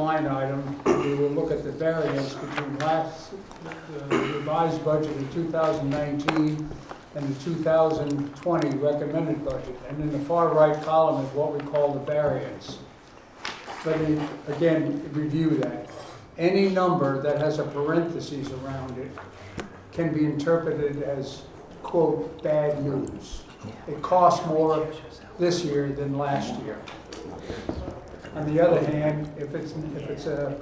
line item, we will look at the variance between the revised budget in 2019 and the 2020 recommended budget. And in the far right column is what we call the variance. Let me, again, review that. Any number that has a parentheses around it can be interpreted as, quote, bad news. It costs more this year than last year. On the other hand, if it's a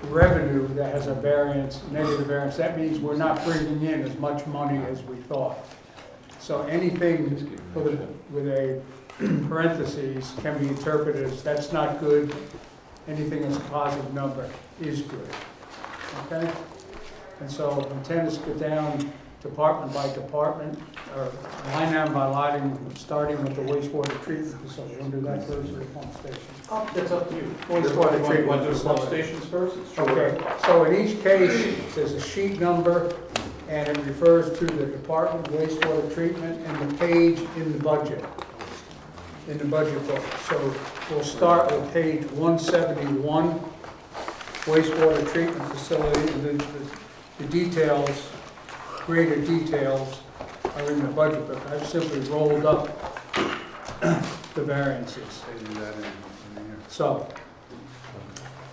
revenue that has a variance, negative variance, that means we're not bringing in as much money as we thought. So anything with a parentheses can be interpreted as that's not good. Anything that's a positive number is good. Okay? And so intent is to go down department by department, or line item by line item, starting with the wastewater treatment facility. We'll do that first, or the pump station? That's up to you. Wastewater treatment Want to do pump facility. stations first? It's true. Okay, so in each case, there's a sheet number, and it refers to the department of wastewater treatment and the page in the budget book. So we'll start with page 171, wastewater treatment facility, and the details, greater details are in the budget book. I've simply rolled up the variances. So,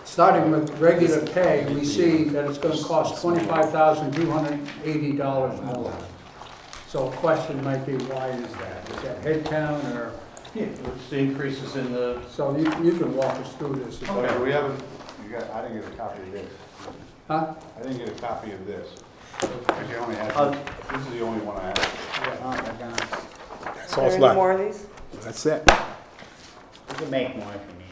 starting with regular pay, we see that it's going to cost $25,280 more. So a question might be, why is that? Is that head count, or? Yeah, it's the increases in the, So you can walk us through this. Okay, we haven't, I didn't get a copy of this. Huh? I didn't get a copy of this. Because you only had, this is the only one I have. That's Are all there any left. more of these? That's it. You can make more if you need.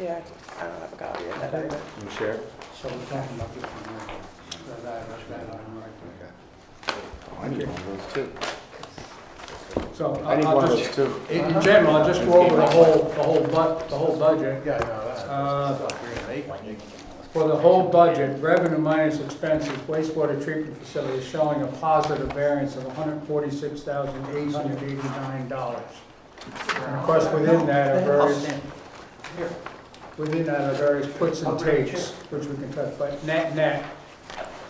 Yeah, I don't have a copy of that either. You share? So we're talking about this one right here. That item right I need one of those too. there. So I need one of those too. in general, I'll just go over the whole budget. Yeah, I know that. For the whole budget, revenue minus expenses, wastewater treatment facility is showing a positive variance of $146,889. And of course, within that are various puts and takes, which we can touch, but net,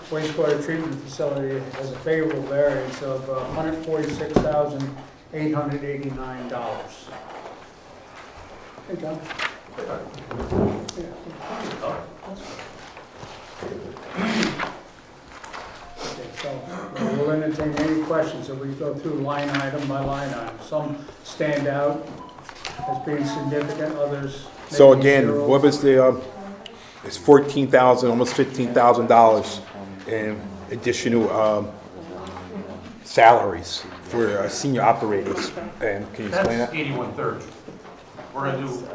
wastewater treatment facility has a favorable variance of $146,889. Hey, John. Okay, so we'll entertain any questions, and we go through line item by line item. Some stand out as being significant, others So maybe again, zeros. what was the, it's $14,000, almost $15,000 in additional salaries for senior operators. And can you explain that's that? 8130. We're gonna do,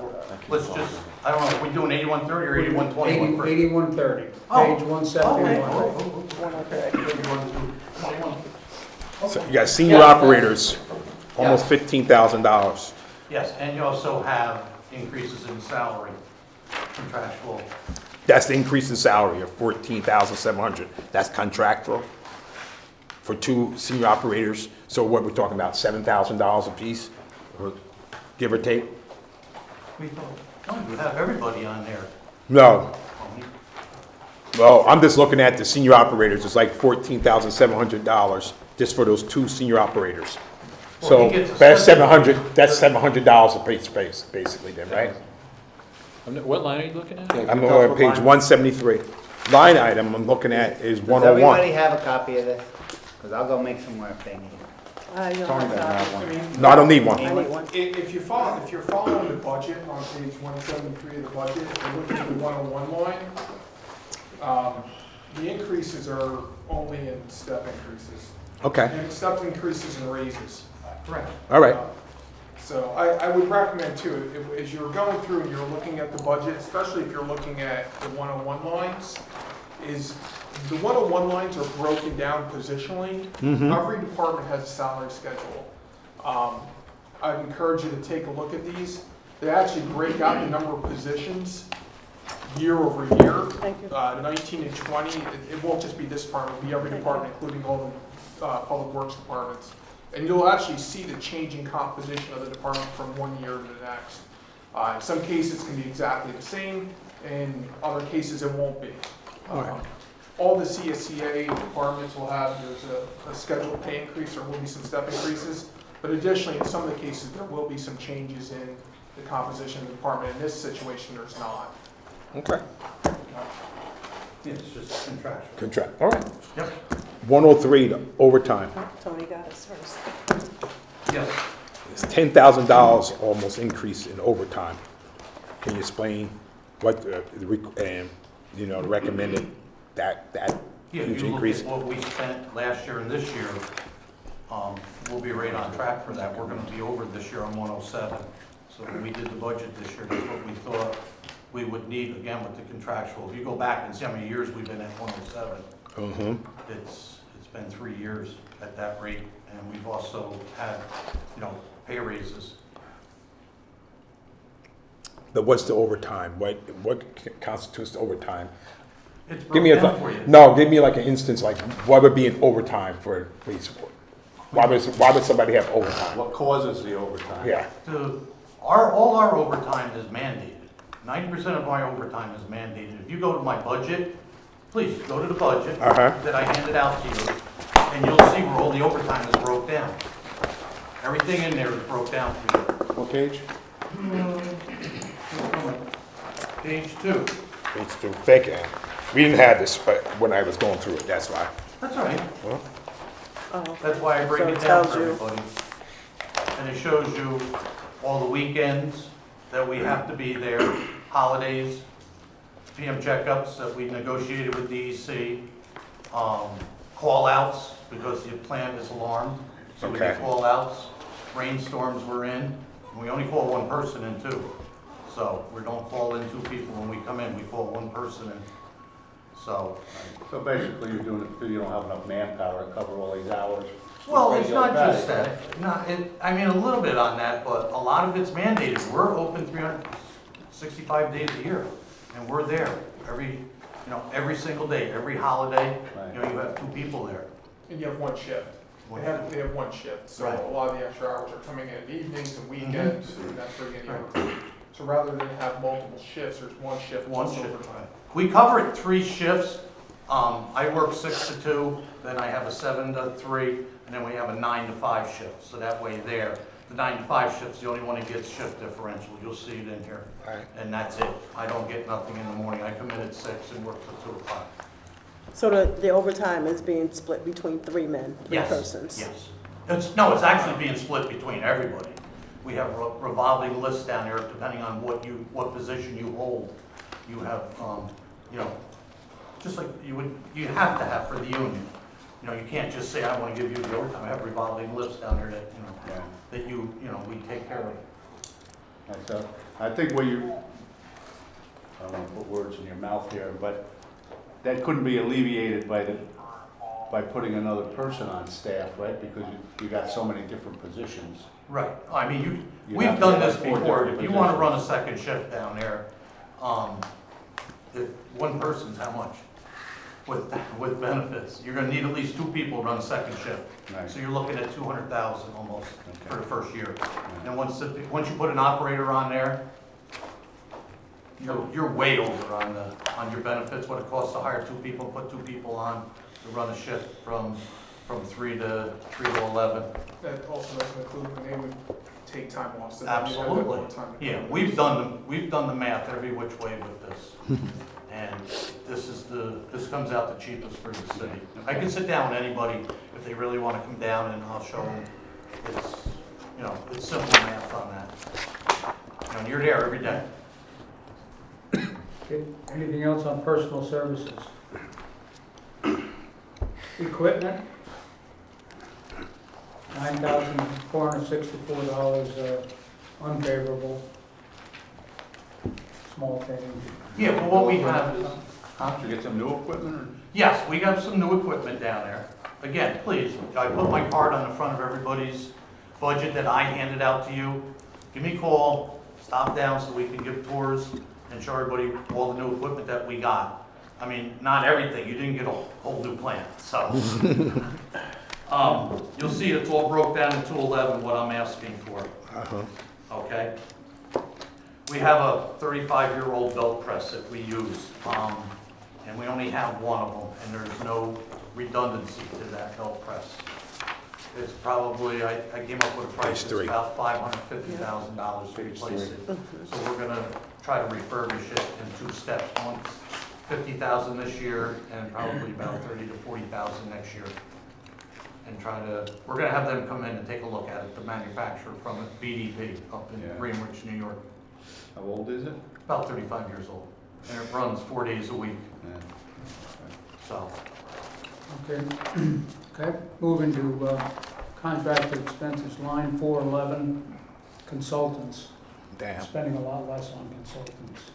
let's just, I don't know, are we doing 8130 or 8121 first? 8130, Oh. page 171. So you got senior operators, almost $15,000. Yes, and you also have increases in salary, contractual. That's the increase in salary of $14,700. That's contractual for two senior operators. So what we're talking about, $7,000 apiece, or give or take? We don't, you have everybody on there. No. Well, I'm just looking at the senior operators. It's like $14,700 just for those two senior operators. Well, So he gets a that's $700. That's $700 a piece, basically, then, right? What line are you looking at? I'm on page 173. Line item I'm looking at is Does 101. everybody have a copy of this? Because I'll go make some more if they need it. I don't Tony have a doesn't have copy. one. No, I don't need one. I need one. If you're following the budget on page 173 of the budget, if you look at the 101 line, the increases are only in step increases. Okay, And step increases and raises. Correct. all right. So I would recommend too, as you're going through and you're looking at the budget, especially if you're looking at the 101 lines, is the 101 lines are broken down positionally. Every department has a salary schedule. I'd encourage you to take a look at these. They actually break out the number of positions year over year. Thank you. 19 and 20, it won't just be this department, it'll be every department, including all the public works departments. And you'll actually see the changing composition of the department from one year to the next. In some cases, it can be exactly the same. In other cases it won't be. Alright. All the CSCA departments will have, there's a scheduled pay increase, there will be some step increases, but additionally, in some of the cases, there will be some changes in the composition of the department. In this situation, there's not. Okay. Yeah, it's just contractual. Contract, all right. Yep. 103, the overtime. Tony got us first. Yes. It's $10,000 almost increase in overtime. Can you explain what, recommended that Yeah, huge you look increase? at what we spent last year and this year, we'll be right on track for that. We're gonna be over this year on 107. So when we did the budget this year, that's what we thought we would need, again, with the contractual. If you go back and see how many years we've been at 107, it's been 3 years at that rate, and we've also had, pay raises. But what's the overtime? What constitutes the overtime? It's Give me broken down for you. give me like an instance, like what would be an overtime for police work? Why would somebody have overtime? What causes the overtime? Yeah, All our overtime is mandated. 90% of my overtime is mandated. If you go to my budget, please go to the budget that I handed out to you, and you'll see where all the overtime is broke down. Everything in there is broke down for you. what page? Page 2. Page 2, thank you. We didn't have this when I was going through it, that's why. That's all right. Oh, That's why I break So it it down tells for you. everybody. And it shows you all the weekends that we have to be there, holidays, PM checkups that we negotiated with DEC, call-outs because the plant is alarmed, so we get Okay. call-outs. Rainstorms we're in, and we only call one person in too. So we don't call in 2 people when we come in, we call one person in. So, So basically, you're doing it because you don't have enough manpower to cover all these hours. well, it's not Regular just pay. that. I mean, a little bit on that, but a lot of it's mandated. We're open 365 days a year, and we're there every single day, every holiday. Right. You have 2 people there. And you have one shift. They have one shift, so Right. a lot of the extra hours are coming in evenings and weekends, and that's where you get the overtime. So rather than have multiple shifts, there's one shift, One plus shift. overtime. We cover it 3 shifts. I work 6 to 2, then I have a 7 to 3, and then we have a 9 to 5 shift. So that way there, the 9 to 5 shift's the only one that gets shift differential. You'll see it in here. Right. And that's it. I don't get nothing in the morning. I come in at 6 and work till 2 o'clock. so the overtime is being split between 3 men, 3 persons? Yes. It's actually being split between everybody. We have revolving lists down there depending on what position you hold. You have, just like you have to have for the union. You can't just say, I want to give you the overtime. I have revolving lists down there that, we take care of. And so, I think I don't want to put words in your mouth here, but that couldn't be alleviated by putting another person on staff, right? Because you got so many different positions. Right. I mean, You we've have to done have this 4 before. different If you want to positions. run a second shift down there, if one person's how much? With benefits, you're gonna need at least 2 people to run a second shift. Right. So you're looking at 200,000 almost for Okay. the first year. And once you put an operator on there, you're way over on your benefits, what it costs to hire 2 people, put 2 people on to run a shift from 3 to 11. That also doesn't include when they would take time off, so then you have that Absolutely. overtime. Yeah, we've done the math every which way with this. And this comes out the cheapest for the city. I can sit down with anybody if they really want to come down and I'll show them. It's simple math on that. And you're there every day. Okay, anything else on personal services? Equipment? $9,464, unfavorable. Small change. Yeah, but what we have is, Did you get some new equipment or? yes, we got some new equipment down there. Again, please, I put my card on the front of everybody's budget that I handed out to you. Give me a call, stop down so we can give tours and show everybody all the new equipment that we got. I mean, not everything, you didn't get a whole new plant, so. You'll see it's all broke down in 211, what I'm asking for, okay? We have a 35-year-old belt press that we use, and we only have one of them, and there's no redundancy to that belt press. It's probably, I came up with a price, Page it's 3. about $550,000 to replace it. So we're gonna try to refurbish it in 2 steps. Once $50,000 this year, and probably about $30,000 to $40,000 next year. And we're gonna have them come in and take a look at it, the manufacturer from it, BDP, up in Yeah. Greenwich, New York. How old is it? About 35 years old, and it runs 4 days a week, Yeah. so. Okay, okay, moving to contracted expenses, line 411, consultants, Damn. spending a lot less on consultants.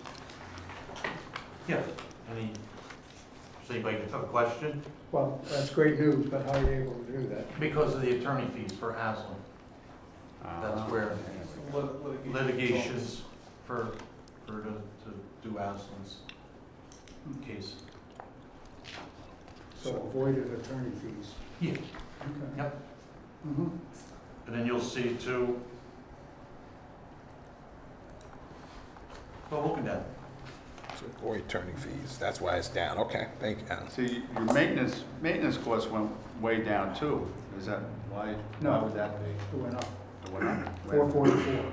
Yeah. Does anybody have a question? Well, that's great news, but how are you able to do that? Because of the attorney fees for Aslan, that's where litigations to do Aslan's case. So avoided attorney fees. Yeah. Okay. Yep. Mhm. And then you'll see too. Well, looking at it. Or attorney fees, that's why it's down, okay, thank you, Alan. See, your maintenance costs went way down too. Is that, why No. would that be? It went up, It went up? 444.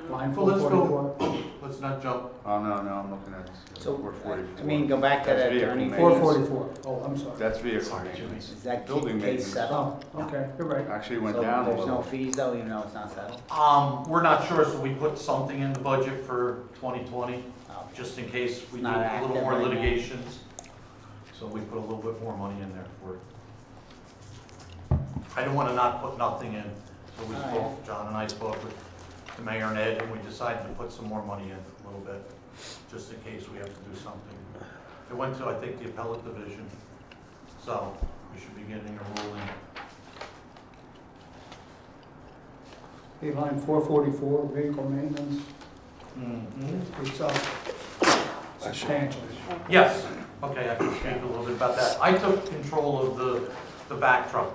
Line Well, let's go. 444. Let's not jump. Oh, no, I'm looking at So, 444. I mean, go back to That's that vehicle attorney. maintenance. 444, oh, I'm sorry. That's vehicle Sorry, maintenance. Is that Building case maintenance. settled? Oh, okay, you're right. Actually went So down a there's no little. fees though, even though it's not settled? We're not sure, so we put something in the budget for 2020, Oh, just in case we do Not a little active more right now. litigations. So we put a little bit more money in there for it. I didn't want to not put nothing in, so we Oh, spoke, John and I spoke with the mayor and Ed, and we decided to put some more money in a little bit, just in case we have to do something. It went to, I think, the appellate division, so we should be getting a ruling. Okay, line 444, vehicle maintenance, it's up substantially. Yes, okay, I can speak a little bit about that. I took control of the vac truck.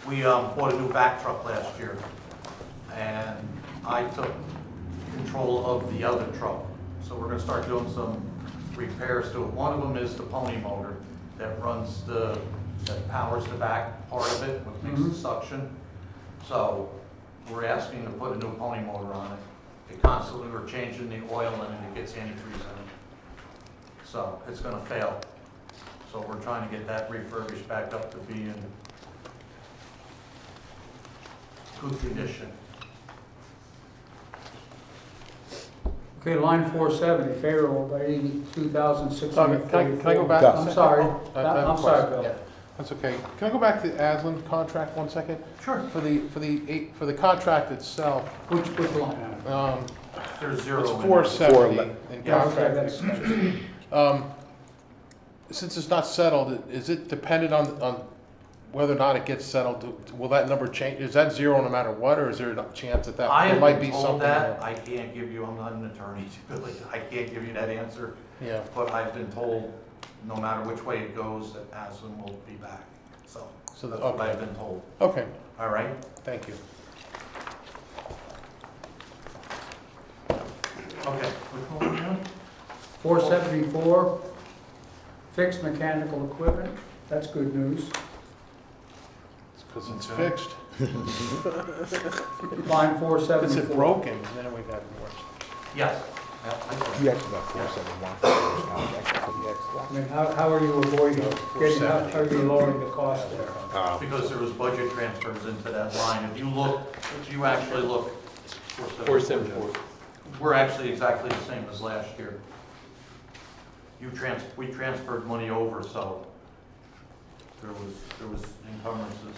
We bought a new vac truck last year, and I took control of the other truck. So we're gonna start doing some repairs to it. One of them is the pony motor that that powers the back part of it, which makes the suction. So we're asking to put a new pony motor on it. We're changing the oil in it, it gets antifreeze in it. So it's gonna fail. So we're trying to get that refurbished back up to be in good condition. Okay, line 470, payroll by Can $82,644. I go back? I'm sorry, I have a I'm sorry, question. Bill. That's okay. Can I go back to the Aslan contract 1 second? Sure. For the contract itself, Which line? There's zero it's in there. 470 in Yeah. Okay, contract. that's, Since it's not settled, is it dependent on whether or not it gets settled? Will that number change? Is that zero no matter what, or is there a chance that I there have might been be told something? that, I can't give you, I'm not an attorney, Billy, I can't give you that answer, Yeah. but I've been told, no matter which way it goes, that Aslan will be back. So, So, that's what okay. I've been told. Okay, All right? thank you. Okay. Which one we on? 474, fixed mechanical equipment, that's good news. It's because it's Okay. fixed. Line Is 474. it broken? Then we got worse. Yes. Yeah, I got it. You actually got 471. I mean, how are you avoiding, how are you lowering the cost there? Because there was budget transfers into that line. If you actually look. 474. We're actually exactly the same as last year. We transferred money over, so there was encumbrances.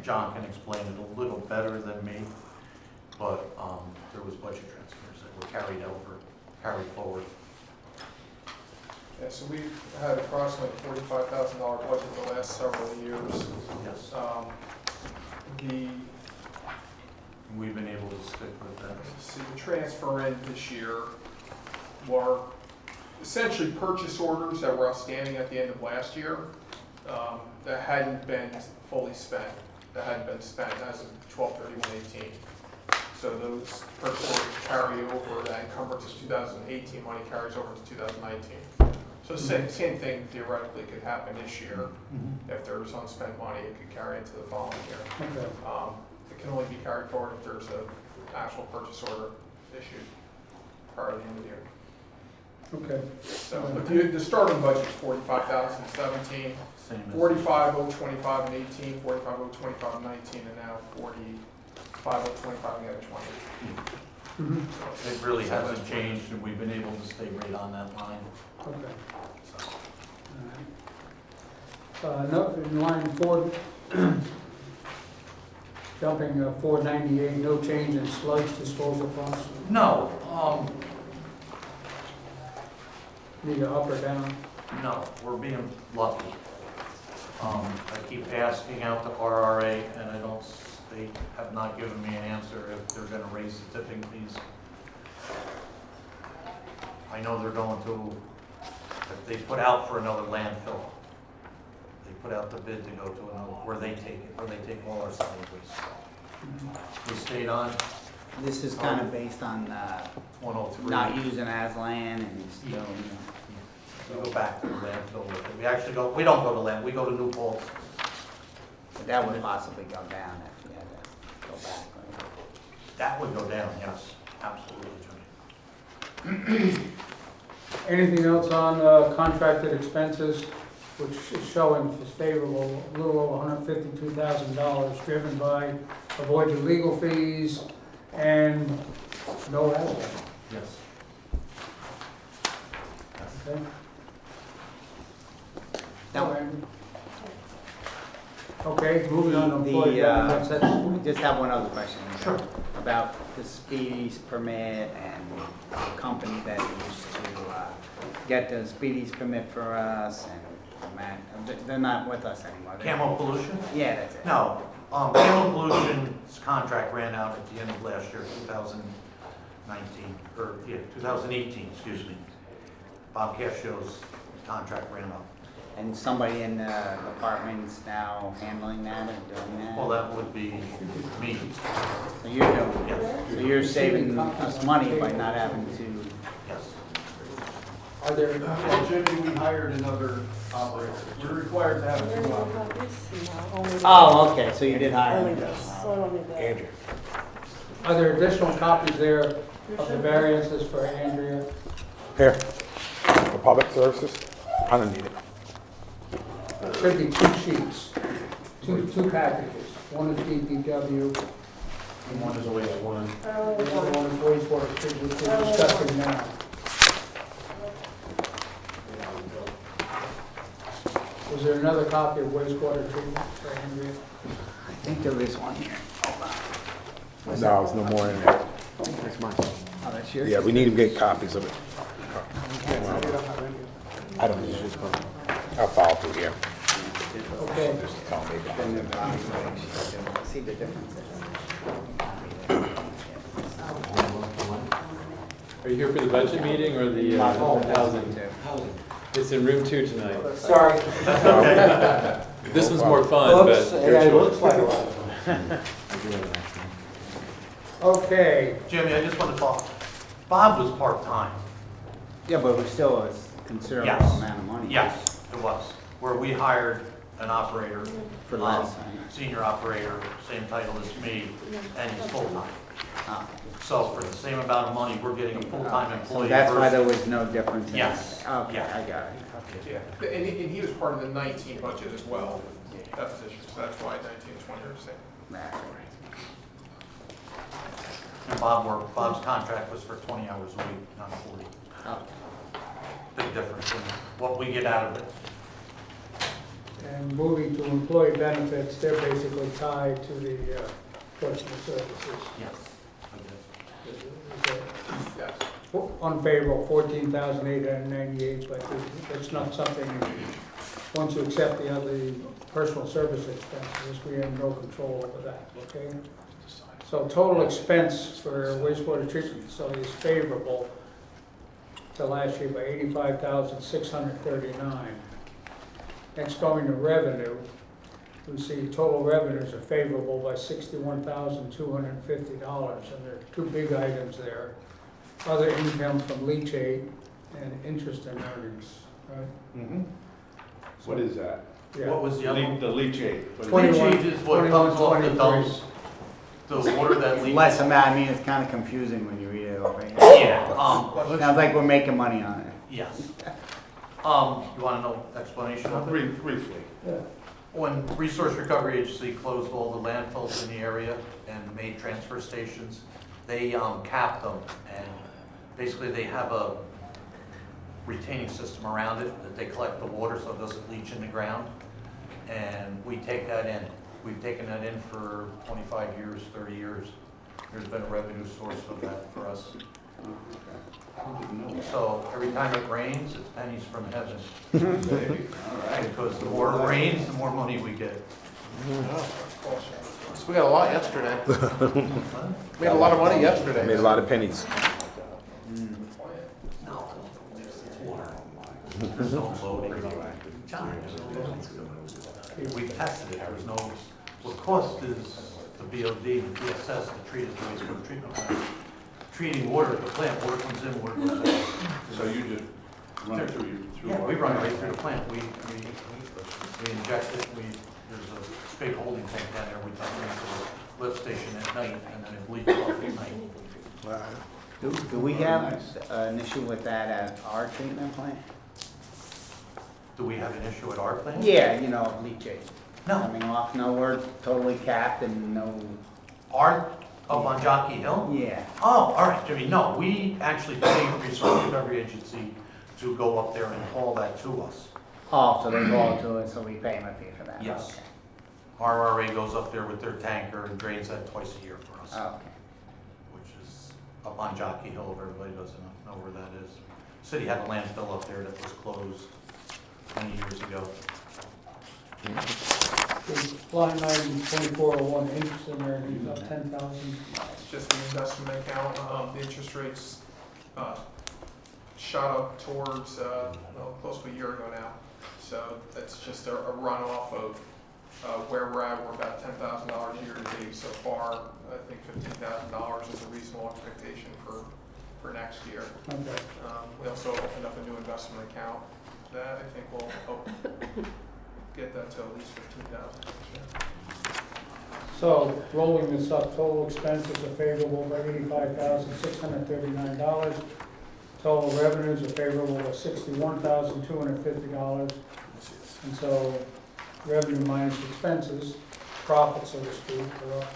John can explain it a little better than me, but there was budget transfers that were carried forward. Yeah, so we've had approximately $45,000 budget the last several years. Yes, we've been able to stick with that. See, the transfer in this year were essentially purchase orders that were outstanding at the end of last year that hadn't been fully spent, that hadn't been spent as of 12/31/18. So those purchase orders carry over, that encumbrances 2018 money carries over to 2019. So same thing theoretically could happen this year. If there's unspent money, it could carry into the following year. Okay. It can only be carried forward if there's an actual purchase order issued prior to the end of the year. Okay. So but the starting budget is 45,017, Same as. 45,025 and 18, 45,025 and 19, and now 45,025 and 20. Mhm. It really hasn't changed, and we've been able to stay right on that line. Okay. So, All right. No, in line 4, jumping 498, no change in sludge disposal costs. No, Need a up or down? no, we're being lucky. I keep asking out to RRA, and they have not given me an answer if they're gonna raise the tipping fees. I know they're going to, if they put out for another landfill. They put out the bid to go to another, where they take all our solid waste. We stayed on This is kind of based on 103. not using Aslan and still, you know. We go back to the landfill with it. We actually go, we don't go to we go to New Paltz. But that would possibly go down if you had to go back. Right? That would go down, yes, absolutely, Jimmy. Anything else on contracted expenses, which is showing is favorable, a little over $152,000, driven by avoided legal fees and no asphalt. Yes. Okay? Now, Okay, moving on to employee benefits. I just have one other question. Sure. About the speedies permit and the company that used to get the speedies permit for us and they're not with us anymore. Camo pollution? Yeah, that's it. No, Camo pollution's contract ran out at the end of last year, 2018, excuse me. Bob Cashio's contract ran out. And somebody in the department's now handling that and doing that? Well, that would be me, So you're doing, yes, so you're saving us money by not having to, yes. Are there, Jimmy, we hired another operator. We're required to have two operators. oh, okay, so you did hire Only me. this, so only that. Andrew. are there additional copies there of the variances for Andrea? Here, for public services, I don't need it. Should be 2 sheets, two packages. One is DPW, And one is always one. the other one is wastewater treatment, which we're discussing now. Was there another copy of wastewater treatment for Andrea? I think there is one here. Hold on. No, there's no more in there. That's mine. Oh, that's yours? Yeah, we need to get copies of it. I don't need it. I'll follow through here. Okay, Just tell me about it. See the difference? Are you here for the budget meeting or the housing? It's in room 2 tonight. Sorry. This one's more fun, but Oops, yeah, you're it short. looks like a lot. okay, Jimmy, I just want to talk, Bob was part-time. Yeah, but we're still a considerable Yes. amount of money. Yes, it was, where we hired an operator. For less. Senior operator, same title as me, and he's full-time. Oh. So for the same amount of money, we're getting a full-time So employee. that's why versus- there was no difference in Yes. Okay, Yeah. I got it. Yeah, and he was part of the 19 budget as well, that position, so that's why 19 and 20 are the same. That's And Bob's contract was for 20 hours a week, not 40. right. Okay. Big difference in what we get out of it. and moving to employee benefits, they're basically tied to the personal services. Yes. Is that Yes. unfavorable, 14,898, but it's not something, once you accept the other personal service expenses, we have no control over that, okay? So total expense for wastewater treatment facility is favorable to last year by 85,639. Next, going to revenue, we see total revenues are favorable by $61,250, and there are two big items there. Other income from leachate and interest and earnings, right? Mm-hmm. What is that? Yeah. What was the other? The leachate. What is it? 21, Leachate is what comes off the 23. dumps, the water that leaches. Less amount, I mean, it's kind of confusing when you read it over here. Yeah, Sounds like we're making money on it. yes. You wanna know explanation of it? Briefly. Yeah. When Resource Recovery Agency closed all the landfills in the area and made transfer stations, they capped them, and basically they have a retaining system around it that they collect the water so it doesn't leach in the ground, and we take that in. We've taken that in for 25 years, 30 years. There's been a revenue source of that for us. So every time it rains, it's pennies from heaven. All right. Because the more it rains, the more money we get. So we got a lot yesterday. We had a lot of money yesterday. Made a lot of pennies. No, it's water. There's no loading. John, there's no loading. We tested it, there's no, what cost is the BOD, the PSS, to treat it, the wastewater treatment plant. Treating water at the plant, water comes in, water goes out. So you just run it through Yeah, we run it right through the plant, we inject it, there's a big holding tank down there, we dump it into the lift station at night, and then it bleeds off at night. Do we have an issue with that at our treatment plant? Do we have an issue at our plant? Yeah, you know, leachate. No. Coming off, no, we're totally capped and no, Our, up on Jockey Hill? yeah. Oh, all right, Jimmy, no, we actually pay Resource Recovery Agency to go up there and haul that to us. Oh, so they go to it, so we pay them a fee for that? Yes. Okay. RRA goes up there with their tanker and drains that twice a year for us, Okay. which is up on Jockey Hill, if everybody doesn't know where that is. City had a landfill up there that was closed 20 years ago. Line item 2401, interest and earnings, up 10,000. It's just an investment account. The interest rates shot up towards, close to a year ago now. So that's just a runoff of where we're at. We're about $10,000 year to date so far. I think $15,000 is a reasonable expectation for next year. Okay. We also opened up a new investment account that I think will help get that to at least $15,000 next year. So rolling this up, total expenses are favorable by $85,639. Total revenues are favorable by $61,250. And so revenue minus expenses, profit so to speak, are up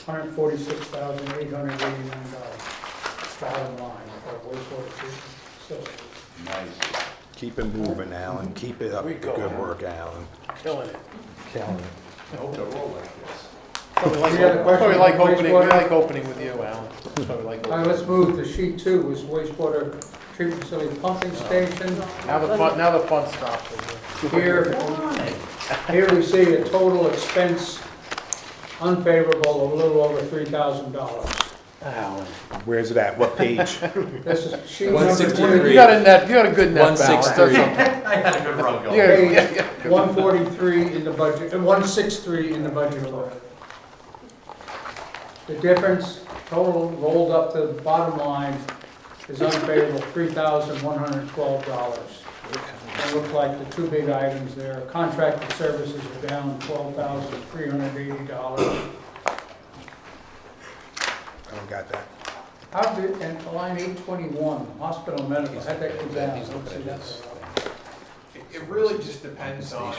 $146,889. Bottom line for wastewater treatment facility. Nice. Keep it moving, Alan. Keep it up. We go. Good work, Alan. Killing it. Killing it. I hope they roll like this. Probably Any other questions on we wastewater? like opening with you, Alan. Probably like All right, let's move to sheet 2, is wastewater treatment facility pumping station. Now the fun stops. Here we see a total expense unfavorable of a little over $3,000. Alan. Where's it at? What page? This is sheet number 163. You got a good net balance. 163. I had a good run going. Yeah. Page 143 in the budget, 163 in the budget book. The difference, total rolled up to the bottom line, is unfavorable, $3,112. It looks like the two big items there, contracted services are down $12,380. I don't got that. How did, and line 821, hospital medical, how'd that go down? Let's see that. It really just depends on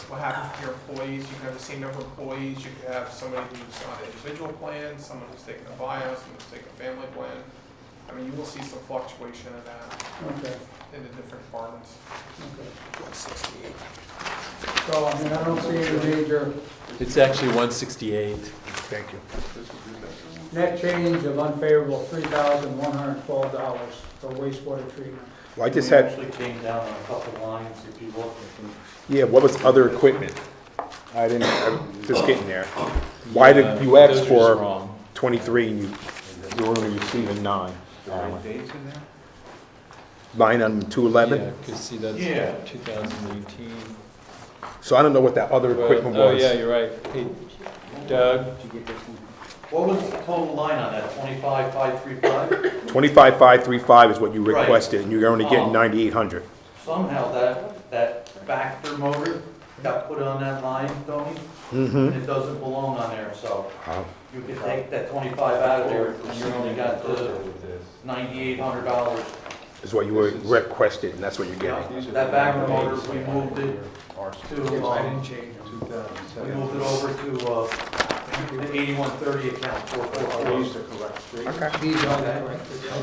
what happens to your employees. You can have the same number of employees, you could have somebody who's on an individual plan, someone who's taking a buyout, someone who's taking a family plan. I mean, you will see some fluctuation in that Okay, in the different departments. okay. So, I mean, I don't see any major It's actually 168. Thank you. net change of unfavorable $3,112 for wastewater treatment. Well, I just We had, actually came down on a couple lines, if you look. yeah, what was other equipment? I'm just getting there. Why did you ask Those are just for wrong. 23 and you were only receiving 9? The right dates in there? Line on 211? Yeah, because see, that's Yeah. 2018. So I don't know what that other equipment Oh, was. yeah, you're right. Hey, Doug, Did you get this one? What was the total line on that, 25,535? 25,535 is what you Right. requested, and you're only getting Oh. 9,800. Somehow that Vector motor got put on that line, Tony, Mm-hmm. and it doesn't belong on there, so you could take that 25 out of there, and you only got the $9,800. Is what you were requested, and that's what you're getting. That Vector motor, we moved it to, I didn't change them. we moved it over to, the 8130 account, 444. These are the correct, I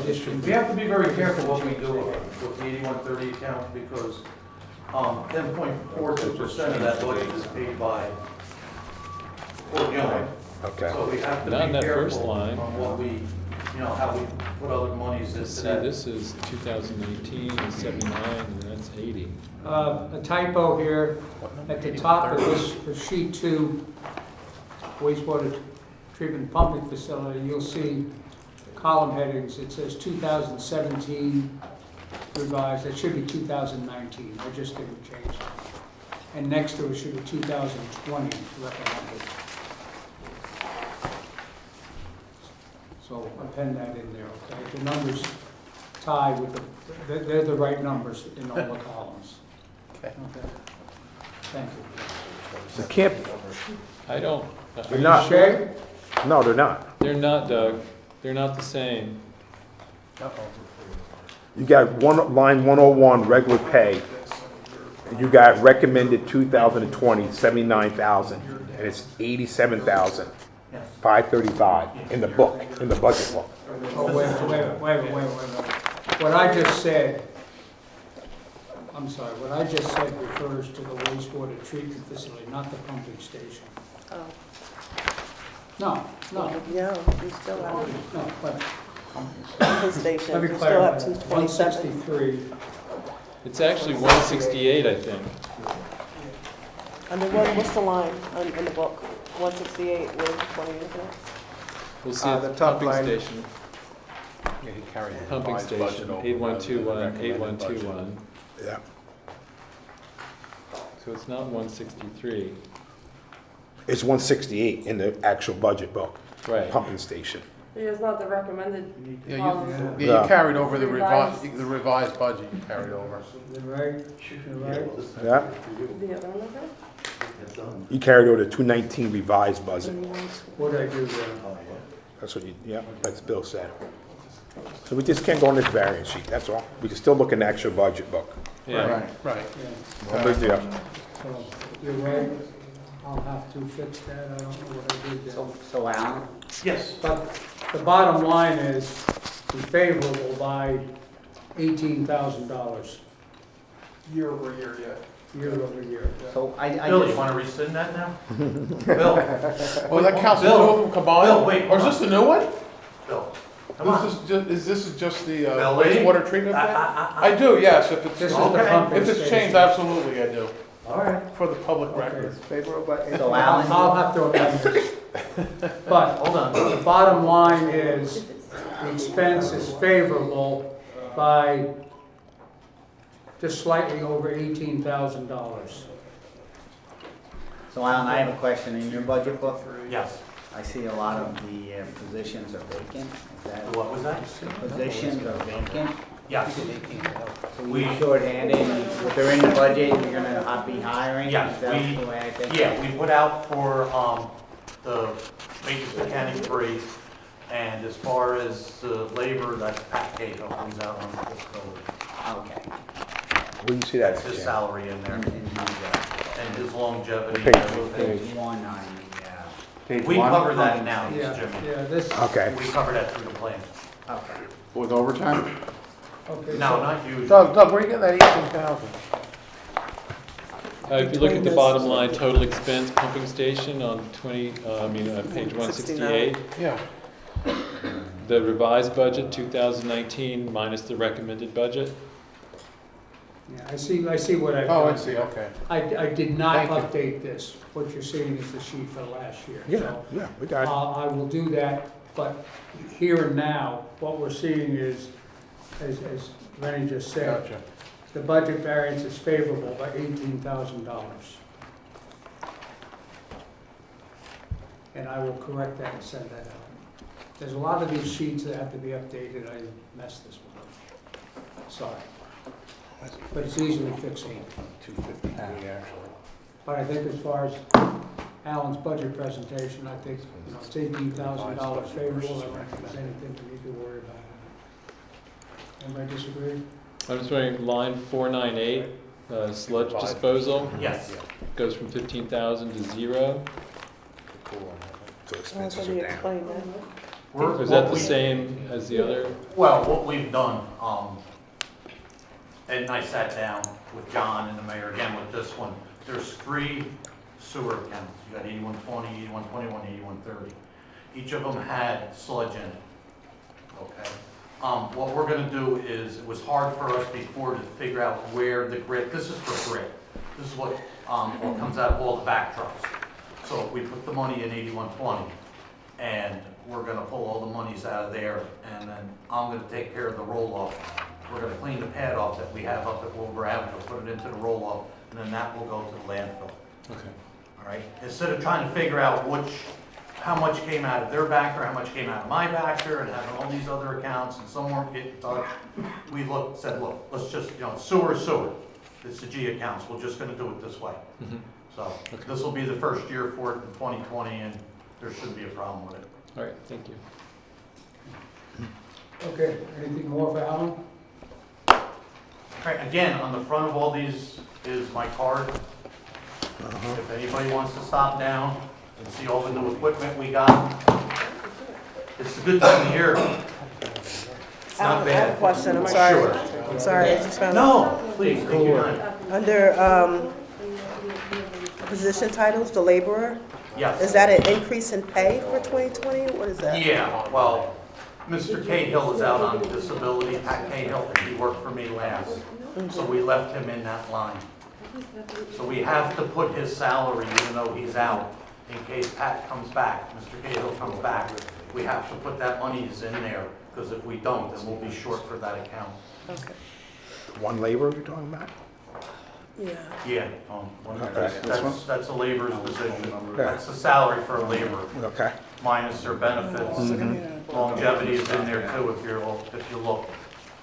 just didn't. We have to be very careful what we do with the 8130 account, because 10.42% of that budget is paid by Fort Gilman. Okay. So we have to Not in be that first careful line. on what we, how we put other monies into see, that. this is 2018, is 79, and that's 80. A typo here, at the top of this, of sheet 2, wastewater treatment pumping facility, you'll see column headings, it says 2017 revised, that should be 2019, I just didn't change it. And next to it should be 2020 recommended. So append that in there, okay? The numbers tie with they're the right numbers in all the columns. Okay. Thank you. You can't, I don't, they're not, Shay? no, they're not. they're not, Doug. They're not the same. You got line 101, regular pay. You got recommended 2020, 79,000, and it's 87,535 in the book, in the budget book. Oh, wait. What I just said, I'm sorry, what I just said refers to the wastewater treatment facility, not the pumping station. Oh, No, yeah, you still have no, but pumping station, let me you still have clarify. 227. 163, It's actually 168, I think. And then what's the line in the book? 168, what are you looking at? We'll see The the top pumping line. station. Yeah, he carried the Pumping revised budget station, over 8121, rather than the recommended budget. 8121. Yeah. So it's not 163. It's 168 in the actual budget book, Right. pumping station. It's not the recommended. Yeah, policy. you carried over the Revised. revised budget, you carried over. you're right, you're right. Yeah? The other one, okay? You carried over the 219 revised budget. What did I do there? That's what you, yeah, that's Bill said. So we just can't go on this variance sheet, that's all. We can still look in the actual budget book. Yeah. Right. Yeah, No big deal. so, you're right, I'll have to fix that, I don't know what I did there. So Alan, Yes, But the bottom line is, be favorable by $18,000 Year over year, year over year. so I Bill, you just, want to rescind that now? Bill, Well, that counts the two of them combined? Bill, wait, Or is this the new one? Bill, come on. This is just the Bill, wait. wastewater treatment I- plant? I- I do, yes, if This is it's, the Okay. pumping if it's station. changed, absolutely I do, All right. for the public Okay. record. so Alan, I'll have to amend this. But Hold on. the bottom line is, the expense is favorable by just slightly over $18,000. so Alan, I have a question. In your budget book, Yes. I see a lot of the positions are vacant. Is that, What was that? positions are vacant? Yes. So we shorthanded, if they're in the budget, you're gonna be hiring? Yes, Is that we- the way I think? Yeah, we put out for the maintenance mechanic 3, and as far as the labor, that's Pat Cato, who's out on the facility. Okay. Where do you see that? That's his salary in there, And and his longevity. Page. and everything. page one on We cover that now, Yeah, Jimmy. yeah, this, Okay. We cover that through the plan. okay. With overtime? okay. No, so- not usually. Doug, where you getting that 18,000? If you look at the bottom line, total expense pumping station on page 168. Yeah. The revised budget, 2019, minus the recommended budget. Yeah, I see what I've Oh, I done. see, okay. I did not Thank update this. What you're seeing is the sheet for last year. Yeah, So, yeah, we got it. I will do that, but here and now, what we're seeing is, as Rennie just said, Gotcha. the budget variance is favorable by $18,000. and I will correct that and send that out. There's a lot of these sheets that have to be updated, I messed this one up. Sorry. But it's easily fixable. 253 actually. But I think as far as Alan's budget presentation, I think, you know, it's $18,000 favorable, I don't think there's anything we need to worry about. Anybody disagree? I'm just wondering, line 498, sludge disposal, Yes. goes from 15,000 to 0. So Oh, expenses so are you down. explained that. Is that the same as the other? Well, what we've done, Ed and I sat down with John and the mayor again with this one. There's 3 sewer accounts. You got 8120, 8121, 8130. Each of them had sludge in it, okay? What we're gonna do is, it was hard for us before to figure out where the grit, this is for grit. This is what comes out of all the back trucks. So we put the money in 8120, and we're gonna pull all the monies out of there, and then I'm gonna take care of the roll-off. We're gonna clean the pad off that we have up at Wilbur Avenue, put it into the roll-off, and then that will go to the landfill. Okay. All right, instead of trying to figure out how much came out of their backer, how much came out of my backer, and having all these other accounts, and some weren't getting touched, we said, look, let's just, sewer is sewer. It's the G accounts, we're just gonna do it this way. Mhm. So, this will be the first year for it in 2020, and there shouldn't be a problem with it. All right, thank you. Okay, anything more for Alan? All right, again, on the front of all these is my card. If anybody wants to stop down and see all the new equipment we got, it's a good time of year. It's not I have a bad. question, I'm sorry. Sure. I'm sorry, I just found. No, please, take your time. Under, position titles, the laborer, Yes. is that an increase in pay for 2020? What is that? Yeah, well, Mr. Cahill is out on disability. Pat Cahill, he worked for me last, so we left him in that line. So we have to put his salary, even though he's out, in case Pat comes back, Mr. Cahill comes back. We have to put that money in there, because if we don't, then we'll be short for that account. Okay, One laborer you're talking about? yeah. Yeah, Okay, this one? that's a laborer's position. Yeah. That's the salary for a laborer, Okay. minus their benefits. Longevity is in there too, if you look.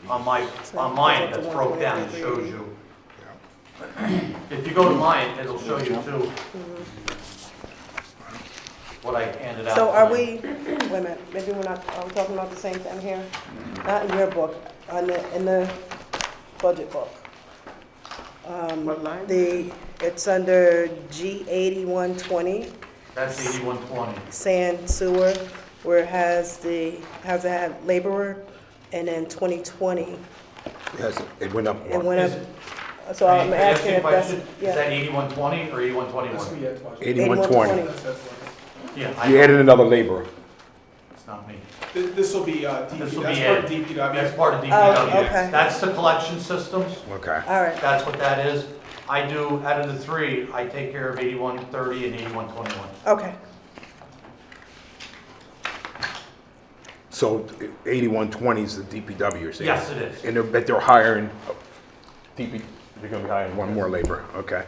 On mine, that's broke down, it shows you. If you go to mine, it'll show you too what I handed out. So are tonight. we, wait a minute, maybe we're not, are we talking about the same thing here? Not in your book, in the budget book. What line? It's under G 8120, That's 8120. sand sewer, where it has it had laborer, and then 2020, Yes, it went up it one. went Is up. it- So Can I'm I ask asking you a if that's, question? Is yeah, that 8120 or This will 8121? be Ed's budget. 8120. That's what Yeah, You added another laborer. it's not me. This will be DP, This will that's be part Ed. of DPW. That's part of Oh, DPW. okay. That's the collection systems. Okay. all right, That's what that is. I do, out of the 3, I take care of 8130 and 8121. okay. So 8120 is the DPW, you're saying? Yes, it is. And but they're hiring, they're gonna be hiring one more laborer, okay.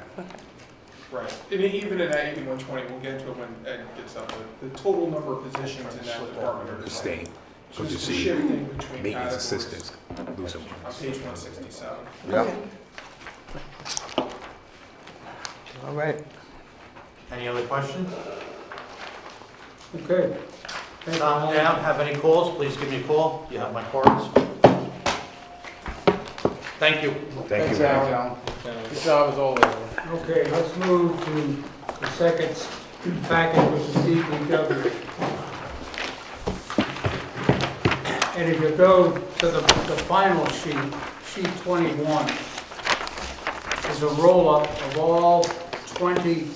Right, and even in that 8120, we'll get into it when Ed gets up, the total number of positions in that department are The the same. same. Because you Just see shifting between maintenance categories assistants losing on one. page 167. Yeah. All right. Any other questions? Okay. Thank you, Tom Alan. down, have any calls, please give me a call. You have my cards. Thank you. Thank you. Alan. Good job as always. Okay, let's move to the second package, which is DPW. And if you go to the final sheet, sheet 21, is a roll-up of all 20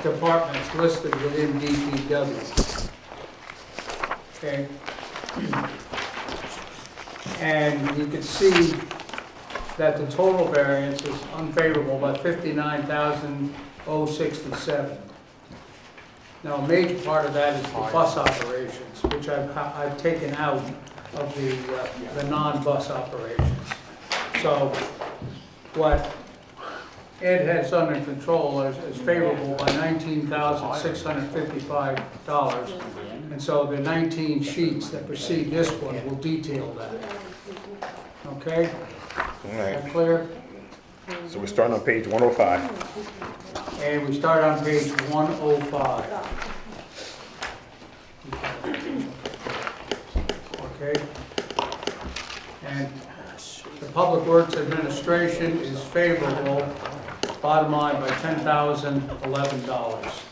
departments listed within DPW. Okay? And you can see that the total variance is unfavorable by $59,067. Now, a major part of that is the bus operations, which I've taken out of the non-bus operations. So what Ed has under control is favorable by $19,655. And so the 19 sheets that precede this one will detail that. Okay, All right, that clear? so we're starting on page 105. And we start on page 105. Okay? And the Public Works Administration is favorable, bottom line, by $10,011.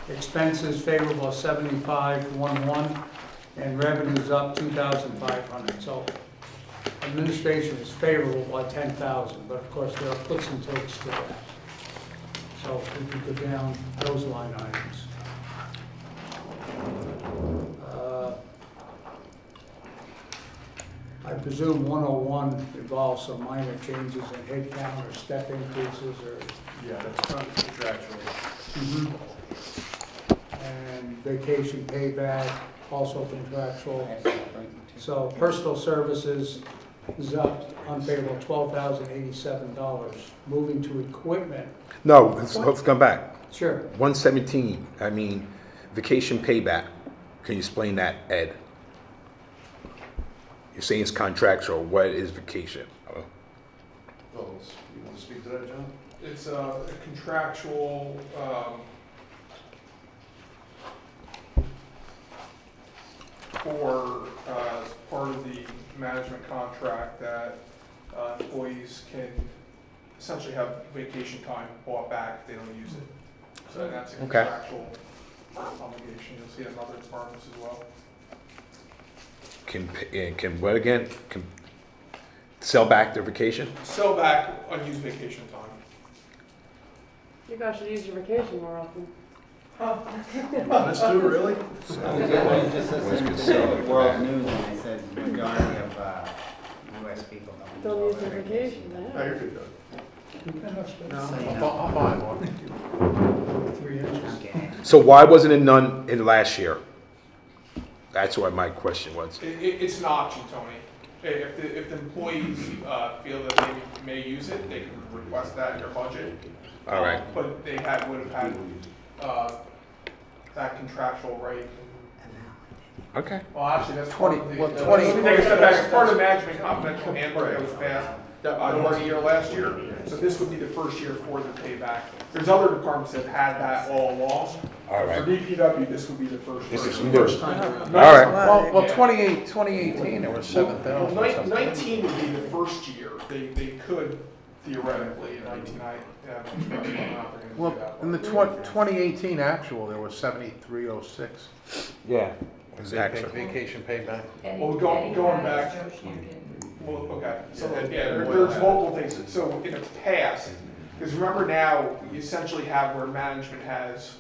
Expenses favorable of 75,111, and revenues up 2,500. So administration is favorable by 10,000, but of course there are puts and takes to that. So if we could go down those line items. I presume 101 involves some minor changes in head count or step increases or. Yeah, that's contractual. And vacation payback, also contractual. So personal services is up unfavorable, $12,087. Moving to equipment, No, let's come back. sure. 117, I mean, vacation payback. Can you explain that, Ed? You're saying it's contractual. What is vacation? Well, you want to speak to that, John? It's a contractual, for, as part of the management contract that employees can essentially have vacation time bought back if they don't use it. So that's a Okay. contractual obligation. You'll see it in other departments as well. Can what again? Can sell back their vacation? Sell back unused vacation time. You guys should use your vacation more often. That's true, really? Just listened to the World News and they said the majority of US people don't. Don't use your vacation, Oh, yeah. you're good, Doug. I'll buy one. 3 inches. Okay. So why wasn't it none in last year? That's what my question was. It's an option, Tony. If the employees feel that they may use it, they can request that in their budget. All right. But they would have had that contractual right. Okay. Well, actually, that's 20 part of the. well, Let 20 me take a step back. It's part of the management confidential handbook that was passed during the year last year. So this would be the first year for the payback. There's other departments that had that all along. All right. For DPW, this would be the first. This is version. new. First time around. All right. Well, 2018, there was 7,000. Well, 19 would be the first year. They could theoretically in 19, Well, in the 2018 actual, there was 7,306. Yeah. Exactly. Vacation payback. Well, going back, well, okay, so there's multiple things. So in the past, because remember now, you essentially have where management has,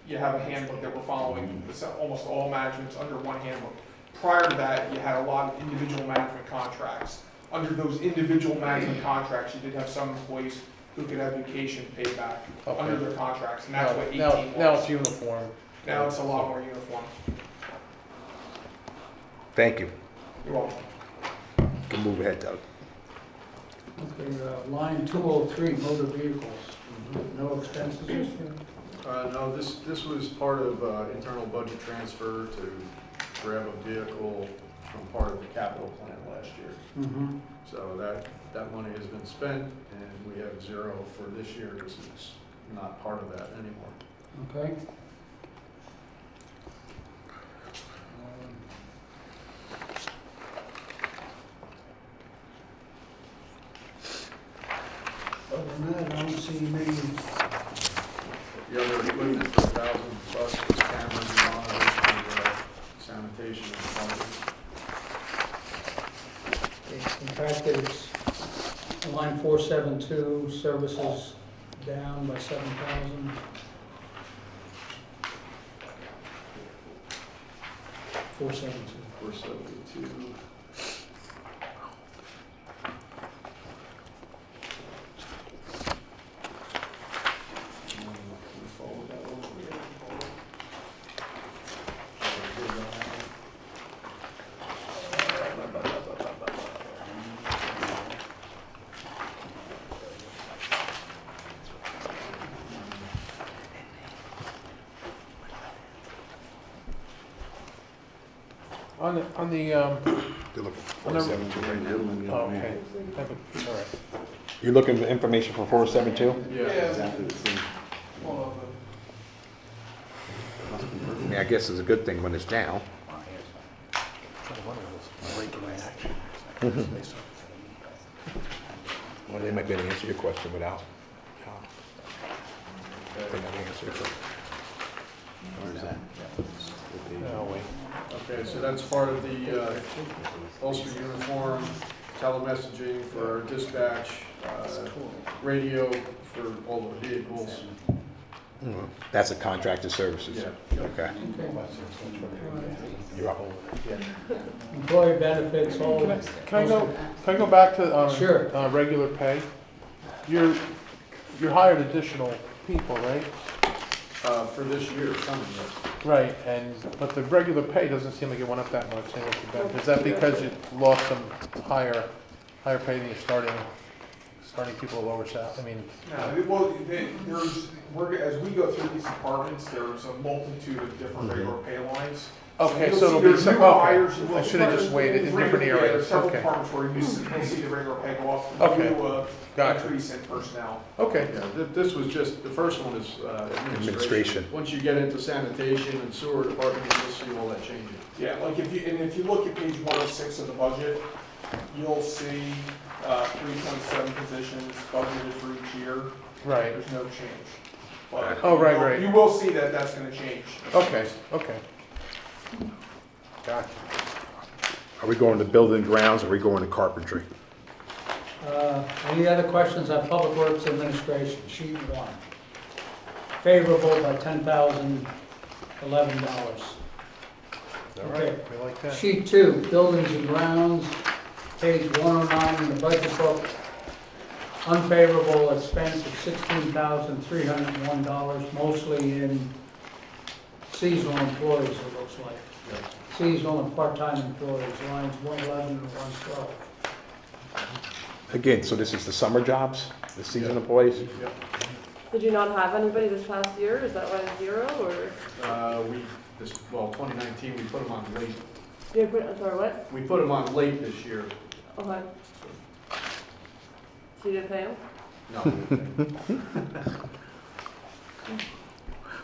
you have a handbook that we're following, almost all management's under one handbook. Prior to that, you had a lot of individual management contracts. Under those individual management contracts, you did have some employees who could have vacation payback under their contracts, and that's what 18 was. Now it's uniform. Now it's a lot more uniform. Thank you. You're welcome. Can move ahead, Doug. Okay, line 203, motor vehicles. No expenses this year? No, this was part of internal budget transfer to grab a vehicle from part of the capital plan last year. Mm-hmm. So that money has been spent, and we have zero for this year because it's not part of that anymore. Okay. Other than that, I don't see many. The other equipment for $1,000 is cameras and monitors for sanitation and plumbing. In fact, it's line 472, services down by 7,000. $472. On the, They're looking for 472 right now. oh, okay. All right. You're looking for information for 472? Yeah, Exactly the same. Hold on. I mean, I guess it's a good thing when it's down. Well, they might be able to answer your question without. They might answer your question. Where is that? Oh, wait. okay, so that's part of the Ulster uniform, telemessaging for our dispatch, radio for all the vehicles. That's a contracted services. Yeah. Okay. You're up. Employee benefits, all. Can I go back to, Sure. regular pay? You're hired additional people, right? For this year, coming, yes. Right, but the regular pay doesn't seem like it went up that much, same with the benefits. Is that because you lost some higher pay than you're starting people at lower salary? I mean, No, well, as we go through these departments, there's a multitude of different regular pay lines. okay, you'll so see it'll be there's some, new hires, okay. you will- I should have just waited in different Yeah, there's areas, several okay. departments where you'll see the regular pay go off Okay. due to Gotcha. increase in personnel. Okay, Yeah, this was just, the first one is administration. Once you get into sanitation and sewer department, you'll see all that changing. Yeah, like if you look at page 106 of the budget, you'll see 327 positions budgeted for each year. right, There's no change. But Oh, right. You will see that that's gonna change. okay. Gotcha. Are we going to building grounds or are we going to carpentry? Any other questions on Public Works Administration, sheet 1? Favorable by $10,011. All right, we like that. Sheet 2, Buildings and Grounds, page 109 in the budget book. Unfavorable expense of $16,301, mostly in seasonal employees, it looks like. Seasonal and part-time employees, lines 111 and 112. Again, so this is the summer jobs, the season employees? Did you not have anybody this past year? Is that why it's 0 or? 2019, we put them on late. You put, I'm sorry, what? We put them on late this year. Okay. So you didn't pay them? No.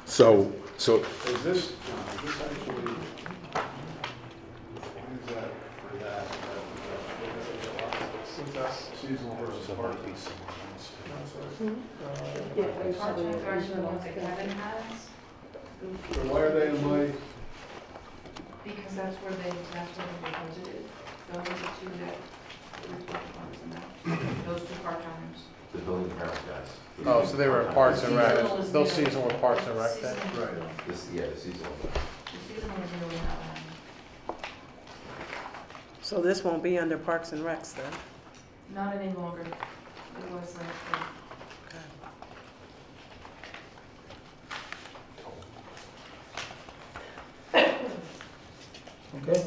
So, Is this actually, when is that for that? Seasonal versus part-time. Yeah. Part-time guards are the ones that Kevin has, So why are they in my, because that's where they budgeted. Those are the two that report funds in that. Those two part-timers. The building department guys. Oh, so they were in Parks and Rec, those seasonal were Parks and Rec then? right. The seasonal. The seasonal is really not one. So this won't be under Parks and Recs then? Not any longer. It was like, Okay?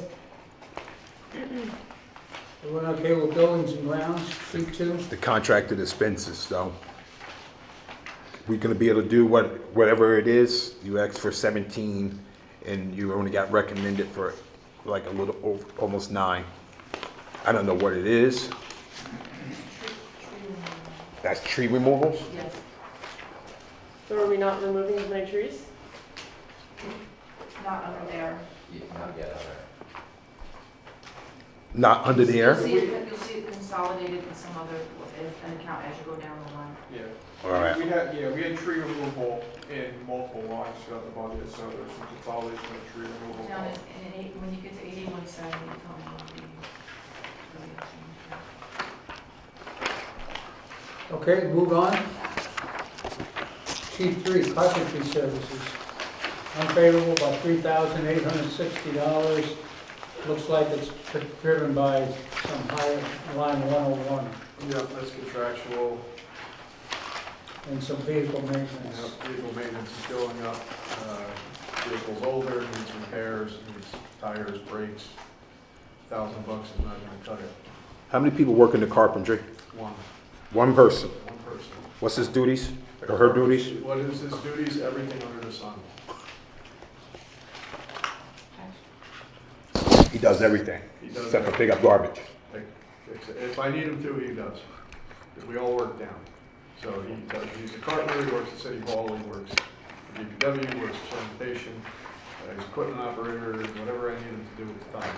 Everyone okay with Buildings and Grounds, sheet 2? the contracted expenses, though. We're gonna be able to do whatever it is, you asked for 17, and you only got recommended for like a little over, almost 9. I don't know what it is. tree removal. That's tree removals? Yes. So are we not removing as many trees? Not under there. Not yet, Not under the air? You'll see it consolidated in some other, an account as you go down the line. Yeah. All right. We had tree removal in multiple lines throughout the budget, so there's some consolidation of tree removal. Down costs. when you get to 8170, you tell me what the Okay, move on. Sheet 3, carpentry services. Unfavorable by $3,860. Looks like it's driven by some higher line 101 Yeah, that's contractual. and some vehicle maintenance. Vehicle maintenance is going up. Vehicle's older, needs repairs, needs tires, brakes. $1,000 is not gonna cut it. How many people work in the carpentry? One person. One person. What's his duties, or her duties? What is his duties? Everything under the sun. does everything, He does except for everything. pick up garbage. If I need him to, he does. Because we all work down. So he does, he's a carpenter, he works at City Hall, he works for DPW, he works for sanitation, he's equipment operator, whatever I need him to do at the time.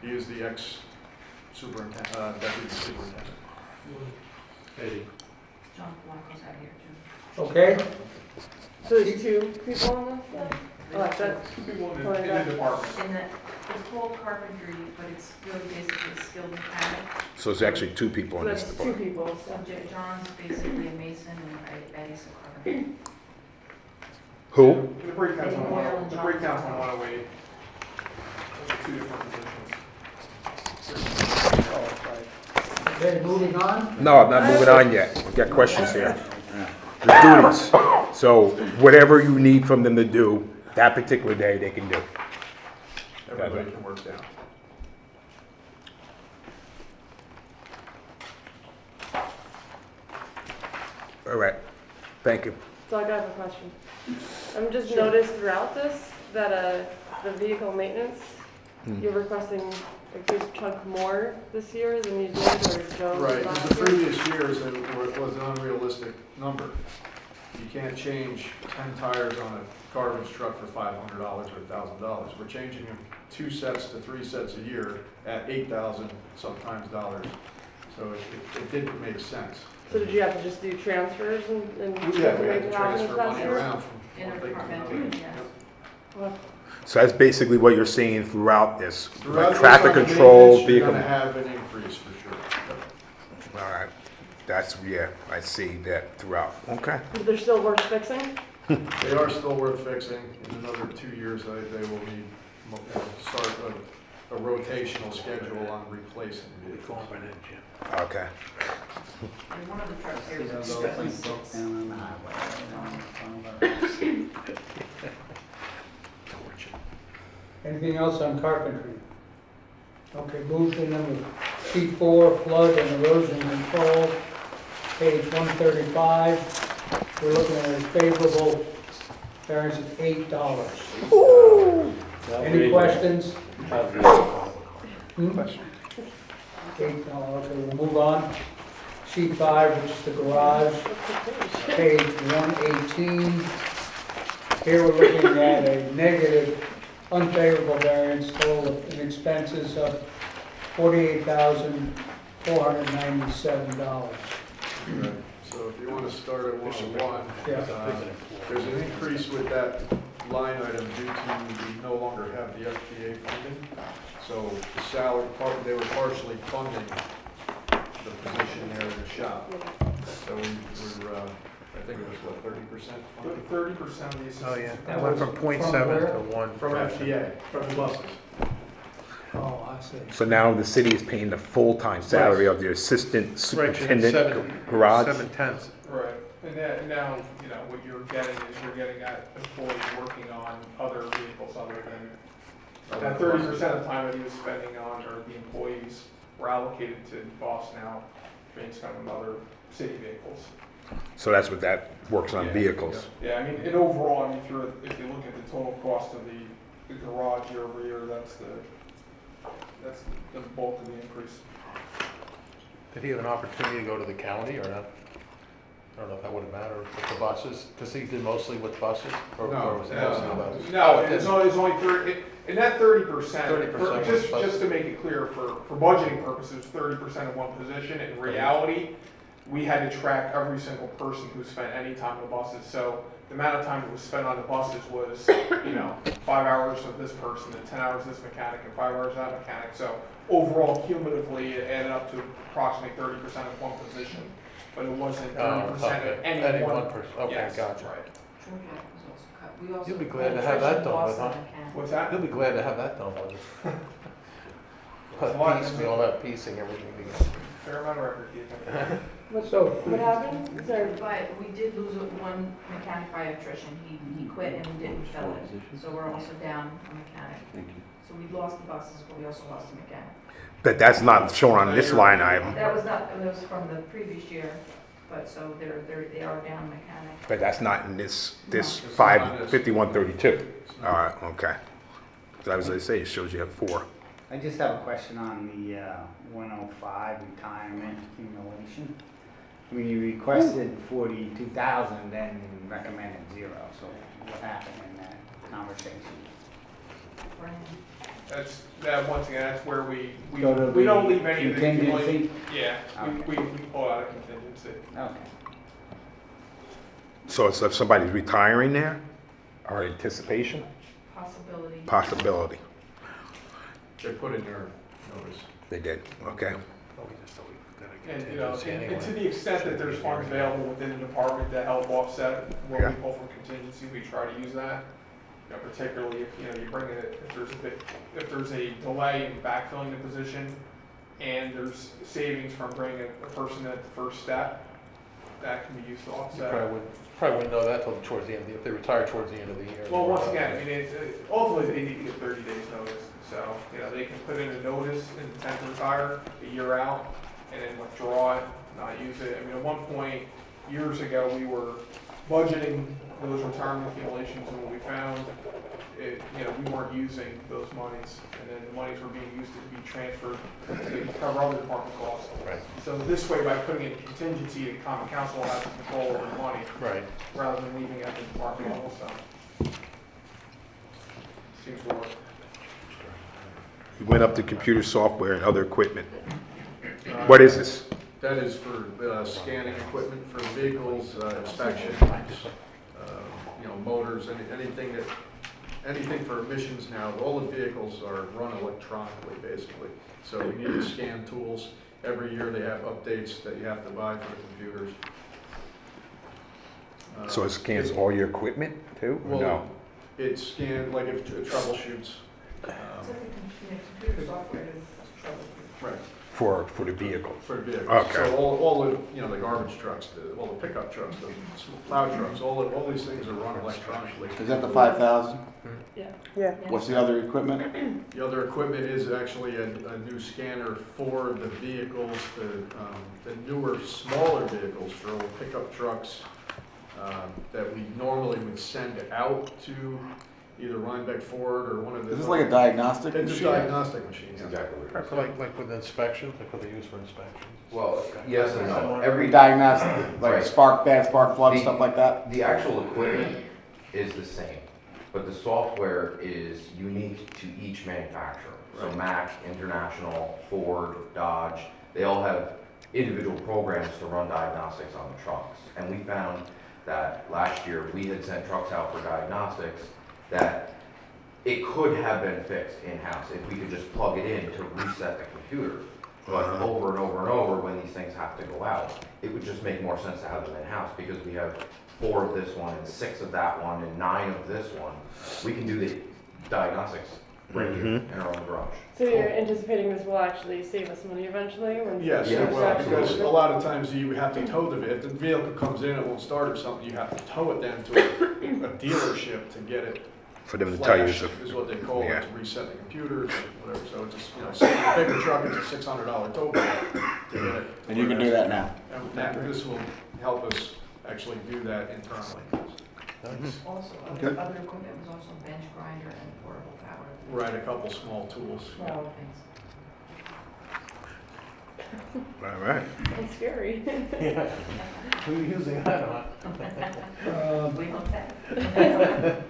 He is the ex-superintendent, deputy superintendent. Eddie. John Blanco's out here too. Okay? So there's two people on this then? Oh, that's, Two people in Oh, the yeah. department. In the, it's called carpentry, but it's really basically a skilled mechanic. So it's actually two people so in this that's two department. people, So so. John's basically a mason and Eddie's a carpenter. Who? The breakdown's on Eddie Boyle and the John. breakdown's on 108. Those are two different positions. Okay, moving on. No, I'm not moving on yet. We've got questions here. The duties. So whatever you need from them to do, that particular day, they can do. Everybody can work down. All right, thank you. So I got a question. I've just noticed throughout this that the vehicle maintenance, you're requesting a good chunk more this year than you did or Joe Right, last because the year. previous years, it was an unrealistic number. You can't change 10 tires on a garbage truck for $500 or $1,000. We're changing them 2 sets to 3 sets a year at $8,000 sometimes dollars. So it didn't make sense. So did you have to just do transfers and We had make to it happen transfer this past money year? around from one thing to another. Interdepartmental, yes. Well, So that's basically what you're seeing throughout this, Throughout like this, traffic on the control, maintenance, You're vehicle. gonna have an increase for sure. All right, that's, yeah, I see that throughout. Okay. But they're still worth fixing? They are still worth fixing. In another 2 years, they will need, start a rotational schedule on replacing vehicles. Okay. And one of the trucks here You know, is those a things broke 76. down on the highway, you know, Anything else on carpentry? Okay, move to number sheet 4, flood and erosion control, page 135. We're looking at a favorable variance of $8. Any questions? Hmm? $8, okay, we'll move on. Sheet 5, which is the garage, page 118. Here we're looking at a negative unfavorable variance total in expenses of $48,497. Right. So if you want to start at 101, Yeah. there's an increase with that line item due to we no longer have the FTA funding. So the salary part, they were partially funding the position there in the shop. So we're, I think it was what, 30% funding? 30% of the assistants. Oh, yeah, that went from .7 to 1. From FTA, from the buses. Oh, I see. So now the city is paying the full-time salary of the assistant Right, superintendent 7 garage? 7/10. Right, and now, you know, what you're getting is you're getting at employees working on other vehicles other than, that 30% of the time that he was spending on, or the employees were allocated to boss now being spent on other city vehicles. So that's what that works on Yeah. vehicles. Yeah, I mean, and overall, I mean, if you look at the total cost of the garage year over year, that's the bulk of the increase. Did he have an opportunity to go to the county or not? I don't know if that would have mattered with the buses, because he did mostly with buses? Or was it mostly buses? No, it's only 30, and that 30%, 30% just was to make it clear, for budgeting purposes, 30% of one position. In reality, we had to track every single person who spent any time on the buses. So the amount of time that was spent on the buses was, 5 hours of this person, and 10 hours of this mechanic, and 5 hours of that mechanic. So overall, cumulatively, it added up to approximately 30% of one position. But it wasn't 30% of any one. person. Okay, Yes, gotcha. right. Georgia was also cut. We also You'll be glad to cut have that Tricia done with, Dawson huh? and What's that? He'll be glad to have that done with us. Piecemeal, that piecing everything together. Fair amount of record keeping. What happened? Sorry. But we did lose one mechanic by attrition. He quit and we didn't fill it. So we're also down a mechanic. So we lost the buses, but we also lost the mechanic. But that's not shown on this line item, That was from the previous year, but so they are down a mechanic. but that's not in this It's not in this. 5132. All right, okay. As I say, it shows you have 4. I just have a question on the 105 retirement accumulation. I mean, you requested 42,000, then recommended 0, so what happened in that conversation? Once again, that's where we Go to don't the leave any of the accumulation. contingency? Yeah, we Okay. pull out a contingency. Okay. So it's if somebody's retiring there, or anticipation, Possibility. possibility. They put in their notice. They did, okay. And, you know, and to the extent that there's funds available within the department to help offset what we pull from contingency, we try to use that. You know, particularly if, you know, you bring in, if there's a delay in backfilling the position and there's savings from bringing a person in at the first step, that can be used to You offset. probably wouldn't know that till towards the end, if they retire towards the end of the year. Well, once again, I mean, ultimately, they need to get 30 days notice. So, you know, they can put in a notice and intend to retire a year out and then withdraw it, not use it. I mean, at one point, years ago, we were budgeting those retirement accumulations, and what we found, you know, we weren't using those monies, and then the monies were being used to be transferred to cover other department costs. Right. So this way, by putting in contingency, the common council will have control over the money, Right. rather than leaving it at the department level, so. Seems to work. You went up to computer software and other equipment. What is this? That is for scanning equipment for vehicles, inspection, you know, motors, anything for emissions now. All the vehicles are run electronically, basically. So we need to scan tools. Every year they have updates that you have to buy for the computers. So it scans all your equipment too, or no? Well, it scans, like if it troubleshoots. Computer software is troubleshooting. Right. For the vehicle? For vehicles. Okay. So all the, you know, the garbage trucks, all the pickup trucks, the plow trucks, all these things are run electronically. Is that the 5,000? Yeah. What's the other equipment? The other equipment is actually a new scanner for the vehicles, the newer, smaller vehicles for old pickup trucks that we normally would send out to either Rhinebeck Ford or one of the. Is this like a diagnostic It's a machine? diagnostic machine, That's yeah. exactly what it is. For like with inspections, like what they use for inspections. Well, yes and no. Every diagnostic, like Right. spark, bad spark plug, The- stuff like that? The actual equipment is the same, but the software is unique to each manufacturer. So Right. Mack, International, Ford, Dodge, they all have individual programs to run diagnostics on the trucks. And we found that last year, we had sent trucks out for diagnostics that it could have been fixed in-house if we could just plug it in to reset the computer. But over and over and over, when these things have to go out, it would just make more sense to have them in-house because we have 4 of this one and 6 of that one and 9 of this one. We can do the diagnostics right here in our own garage. So you're anticipating this will actually save us money eventually when? Yes, Yeah. it will, because a lot of times you have to tow the vehicle. If the vehicle comes in, it won't start or something, you have to tow it then to a dealership to get it For them to tell you flashed, it's is what they call yeah. it, to reset the computers or whatever. So it's just, you know, a bigger truck, it's a $600 tow bill to get it. And you can do that now? And this will help us actually do that internally. Nice. Also, Okay. other equipment was also bench grinder and portable power. Right, a couple small tools. Small things. All right. That's scary. Yeah. Who are you using that on? We don't have.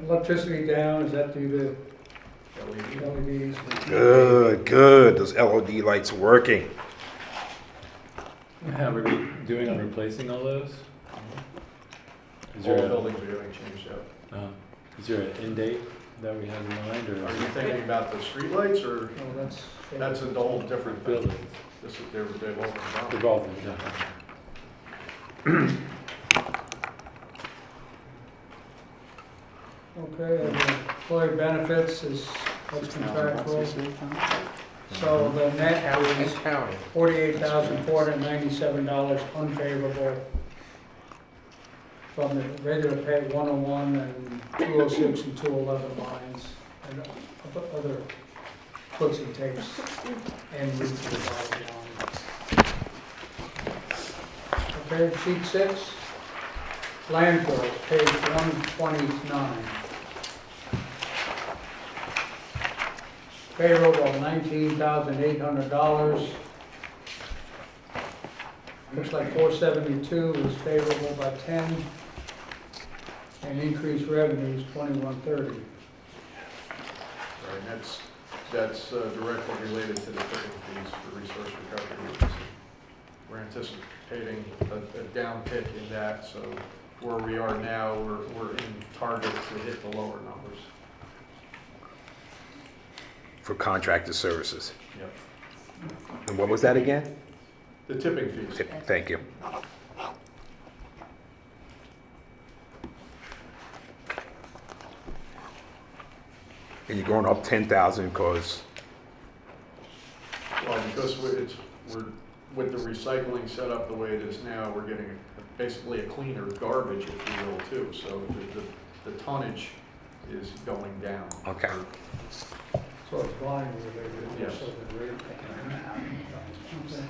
Electricity down, is that due LED. to LEDs? Good, good. Those LED lights are working. How are we doing on replacing all those? Is All there a, buildings are getting changed out. is there an end date that we have in mind, or Are you thinking about the streetlights or, Oh, that's a whole different thing. buildings? This is, they've all been done. Revolving, yeah. Okay, and the employee benefits is, that's contractual. So the net is County. $48,497 unfavorable from the regular pay 101 and 206 and 211 lines, and other puts and takes, and move to the bottom line. Okay, sheet 6. Landfills, page 129. Favorable $19,800. Looks like 472 was favorable by 10. And increased revenues 2130. Right, that's directly related to the tipping fees for resource recovery agency. We're anticipating a downtick in that, so where we are now, we're in target to hit the lower numbers. For contracted services. Yep. And what was that again? The tipping fees. Thank you. And you're going up 10,000 because, Well, because we're, with the recycling set up the way it is now, we're getting basically a cleaner garbage, if you will, too. So the tonnage is going down. okay. So it's volume related. Yes. So the rate. Okay.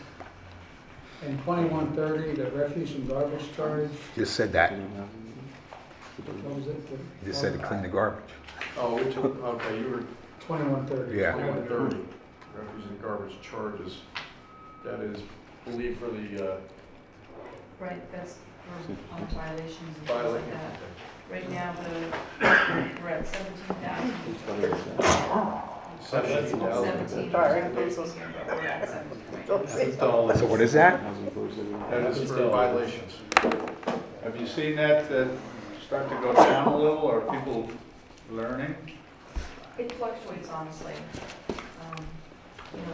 And 2130, the refuse and garbage charge, You just said that. what was it? You just said to clean the garbage. Oh, we took, okay, you were 2130. Yeah. 2130, refuse and garbage charges. That is, believe for the Right, that's for violations and things violation. like that. Right now, we're at 17,000. 17,000. Sorry. We're at 17. So what is that? That is for violations. Have you seen that start to go down a little? Are people learning? It fluctuates, honestly.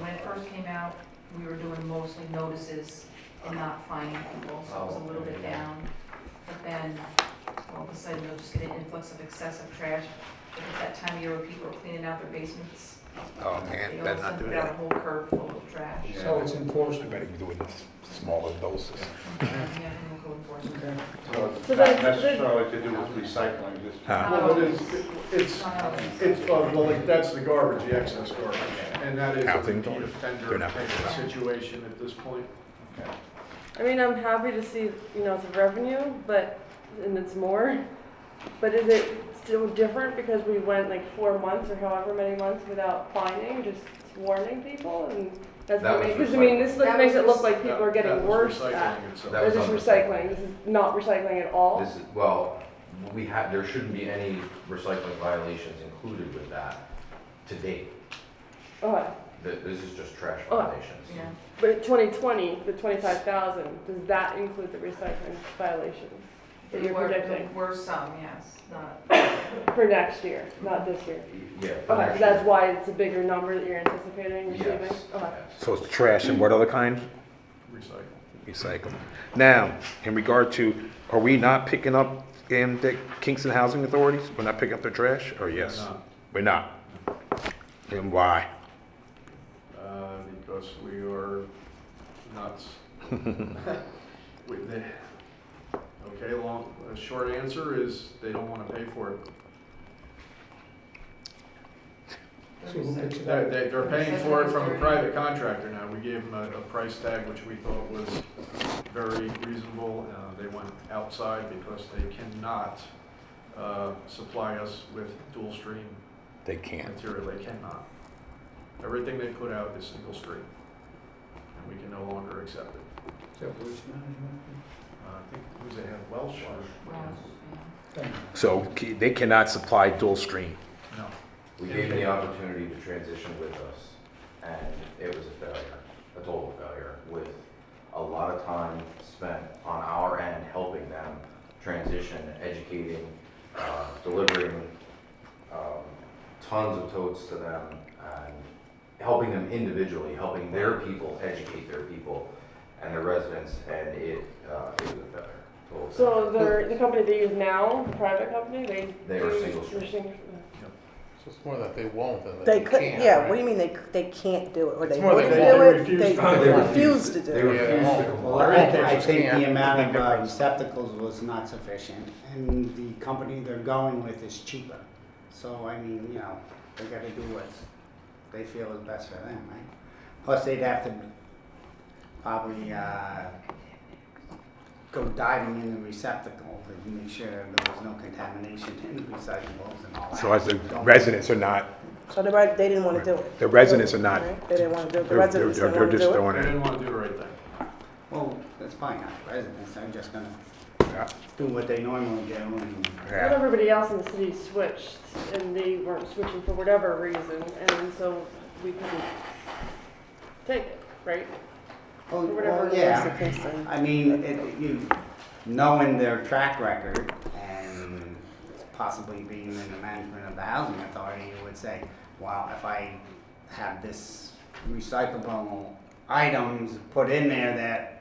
When it first came out, we were doing mostly notices and not fining people, so it was a little bit down. But then, all of a sudden, you'll just get an influx of excessive trash. If it's that time of year where people are cleaning out their basements, Oh, man, they all of better a not sudden do put out a that. whole curb full of trash. So it's I enforcement. better be doing smaller doses. Yeah, and we'll go enforcement. Okay. So it's So not then- necessarily to do with recycling, just. Huh. Well, it's, well, like, that's the garbage, the excess garbage. And that is a Housing repeat garbage? offender They're not type paying of situation at this point. I mean, I'm happy to see, it's a revenue, and it's more, but is it still different because we went like 4 months or however many months without finding, just warning people? And that's That what was because I mean, this That makes was it look like people are That getting was worse recycling at. itself. That This was is on recycling, this is not recycling at all? This is, well, there shouldn't be any recycling violations included with that to date. Okay, This is just trash Oh. violations. Yeah. but 2020, the 25,000, does that include the recycling violations that you're projecting There were some, yes, not. for next year, not this year? Yeah. Okay, so that's why it's a bigger number that you're anticipating receiving? Yes. Okay. So it's trash and what other kind? Recycle. Recycle. Now, in regard to, are we not picking up in the Kingston Housing Authorities? We're not picking up the trash, or yes? No. We're not. And why? Because we are nuts. Short answer is they don't want to pay for it. So who picks it up? They're paying for it from a private contractor now. We gave them a price tag which we thought was very reasonable. They went outside because they cannot supply us with dual stream They can't. material. They cannot. Everything they put out is single stream, and we can no longer accept it. Is that waste management? I think, who's they have, Welsh? Thank you. So they cannot supply dual stream. No. We gave them the opportunity to transition with us, and it was a failure, a total failure, with a lot of time spent on our end helping them transition, educating, delivering tons of totes to them, and helping them individually, helping their people educate their people and their residents, and it was a failure. Total So failure. the company they use now, the private company, They are do- single stream. they're single- So it's more that they won't than that They they could, can't. yeah, right? what do you mean they can't do it, or they It's more wouldn't that do they it? refuse They to. They refuse to do They it. refuse to Yeah. comply. Well, I Cases think can't, the amount big of difference. receptacles was not sufficient, and the company they're going with is cheaper. So, I mean, they gotta do what they feel is best for them, right? Plus, they'd have to probably go diving in the receptacle to make sure there was no contamination in the recyclables and all that. So as the Don't- residents are not, So they didn't want to do it. the residents are not, Right? They didn't want to do it. The they're residents didn't want to just do it. doing They it. didn't want to do the right thing. Well, that's probably not residents, they're just gonna Yeah. do what they normally do and. But Yeah. everybody else in the city switched, and they weren't switching for whatever reason, and so we couldn't take it, right? Oh, Or whatever well, it is. yeah. I mean, knowing their track record and possibly being in the management of the housing authority, you would say, well, if I have this recyclable items put in there that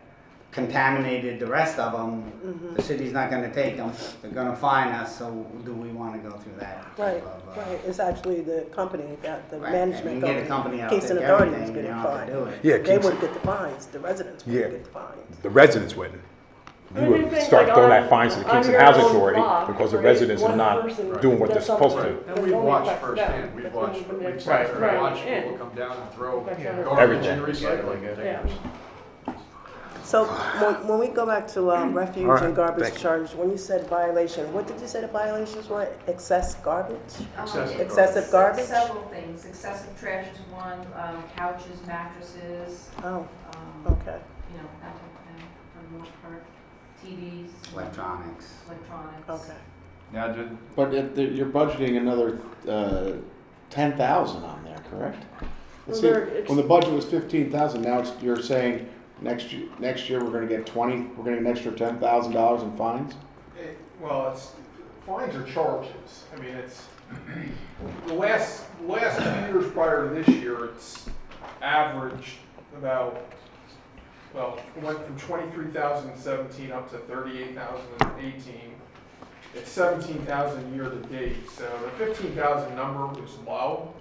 contaminated the rest of them, the city's not gonna take them, they're gonna fine us, so do we wanna go through that? Right, type of, right. It's actually the company, the Right, management and you get a company, company out Kingston take Authority is everything, you getting don't have to do fined. it. Yeah, They Kingston- would get the fines, the residents Yeah. would get the fines. the residents wouldn't. I You mean, would things start like throwing on- that fines to the on Kingston your Housing own Authority block, because the right? residents are One not person doing what they're does supposed something. to. And That's we've only watched affects them. firsthand, we've That's watched, only when we've they sat there try and to watched in. people come down and throw Affects garbage everybody. in recycling Yeah. containers. So when we go back to refuge All right, and garbage thank you. charge, when you said violation, what did you say the violations were? Excess garbage? Excessive Excessive garbage? Several things, excessive trash is one, couches, mattresses, Oh, um, okay. you know, that type of thing, for the most part. TVs, Electronics. electronics. Okay. Now, But you're budgeting another 10,000 on there, correct? Let's see, Well, they're when the budget was 15,000, now you're saying next year we're gonna get 20, we're gonna get an extra $10,000 in fines? Well, it's, fines are charges. I mean, it's, the last 2 years prior to this year, it's averaged about, well, it went from 23,017 up to 38,018. It's 17,000 year to date, so the 15,000 number was low.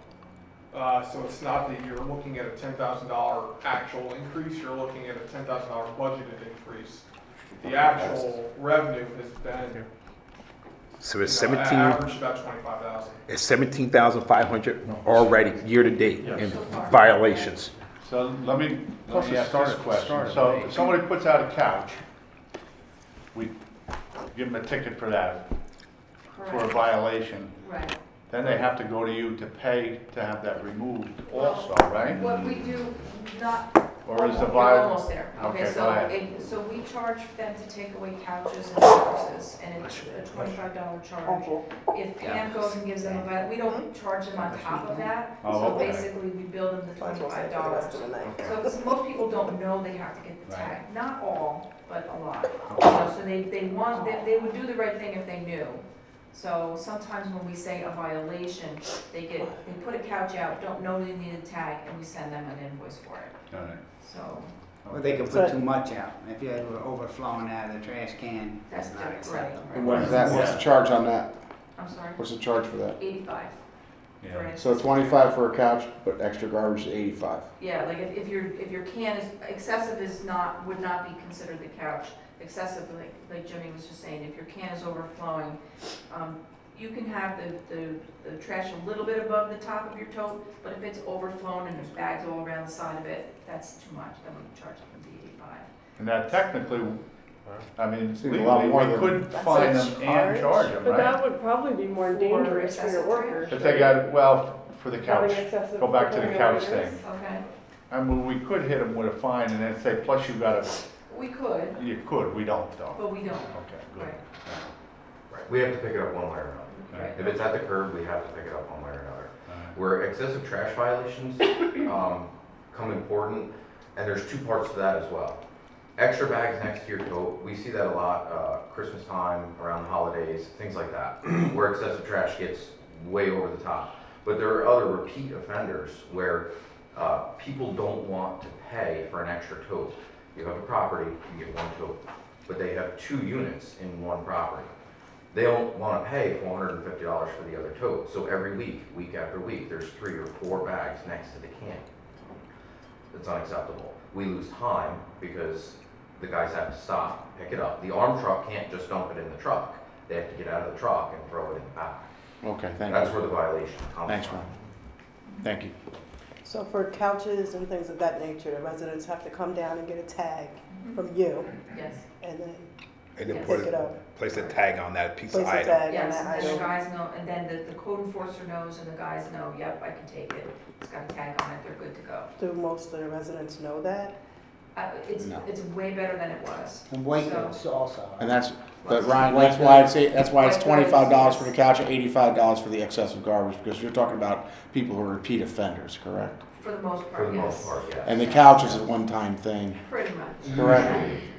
So it's not that you're looking at a $10,000 actual increase, you're looking at a $10,000 budgeted increase. The actual revenue has been, So it's averaged about 25,000. it's 17,500 already year to date in violations. so let me Plus ask it this started- question. started So late. if somebody puts out a couch, we give them a ticket for that, for a Correct. violation. Right. Then they have to go to you to pay to have that removed also, right? What we do, not, Or is the you're vi- almost there. Okay, so go ahead. So we charge them to take away couches and mattresses, and it's a $25 charge. If Pam goes and gives them a, we don't charge them on top of that, Oh, so okay. basically we bill them the Might as well say for the rest of the $25. night. So, because most people don't know they have to get the Right. tag, not all, but a lot. You know, so they would do the right thing if they knew. So sometimes when we say a violation, they put a couch out, don't know they need a tag, and we send them an invoice for it, All right. so Or they could So- put too much out. If you had overflowing out of the trash can, that's that's not different, acceptable. right? And what is that, what's the charge on that? I'm sorry, What's the charge for that? 85. for Yeah. an So 25 for a couch, but extra garbage is 85. Yeah, like if your can is, excessive would not be considered the couch. Excessive, like Jimmy was just saying, if your can is overflowing, you can have the trash a little bit above the top of your tote, but if it's overflown and there's bags all around the side of it, that's too much, then we charge them the 85. And that technically, I mean, Seems a lot legally, more we than- could fine them and charge them, But right? that would probably be more dangerous for your excessive workers. But they got, well, for the Having couch, excessive go back to the couch refrigerators. thing. Okay, I mean, we could hit them with a fine and then say, plus you gotta, we could, you could, we don't though. but we don't, Okay, good. right, Right, we have to pick it up one way or another. right. If it's at the curb, we have to pick it up one way or another. All right. Where excessive trash violations come important, and there's two parts to that as well. Extra bags next to your coat, we see that a lot, Christmas time, around the holidays, things like that, where excessive trash gets way over the top. But there are other repeat offenders where people don't want to pay for an extra tote. You have a property, you get one tote, but they have 2 units in one property. They don't want to pay $450 for the other tote. So every week after week, there's 3 or 4 bags next to the can. It's unacceptable. We lose time because the guys have to stop, pick it up. The arm truck can't just dump it in the truck. They have to get out of the truck and throw it in the back. Okay, thank That's you. where the violation comes Thanks, from. Ron. Thank you. So for couches and things of that nature, the residents have to come down and get a tag from you, Yes, and then And then Yes. put pick it up. place a tag on that piece of Place a item. tag on Yes, that and then the item. guys know, and then the code enforcer knows, and the guys know, yep, I can take it. It's got a tag on it, they're good to go. Do most of the residents know that? No. It's way better than it was. And weight So- is also. And but Ryan, that's why it's $25 for the couch and $85 for the excessive garbage, because you're talking about people who are repeat offenders, correct? For the most For part, the most yes. part, yes. And the couch is a one-time thing, Pretty much. correct?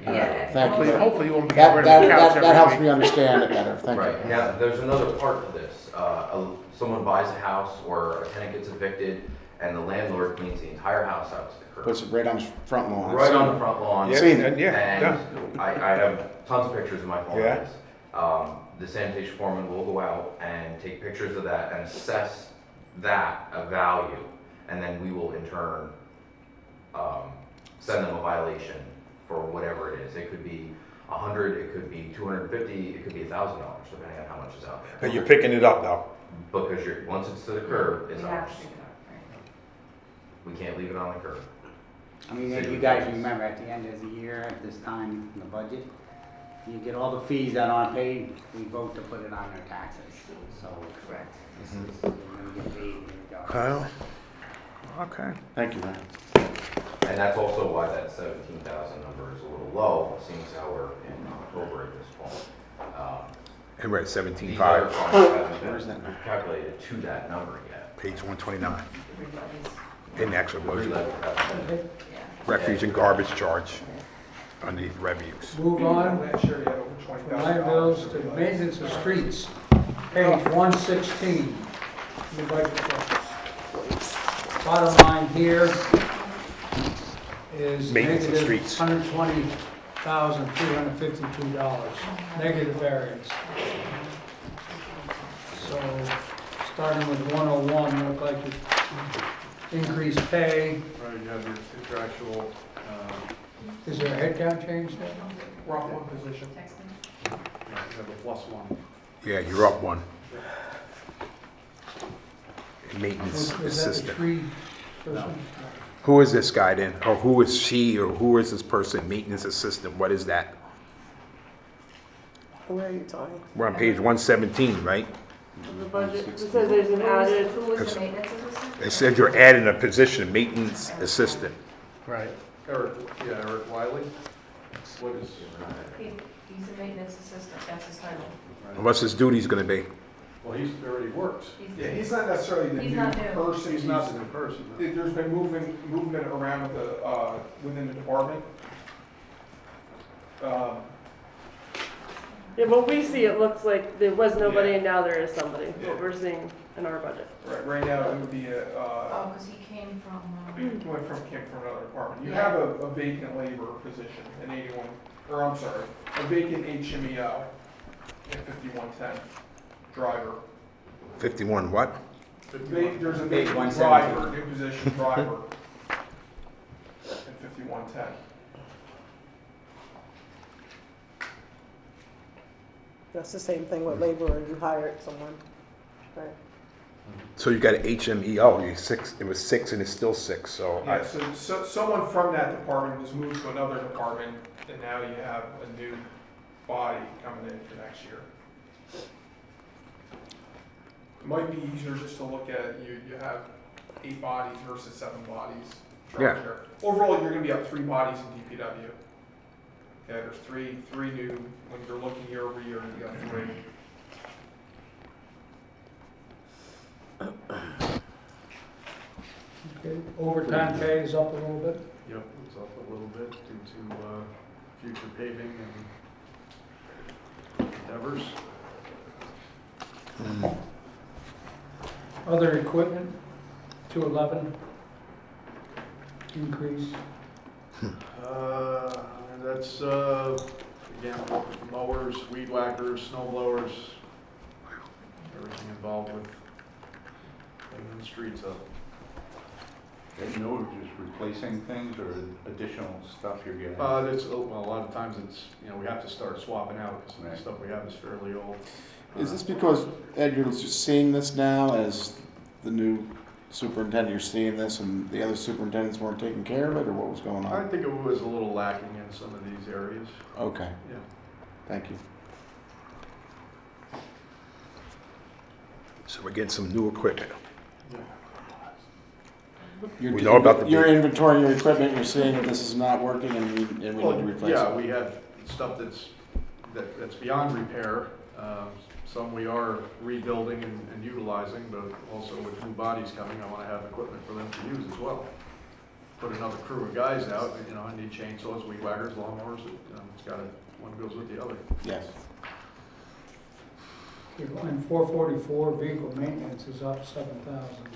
Yeah. All right, thank you. Hopefully you won't be getting That, rid of the couch that every helps week. me understand it better, thank you. Right, now, there's another part to this. Someone buys a house or a tenant gets evicted and the landlord cleans the entire house out to the curb. Puts it right on his front lawn. I've Right seen on it. the front lawn. Yeah, Seen it. And yeah. I have tons of pictures in my phone. Yeah. of this. The sanitation foreman will go out and take pictures of that and assess that a value. And then we will in turn send them a violation for whatever it is. It could be 100, it could be 250, it could be $1,000, depending on how much is out there. But you're picking it up though. Because once it's to the curb, it's We have ours. to pick it up, right? We can't leave it on the curb. I mean, if you guys remember at the end of the year, at this time in the budget, you get all the fees that aren't paid, we vote to put it on their taxes. So Correct. this is, you're gonna get paid regardless. Well, okay. Thank you, Ryan. And that's also why that 17,000 number is a little low, seeing as how we're in October at this point. And we're at These other 17.5, funds Where's haven't that been calculated to that number yet. page 129, Everybody's, in the actual budget. yeah. Refuge and garbage charge underneath revenues. Move on. Last year, you had over $20,000. From line bills to maintenance of streets, page 116 in the budget book. Bottom line here is Maintenance of negative streets. $120,352, negative variance. So, starting with 101, look like it increased pay. Right, you have your contractual, Is there a headcount change there? We're up one position. you have a +1. Yeah, you're up one. Maintenance Was that a assistant. tree person? Who is this guy then? Or who is she, or who is this person? Maintenance assistant, what is that? Where are you talking? We're on page 117, right? The budget, it says there's an added, Who was the maintenance assistant? It said you're adding a position, maintenance assistant. Right. Eric Wiley, what is, He's a maintenance assistant, that's his title. What's his duties gonna be? well, he's already works. Yeah, he's not necessarily the He's new not new. person. He's not the new person. no. There's been movement around with within the department. yeah, but we see it looks like there was nobody and now there is somebody, what we're seeing in our budget. Right now, it would be Oh, because he came from, came from another department. You have a vacant labor position in 81, or I'm sorry, a vacant HMEO in 5110, driver. 51 what? There's a Page vacant 117. driver, new position driver in 5110. That's the same thing with laborer, you hired someone. Right. So you got an HMEO, it was 6 and it's still 6, so Yeah, so someone from that department was moved to another department, and now you have a new body coming in for next year. It might be easier just to look at, you have 8 bodies versus 7 bodies. Yeah. Overall, you're gonna be up 3 bodies in DPW. Okay, there's three new, when you're looking year over year, you got 3. Okay, overtime pay is up a little bit. Yep, it's up a little bit due to future paving and endeavors. Other equipment, 211, increase. That's, again, mowers, weed whackers, snow blowers, everything involved with cleaning the streets up. You know, or just replacing things or additional stuff you're getting? Well, a lot of times it's, we have to start swapping out because the stuff we have is fairly old. Is this because, Ed, you're just seeing this now as the new superintendent, you're seeing this and the other superintendents weren't taking care of it, or what was going I on? think it was a little lacking in some of these areas. Okay, Yeah. thank you. So we're getting some new equipment. You're, We know about the you're big- inventorying your equipment, you're seeing that this is not working and we need to replace Yeah, it. we have stuff that's beyond repair. Some we are rebuilding and utilizing, but also with new bodies coming, I want to have equipment for them to use as well. Put another crew of guys out, you know, I need chainsaws, weed whackers, lawnmowers, it's got to, one goes with the other. Yes. In 444, vehicle maintenance is up 7,000.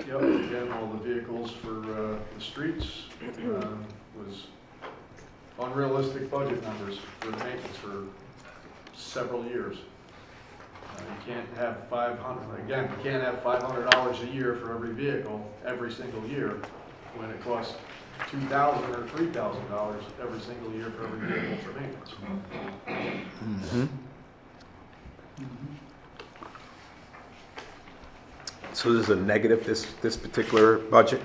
Yep, again, all the vehicles for the streets was unrealistic budget numbers for the maintenance for several years. You can't have 500, again, you can't have $500 a year for every vehicle every single year when it costs $2,000 or $3,000 every single year for every vehicle for maintenance. Mm-hmm. So this is a negative, this particular budget?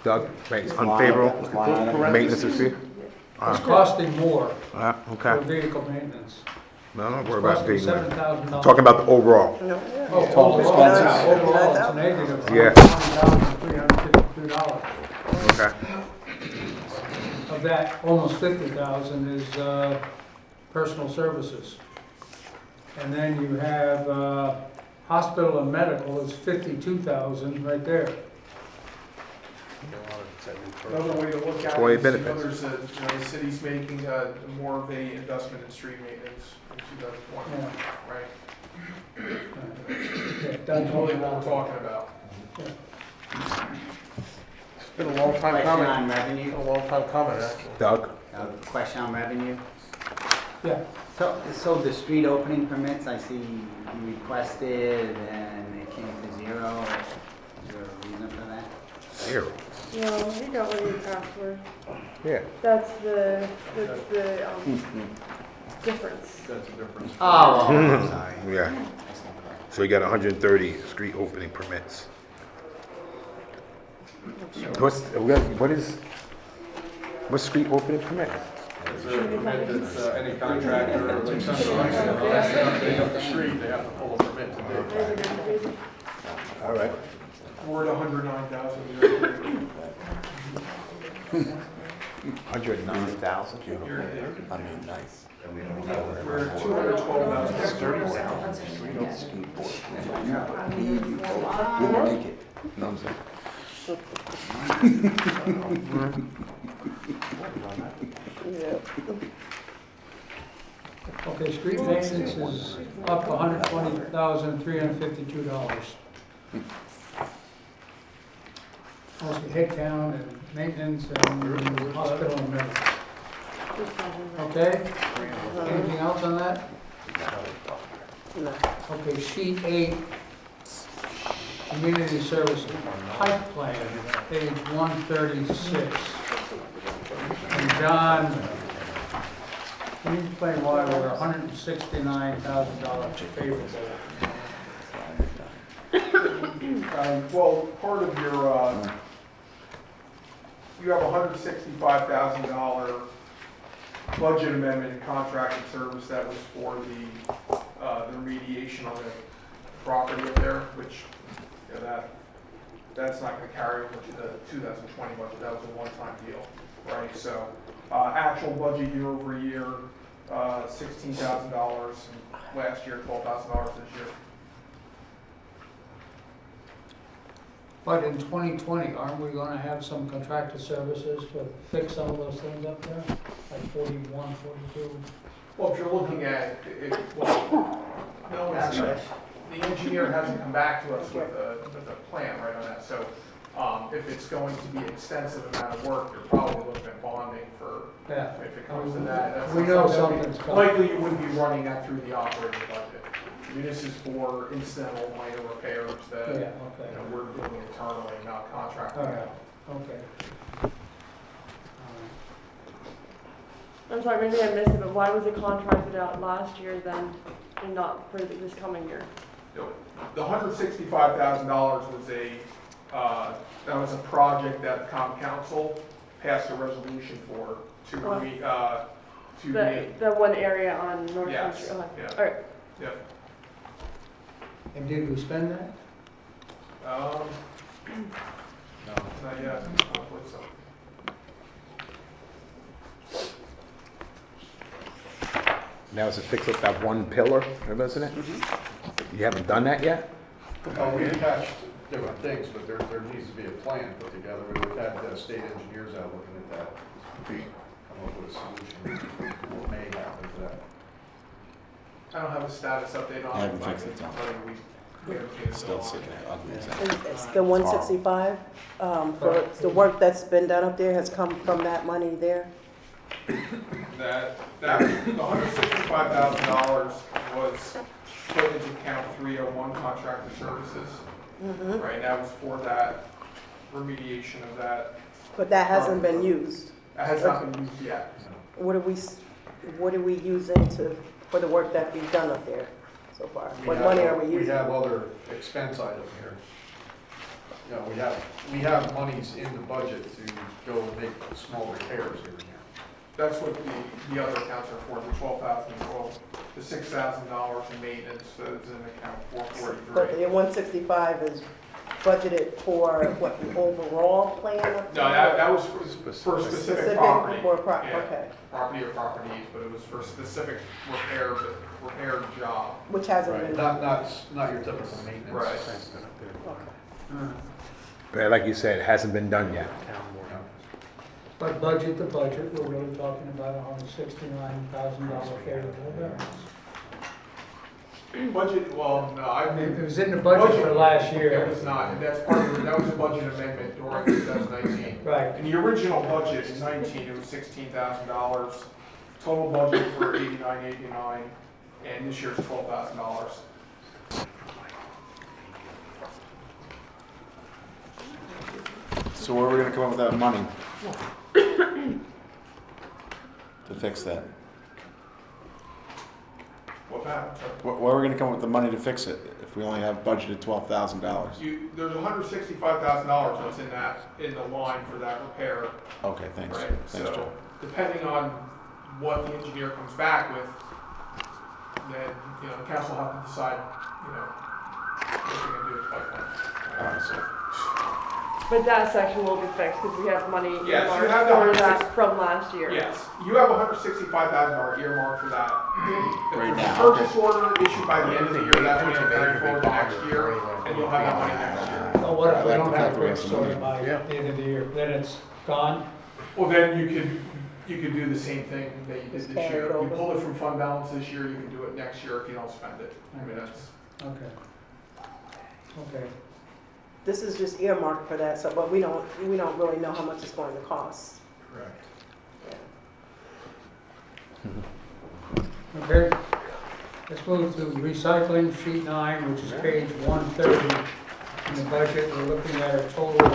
Doug, it's unfavorable? Maintenance is here? It's costing more for Okay. vehicle maintenance. No, don't worry about being, $7,000. talking about the overall. Oh, Total overall, expenses. overall, it's negative. Yeah. $20,352. Okay. Of that, almost 50,000 is personal services. And then you have hospital and medical is 52,000 right there. Another way to look at Employee it is, benefits. there's the city's making more of a investment in street maintenance in 2020, right? That's really what we're talking about. It's been a long time Question coming. on revenue. A long time coming, actually. Doug? Question on revenue. Yeah. So the street opening permits, I see you requested and it came to zero. Is there a reason for that? Zero. No, he got what he asked for. Yeah. That's the difference. That's a difference. Oh, I'm sorry. Yeah. So you got 130 street opening permits. What's street opening permit? It's a permit that's any contractor or like something like that, that's they up the street, they have to pull a permit to do. All right. We're at 109,000. 190,000? I mean, nice. We're at 212,000. Make it. No, I'm saying. Okay, street maintenance is up $120,352. Mostly head count and maintenance and hospital and medical. Okay? Anything else on that? No. Okay, sheet 8, community services, pipe plan, page 136. And John, can you explain why we're $169,000 favorable? Well, part of your, you have $165,000 budget amendment and contracted service that was for the remediation on the property up there, which, you know, that's not gonna carry over to the 2020 budget, that was a one-time deal, right? So, actual budget year over year, $16,000, and last year, $12,000 this year. But in 2020, aren't we gonna have some contracted services to fix some of those things up there? Like 41, 42? Well, if you're looking at, well, no, the engineer hasn't come back to us with a plan right on that, so, if it's going to be an extensive amount of work, you're probably looking at bonding for, Yeah. if it comes to that. That's We not know something that something's coming. Likely you wouldn't be running that through the operating budget. I mean, this is for incidental minor repairs that, Yeah, you okay. know, we're doing internally, not contracting All right, out. okay. I'm sorry, maybe I missed it, but why was it contracted out last year then and not for this coming year? The $165,000 was that was a project that the common council passed a resolution for to The one area on North Yes, Country. Okay. yeah. All right. Yep. And did we spend that? No, not yet. I don't believe so. Now is it fixed up that one pillar, isn't it? You haven't done that yet? We attached different things, but there needs to be a plan put together. We've had state engineers out looking at that. Come up with a solution, what may happen to that. I don't have a status update on it. I haven't fixed it, Tom. but we haven't fixed it Still all. sitting there, ugly as that. It's the 165, for the work that's been done up there has come from that money there? The $165,000 was put into account 301 contractor services. Right, that was for that remediation of that. But that hasn't been used. That has not been used yet. What are we using for the work that we've done up there so far? What money are we We using? have other expense items here. You know, we have monies in the budget to go make small repairs here and there. That's what the other accounts are for, the $12,000, the $6,000 in maintenance that's in account But 443. the 165 is budgeted for what, the overall plan up No, there? that was for specific property. For Yeah, okay, property or properties, but it was for specific repair job. which hasn't Right, been. not your typical maintenance. Right. But like you said, it hasn't been done yet. But budget to budget, we're really talking about $169,000 favorable variance. Budget, well, no, I mean, it was in the budget for last year. It was not, and that's part of, that was a budget amendment during 2019. Right. In the original budget in 19, it was $16,000. Total budget for 89, and this year's $12,000. So where are we gonna come up with that money? To fix that? What happened? Where are we gonna come up with the money to fix it if we only have budgeted $12,000? There's $165,000 that's in the line for that repair. Okay, thanks. Right, Thanks, so Joe. depending on what the engineer comes back with, then, the council will have to decide, what they're gonna do with the pipeline. All right, so But that section will be fixed because we have money Yes, you earmarked have the for 160 that from last year. Yes, you have $165,000 earmarked for that. Right There's now, a purchase order issued by the end of the year, that's going to carry forward to next year, and you'll have that money next year. Well, what if we I like don't the have fact a we have purchase some order money. by the end of the year? Then it's gone? Well, then you could do the same thing that you did Just this carry year. it You over. pull it from fund balance this year, you can do it next year if you don't spend it. I mean, that's. Okay. Okay. This is just earmarked for that, so, but we don't really know how much it's going to cost. Correct. Okay. Let's move to recycling, sheet 9, which is page 130 in the budget. We're looking at a total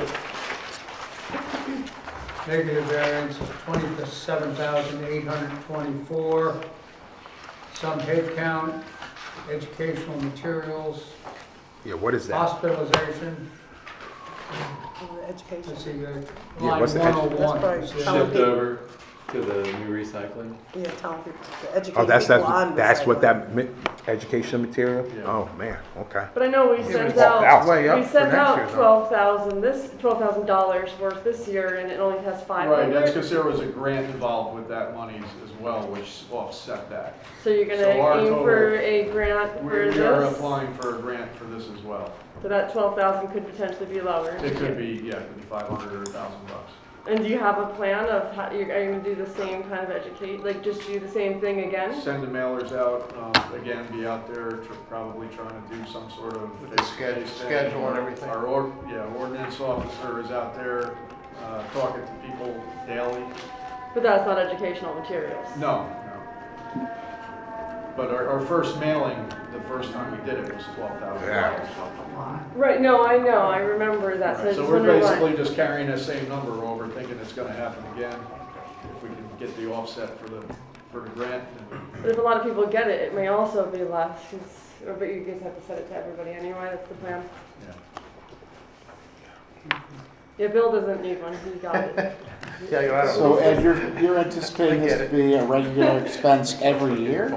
negative variance of $27,824. Some head count, educational materials, Yeah, what is that? hospitalization. Education. Let's see, Yeah, line what's the 101. That's probably It's, Tom- Shift over to the new recycling. Yeah, telling people to educate Oh, that's people on that's what recycling. that education material? Yeah. Oh, man, okay. But I know we sent it's out, way we sent out $12,000 worth this year and it only has Right, that's 500. because there was a grant involved with that money as well, which offset that. So you're gonna So our aim total- for a grant for We are this? applying for a grant for this as well. So that 12,000 could potentially be lower. It could be, yeah, it could be 500 or 1,000 bucks. And do you have a plan of how, are you gonna do the same kind of like just do the same thing again? Send the mailers out, again, be out there, probably trying to do some sort of. schedule and everything. Our ordinance officer is out there, talking to people daily. But that's not educational materials. No. But our first mailing, the first time we did it was $12,000. Right, no, I know, I remember that, so I Right, just so we're wondering basically why. just carrying the same number over, thinking it's gonna happen again, if we can get the offset for for the grant. But if a lot of people get it, it may also be less, but you just have to set it to everybody anyway, that's the plan. Yeah, Bill doesn't need one, he got it. Yeah, I don't So Ed, you're anticipating this to be a regular expense every year?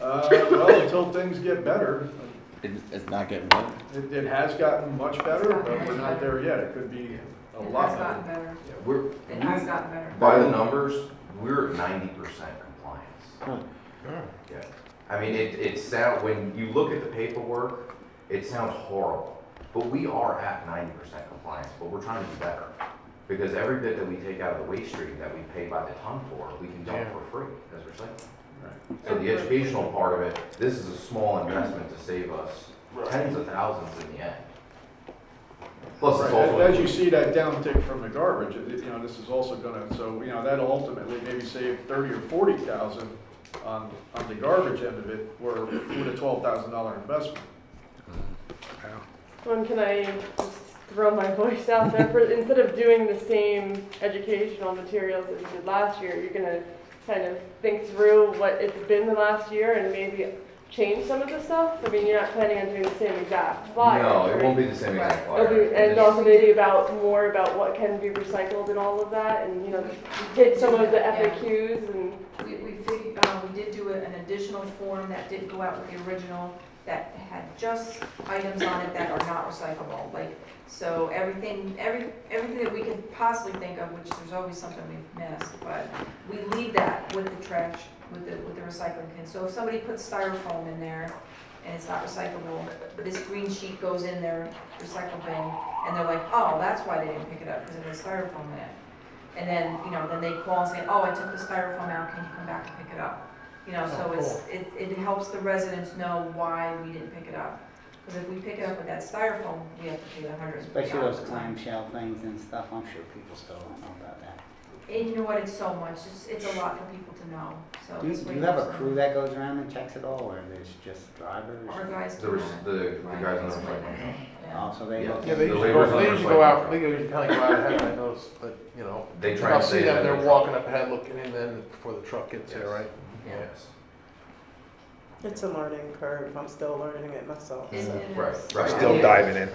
Well, until things get better. It's not getting better. It has gotten much better, but we're not there yet. It could be a It lot has better. gotten better. We're, It has gotten better. by the numbers, we're at 90% compliance. Yeah. I mean, it sound, when you look at the paperwork, it sounds horrible, but we are at 90% compliance, but we're trying to do better. Because every bit that we take out of the waste stream that we pay by the ton for, we can dump for free as recycling. So the educational part of it, this is a small investment to save us tens of thousands in the end. Plus it's Right, also. as you see that downtick from the garbage, this is also gonna, so, that'll ultimately maybe save 30 or 40,000 on the garbage end of it, where with a $12,000 investment. When can I just throw my voice out there, instead of doing the same educational materials that you did last year, you're gonna kind of think through what it's been the last year and maybe change some of the stuff? I mean, you're not planning on doing the same exact flyer. No, it right? won't be the same exact It'll flyer. be- And also maybe more about what can be recycled and all of that, and, take some of the FAQs and. We figured, we did do an additional form that did go out with the original that had just items on it that are not recyclable, like, so everything that we could possibly think of, which there's always something we've missed, but we leave that with the trash, with the recycling bin. So if somebody puts styrofoam in there and it's not recyclable, this green sheet goes in their recycle bin, and they're like, oh, that's why they didn't pick it up, because it has styrofoam in it. And then, then they call and say, oh, I took the styrofoam out, can you come back and pick it up? So it helps the residents know why we didn't pick it up. Because if we pick it up with that styrofoam, we have to pay the $100. Especially those clamshell things and stuff, I'm sure people still don't know about that. And you know what, it's so much, it's a lot for people to know, so. Do this you way have a helps them. crew that goes around and checks it all, or there's just drivers? Our guys do There's that. the Right, guys on that's the what recycling. they- Oh, so they Yeah. look. Yeah, they The usually labor's go, on they the usually go recycling out, truck. they usually kind of go out ahead, I noticed, but, They try I'll and see stay them, ahead they're of the truck. walking up ahead, looking in then before the truck gets there, right? Yes. It's a learning curve, I'm still learning it myself, It- so it Right, is. right. Still diving in.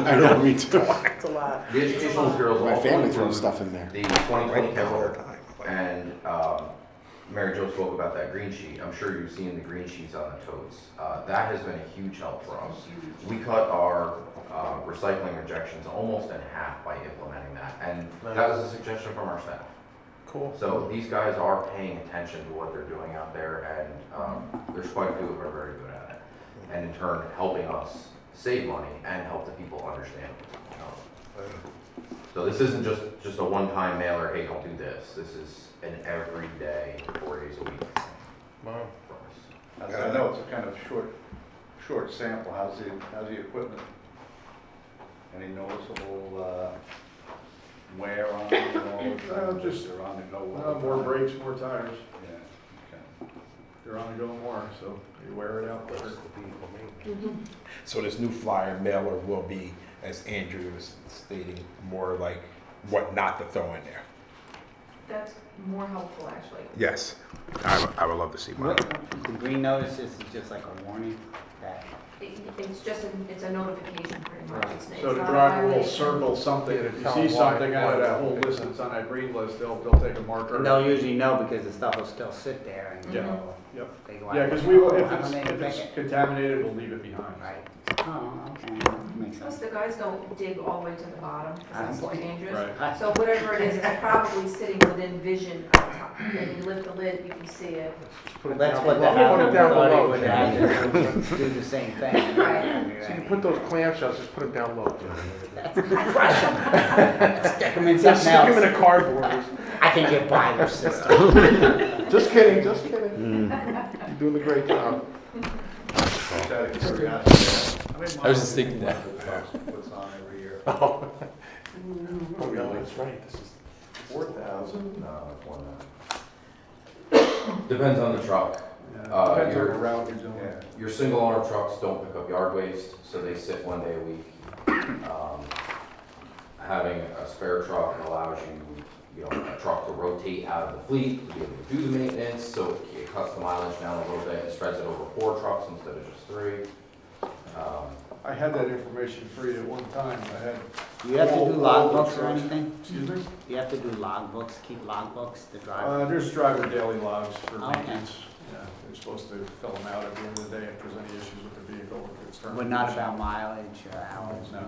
I know, me too. it's a lot. The educational materials My also family throws include stuff in there. the 2020 Right there all the calendar. time. And Mary Jo spoke about that green sheet. I'm sure you've seen the green sheets on the totes. That has been a huge help for us. We cut our recycling rejections almost in half by implementing that. And that was a suggestion from our staff. Cool. So these guys are paying attention to what they're doing out there, and there's quite a few who are very good at it. And in turn, helping us save money and help the people understand. So this isn't just a one-time mailer, hey, don't do this. This is an everyday, 4 days a week thing Wow. for us. I know it's a kind of short sample. How's the equipment? Any noticeable wear on it and all? Just they're on the go. more brakes, more tires. Yeah, okay. They're on the go more, so you wear it out better. So this new flyer mailer will be, as Andrew was stating, more like what not to throw in there. That's more helpful, actually. Yes, I would love to see one. The green notice is just like a warning that, It's just, it's a notification pretty much. It's So to not a drive a little violation. circle, something, if you Tell see them why- something out of why- that whole list that's on that green list, they'll take a marker. and they'll usually know because the stuff will still sit there and, Yeah. Mhm. Yep. they go out. Yeah, because we will, "Oh, if how come they didn't it's pick it?" contaminated, we'll leave it behind. Right. Oh, okay, that makes Plus, sense. the guys don't dig all the way to the bottom, because that's too dangerous. Right. So whatever it is, it's probably sitting within vision of the top. And you lift the lid, you can see it. That's what the Put it Howard down Authority below. would have to do the same thing. Right. So you put those clamshells, just put them down low. Stick them in Just something stick them in else. a cardboard. I can get by their system. Just kidding, just kidding. You're doing a great job. Just out of curiosity, how many I was just thinking miles that. the truck puts on every year? Oh, no, that's right, this is 4,000? No, it's more than that. Depends on the truck. Depends on your- the route you're doing. Your single owner trucks don't pick up yard waste, so they sit 1 day a week. Having a spare truck allows you you know, a truck to rotate out of the fleet, to be able to do the maintenance, so it cuts the mileage down a little bit, and spreads it over 4 trucks instead of just 3. I had that information for you at one time. I had. Do you have to do all the logbooks or trucks. anything? Excuse me? Do you have to do logbooks, keep logbooks, the driver? There's driver daily logs for Okay. maintenance. Yeah, they're supposed to fill them out at the end of the day if there's any issues with the vehicle. if it's But not about mileage or hours? No.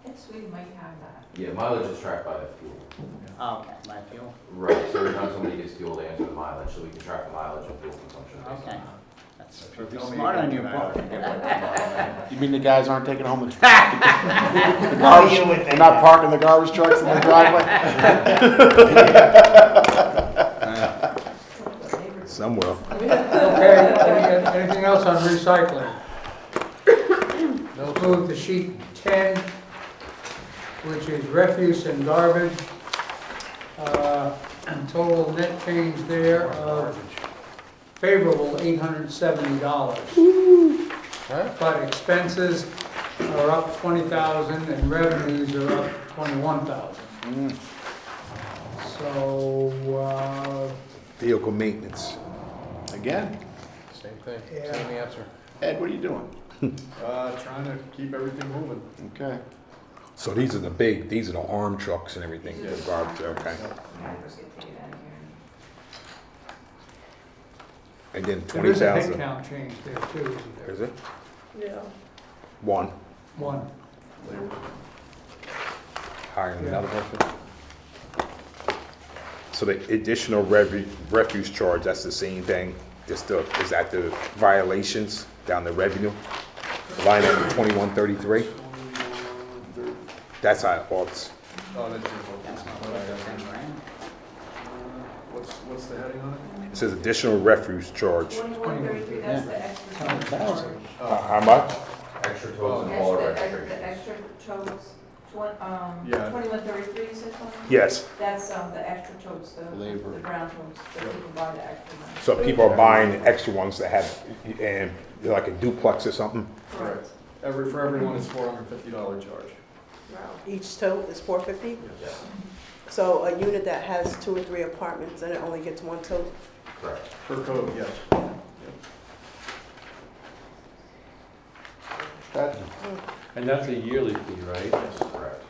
And Sweden might have that. Yeah, mileage is tracked by the fuel. Okay, by fuel? Right, so every time somebody gets fuel, they enter the mileage, so we can track the mileage and fuel consumption. based on Okay. that. That's Tell me smart on again, your I part. You mean the guys aren't taking home the You garbage? would They're think not that. parking the garbage trucks in the driveway? Somewhere. Okay, anything else on recycling? Let's move to sheet 10, which is refuse and garbage. Total net change there of favorable $870. But expenses are up 20,000 and revenues are up 21,000. So, Vehicle maintenance. Again? Same thing, Yeah. same answer. Ed, what are you doing? Trying to keep everything moving. Okay. So these are the arm trucks and everything, the garbage, okay. Drivers get paid out of here. And then there is a 20,000. headcount change there too, isn't there? Is it? Yeah. 1, One. hiring Yeah. another person. So the additional refuse charge, that's the same thing? Is that the violations down the revenue? Line item 2133? That's how it's, Oh, that's your That's focus. not what I got, 10 grand. What's the heading on it says additional refuse charge. 2133, that's the extra totes charge. it? How much? Extra totes and hauler The registrations. extra totes, Yeah. 2133, you said, Tony? Yes. That's, the extra totes, the Labor. brown totes, that people buy the extra ones. So people are buying extra ones that have, and they're like a duplex or something? Correct. For everyone, it's $450 charge. Each tote is $450? Yes, So a unit that has 2 or 3 apartments and it only gets 1 tote? correct. Per code, yes. And that's a yearly fee, right? Yes. Correct.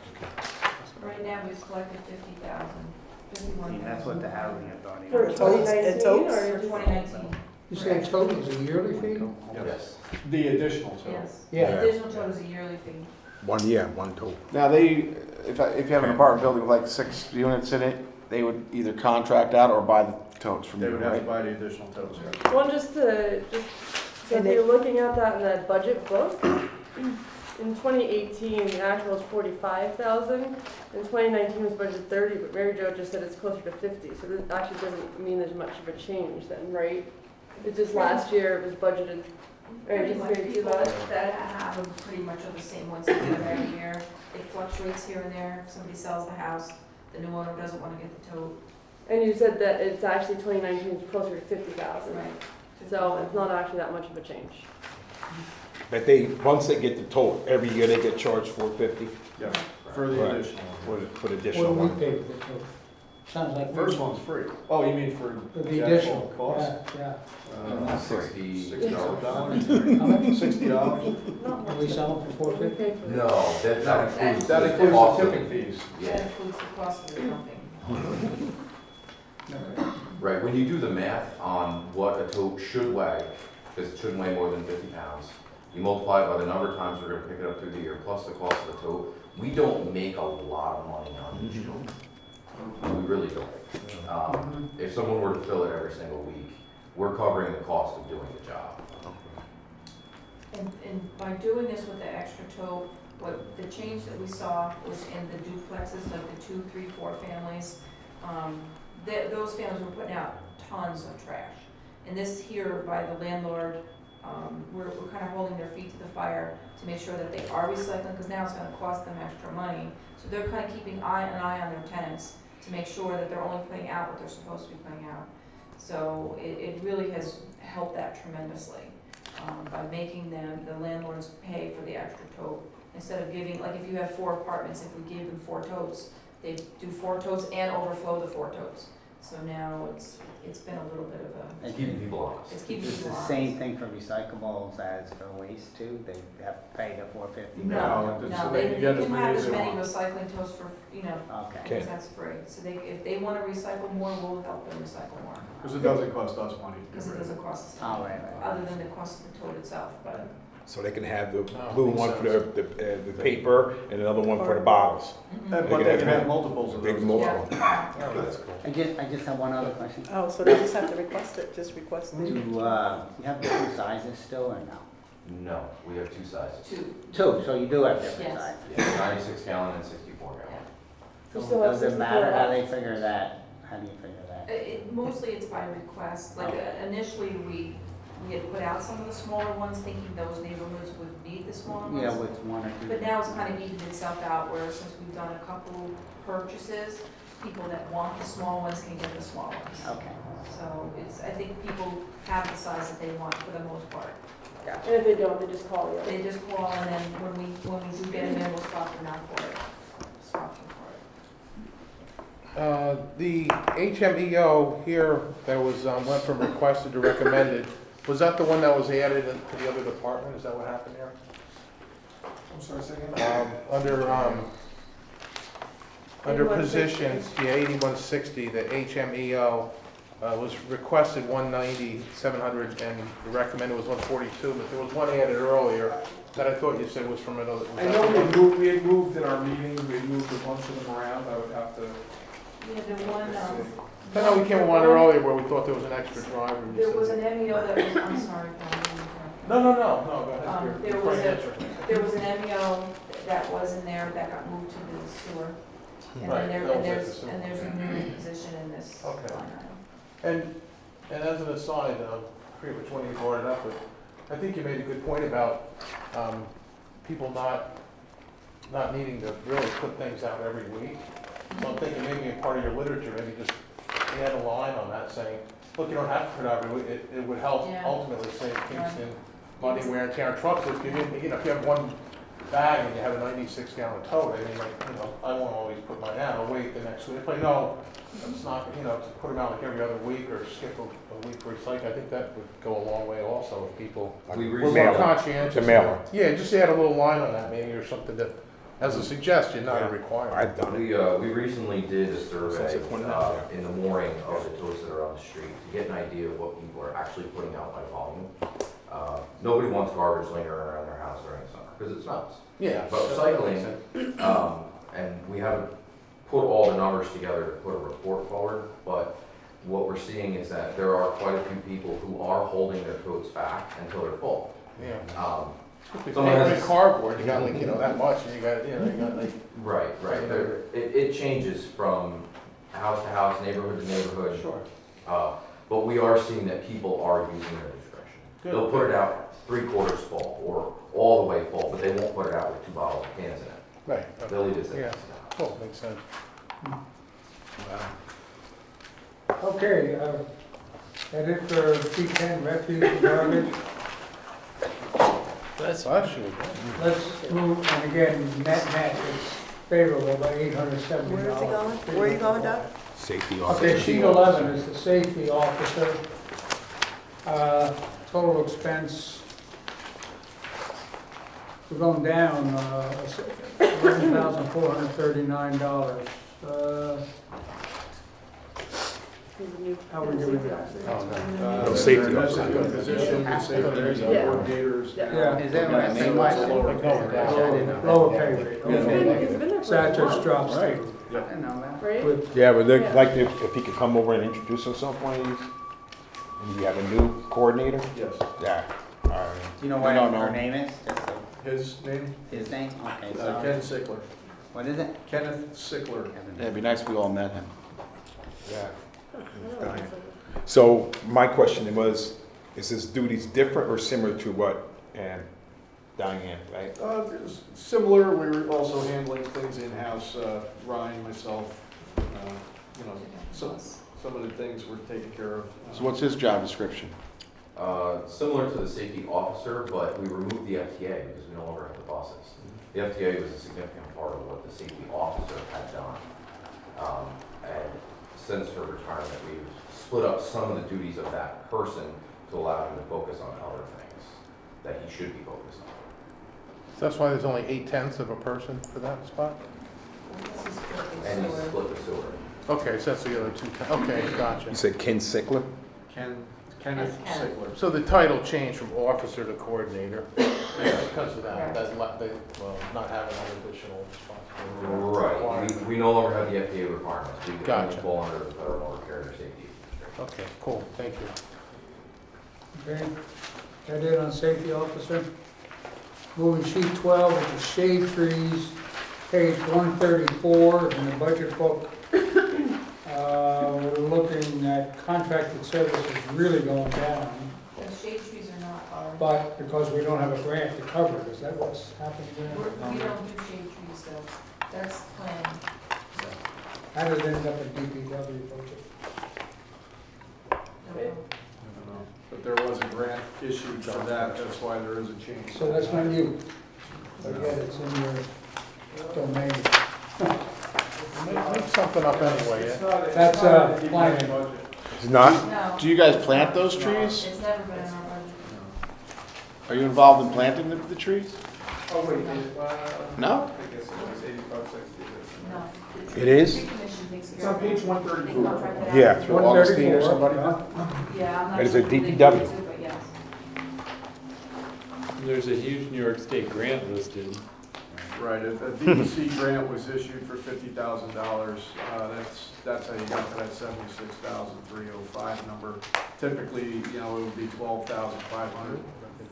Right now, we've collected 50,000, See, 51,000. that's what the housing authority. For wants. totes 2019 and totes? or For just- 2019, You say total is a yearly fee? Yes. The additional total. yes. Yeah. The additional total is a yearly fee. 1 year, 1 total. Now, if you have an apartment building with like 6 units in it, they would either contract out or buy the totes from They you, would have to right? buy the additional totals, yes. Well, so if you're looking at that in that budget book, in 2018, the actual was 45,000. In 2019 was budgeted 30, but Mary Jo just said it's closer to 50. So this actually doesn't mean there's much of a change then, right? It's just last year it was budgeted, or Pretty just much maybe people 2,000. that have them pretty much are the same ones that do every year. It fluctuates here and there. If somebody sells the house, the new owner doesn't want to get the tote. And you said that it's actually 2019 is closer to 50,000. Right. So it's not actually that much of a change. But once they get the total, every year they get charged $450 Yeah, for the Right. additional one. for the What additional do we one. pay for the total? Sounds like. First one's free. Oh, you mean for For the actual additional, cost? yeah. $60. $60. How much? $60. Not Do we much. sell them for We $450? pay for it. No, that includes. That includes cost the of- tipping fees. That Yeah, includes the cost of the dumping. Okay. right, when you do the math on what a tote should weigh, because it shouldn't weigh more than 50 pounds, you multiply it by the number of times we're gonna pick it up through the year, plus the cost of the tote, we don't make a lot of money on each tote. We really don't. If someone were to fill it every single week, we're covering the cost of doing the job. And by doing this with the extra tote, what the change that we saw was in the duplexes, like the 2, 3, 4 families. Those families were putting out tons of trash. And this here by the landlord, we're kind of holding their feet to the fire to make sure that they are recycling, because now it's gonna cost them extra money. So they're kind of keeping an eye on their tenants to make sure that they're only putting out what they're supposed to be putting out. So it really has helped that tremendously, by making the landlords pay for the extra tote. Instead of giving, like if you have 4 apartments, if we gave them 4 totes, They do 4 totes and overflow the 4 totes. So now it's been a little bit of a, It's keeping people honest. it's keeping It's people the honest. same thing for recyclables as for waste too? They have to pay the $4.50? No, No, no, they they can get as can many have as as they many want. recycling totes for, Okay. because that's free. So they, if they wanna recycle more, we'll help them recycle more, Because it doesn't cost us money. to because get it rid of doesn't cost us, Oh, right, right. other than the cost of the tote itself, but. So they can have the Oh, blue makes one for sense. the paper and another one for the bottles. But they can have multiples of Big those. multiple. Yeah. Oh, that's cool. I just have one other question. Oh, so they just have to request it, just request Do it. you have different sizes still or no? No, we have 2 sizes. 2. Two, so you do have different Yes. sizes. Yeah, 96 gallon and 64 gallon. We So still have does it 64 matter how they left. figure that? How do you figure that? Mostly it's by request, like initially we had put out some of the smaller ones thinking those neighborhoods would need the smaller ones. Yeah, with one or two. But now it's kind of evened itself out, where since we've done a couple purchases, people that want the small ones can get the small ones. Okay. So I think people have the size that they want for the most part. And if they don't, they just call you. They just call, and then when we do get them in, we'll swap them out for it. Swap them for it. The HMEO here that was, went from requested to recommended, was that the one that was added to the other department? Is that what happened there? I'm sorry, say again? Under 8160. positions, yeah, 8160, the HMEO was requested 190, 700, and the recommended was 142, but there was one added earlier that I thought you said was from another. was I that know the one? we had moved in our meeting, we had moved a bunch of them around, I would have to. Yeah, the one, I know we came with one earlier where we thought there was an extra driver. and you there was said- an MEO that was, I'm sorry, Paul, I didn't interrupt. No, go ahead. There You're was quite a, answering. there was an MEO that was in there that got moved to the sewer. And Right, then that was it, the and there's sewer. a new position in this line Okay. item. And as an aside, I forget which one you brought it up, but I think you made a good point about people not needing to really put things out every week. So I'm thinking maybe in part of your literature, maybe just add a line on that saying, look, you don't have to put it out every week. It would help Yeah. ultimately save Kingston money wear and tear on trucks. If you didn't, if you have one bag and you have a 96-gallon tote, I mean, like, I won't always put mine out. I'll wait the next week. If I know it's not, to put them out like every other week or skip a week for recycling, I think that would go a long way also if people We were recently- more conscientious. The mailer. Yeah, just add a little line on that maybe or something that, as a suggestion, not a requirement. I've done it. We recently did a Since survey it went out there. in the mooring of the totes that are on the street to get an idea of what people are actually putting out by volume. Nobody wants garbage laying around their house during the summer because it smells. Yeah. But recycling, and we haven't put all the numbers together to put a report forward, but what we're seeing is that there are quite a few people who are holding their totes back until they're full. Yeah. Some If of you that's- take cardboard, you got like, that much and you got like. Right. It changes from house to house, neighborhood to neighborhood. Sure. But we are seeing that people are using their discretion. Good. They'll put it out 3/4 full or all the way full, but they won't put it out with 2 bottles of cans in it. Right. They'll leave it as Yeah. it is. Cool, makes sense. Okay, that it for P10, refuse and garbage. That's actually Let's move, and again, net, it's favorable by $870. Where is it going? Where are you going, Doug? Safety Okay, officer. sheet 11 is the safety officer. Total expense, we're going down, $11,439. How we doing that? No safety That's a officer. good position, good safety, there's Yeah. coordinators. Yeah. Is that right? They might- Going down. Lower pay rate. It's been there for So that a just while, drops Right. to, I know that. right? with, Yeah, but they'd Yeah. like if he could come over and introduce himself, please. And you have a new coordinator? Yes. Yeah. All right. Do you know We what don't her know. name is? Just so- His name, His name? Okay, Ken so, Sickler. what is it? Kenneth Sickler. Yeah, it'd be nice if we all met him. Yeah. I don't know, it's like- So my question was, is his duties different or similar to what Diane, right? It's similar, we were also handling things in-house, Ryan, myself, some of the things were taken care of. So what's his job description? Similar to the safety officer, but we removed the FTA because we no longer have the buses. The FTA was a significant part of what the safety officer had done. And since her retirement, we've split up some of the duties of that person to allow him to focus on other things that he should be focused on. So that's why there's only 8/10 of a person for that spot? And he's split the sewer. Okay, so that's the other two, okay, gotcha. You said Ken Sickler? Kenneth Sigler. So the title changed from officer to coordinator because of that, well, not having an additional responsibility. Right, we no longer have the FDA requirements. We Gotcha. fall under the Federal Motor Carrier Safety Administration. Okay, cool, thank you. Okay, that it on safety officer? Moving sheet 12, which is shade trees, page 134 in the budget book. We're looking at contracted services really going down, The shade trees are not our, but because we don't have a grant to cover it, is that what's happening we there? don't do shade trees though. That's planning. How did it end up in DPW budget? Don't know. But there was a grant issued for that, that's why there is a change. So that's not you. Again, it's in your domain. Make something up anyway, yeah? That's planning. It's not? No. Do you guys plant those trees? It's never been in our budget. Are you involved in planting the trees? Oh, wait, No? I guess it was 85, 60. No. It is? Tree commission takes It's care on of it. page 134. They contract it out. Yeah. Through Augustine or 134, somebody? Yeah, I'm not It is sure a who they DPW. give it to, but yes. There's a huge New York State grant listed. Right, a DEC grant was issued for $50,000. That's how you got to that 76,305 number. Typically, you know, it would be 12,500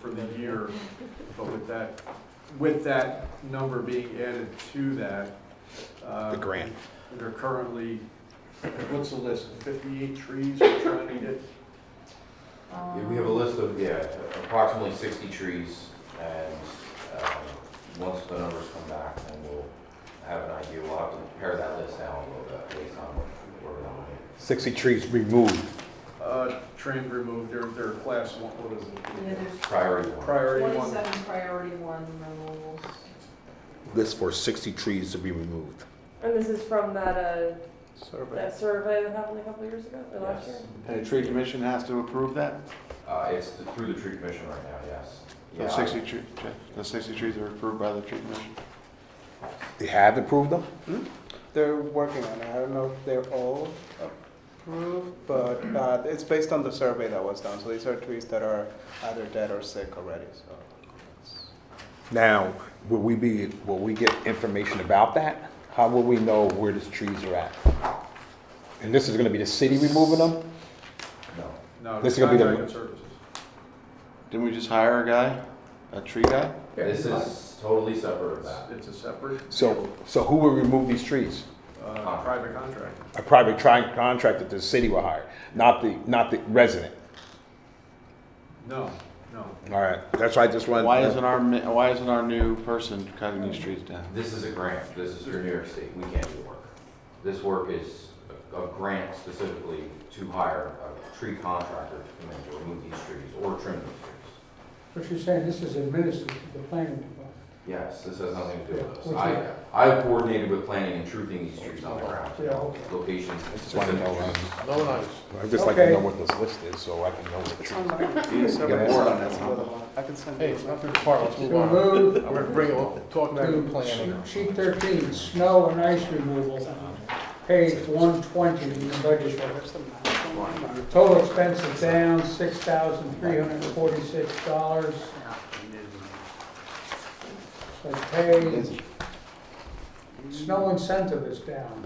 for the year, but with that number being added to that. The grant. They're currently, what's the list, 58 trees we're trying to get? Yeah, we have a list of, approximately 60 trees, and once the numbers come back, then we'll have an idea. We'll have to pare that list down a little bit based on where we're going. 60 trees removed. Trim removed, they're class one, what is it? Yeah, there's Priority one. Priority one. 27 priority one removals. List for 60 trees to be removed. And this is from that Survey. survey that happened a couple years ago, or last year? Yes. And the tree commission has to approve that? It's through the tree commission right now, yes. The 60 trees are approved by the tree commission? They have approved them? They're working on it. I don't know if they're all approved, but it's based on the survey that was done. So these are trees that are either dead or sick already. So Now, will we get information about that? How will we know where these trees are at? And this is gonna be the city removing them? No, This it's is gonna be the- contracted services. Didn't we just hire a guy, a tree guy? This is totally separate of that. It's a separate. So who will remove these trees? Private contractor. A private contractor that the city will hire, not the resident. No. All right, that's why I just wanted. Why isn't our new person cutting these trees down? This is a grant. This is through New York State. We can't do the work. This work is a grant specifically to hire a tree contractor to come in to remove these trees or trim these trees. But you're saying this is administered to the planning department? Yes, this has nothing to do with Which us. is- I coordinated with planning and truthing these trees on the ground. Yeah, okay. Locations. I just want to know. No nice. I'd just like to Okay. know what this list is, so I can know what the trees. You have a board on that, Tom. I can send Hey, you. it's not through the part, let's move So on. move We're gonna bring it, talk about the planning. to sheet 13, snow and ice removal, page 120 in the budget book. Total expense is down $6,346. So pay, snow incentive is down,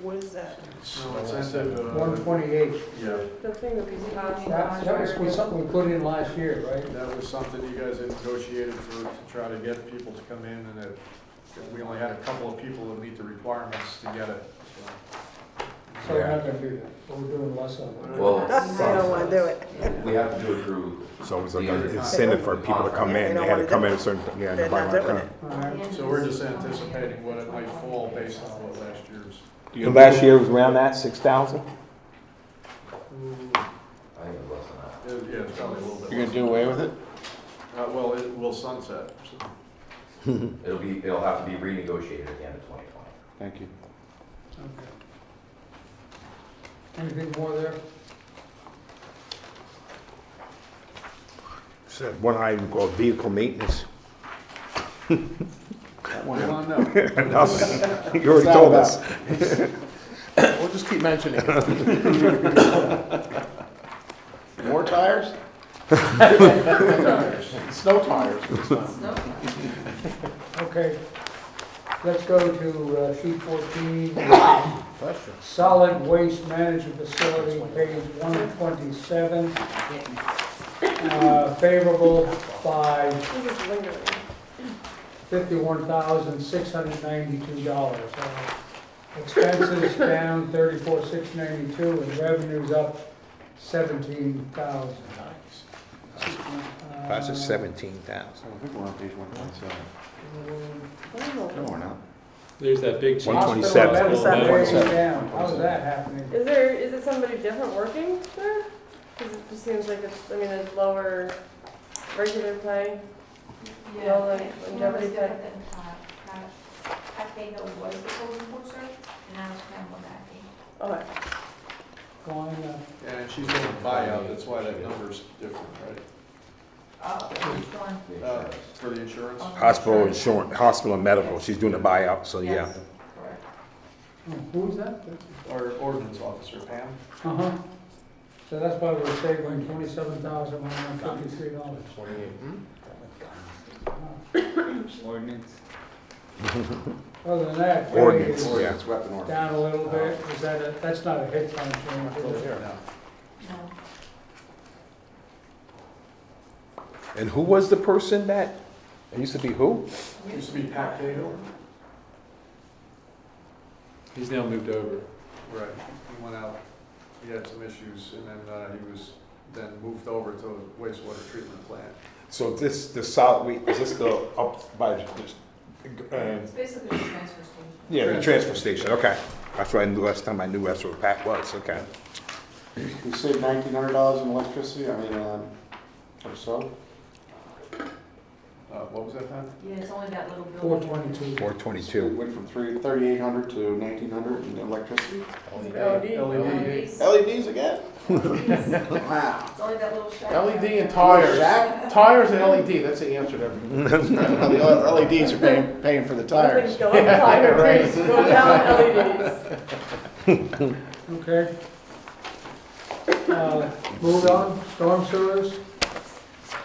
What is that? No, incentive, 128. Yeah, The thing that we passed That was something we put in last year, right? that was something you guys had negotiated to try to get people to come in, and we only had a couple of people that meet the requirements to get it, so. So we're not gonna do that, but we're doing less of it. Well, I don't want to do it. we have to do it through. So it was like an incentive for people to come in, they had to come in a certain, yeah, They're nobody not wanted to doing come. All right. So we're just anticipating what it might fall based on what last year's. And last year was around that, 6,000? I think it was less than that. Yeah, it's probably a little bit. You're gonna do away with it? Well, it will sunset, so. It'll have to be renegotiated at the end of 2020. Thank you. Okay. Anything more there? So one item called vehicle maintenance. That one, Come on now. Nothing. You already told us. We'll just keep mentioning it. More tires? Snow tires. Okay. Let's go to sheet 14. Question. Solid Waste Management Facility, page 127. Favorable by This is lingering. $51,692. Expenses down $34,692 and revenues up $17,000. That's a 17,000. I think we're on page 127. Oh. No, we're not. There's that big change. 127. Hospital medicine way 127. down. How's that happening? Is it somebody different working there? Because it just seems like it's, I mean, there's lower regular pay. Yeah, Well, like, Pam longevity was pay. different than Pat Cahill was the code enforcer, and now it's Pam Lamacki. Okay. Fine, And she's doing a buyout, that's why that number's different, right? Which one? For the insurance? Hospital insurance, hospital and medical, she's doing a buyout, so yeah. Yes, correct. Who's that? Our ordinance officer, Pam? Uh-huh. So that's why we're saving $27,153. 28. Ordinance. Other than that, pay Ordinance, is yeah. It's weapon ordinance. down a little bit. Is that that's not a hit fund change, is it? No. No. And who was the person that, it used to be who? Used to be Pat Cahill? He's now moved over. Right, he went out, he had some issues, and then he was then moved over to a wastewater treatment plant. So the solid, is this the up by, It's basically a transfer station. yeah, the transfer station, okay. That's what I knew, last time I knew that's what Pat was, okay. We saved $1,900 in electricity, I mean, or so. What was that, Pat? Yeah, it's only that little building. 422. 422. Went from 3,800 to 1,900 in electricity. LEDs. LEDs again? Wow. It's only that little shack. LED and tires. Tires and LED, that's the answer to everything. The LEDs are paying for the tires. Nothing's going higher, Right. go down LEDs. Okay. Moved on, storm sewers,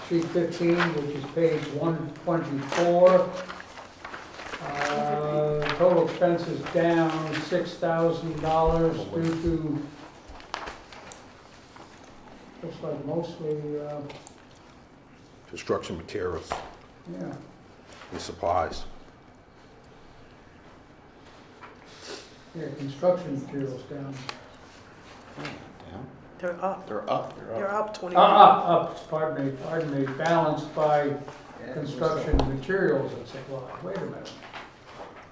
sheet 15, which is page 124. Total expenses down $6,000 due to, looks like mostly, Construction materials yeah, and supplies. yeah, construction materials down. They're up. They're up. They're up 20. Pardon me, balanced by construction materials and supply. Wait a minute.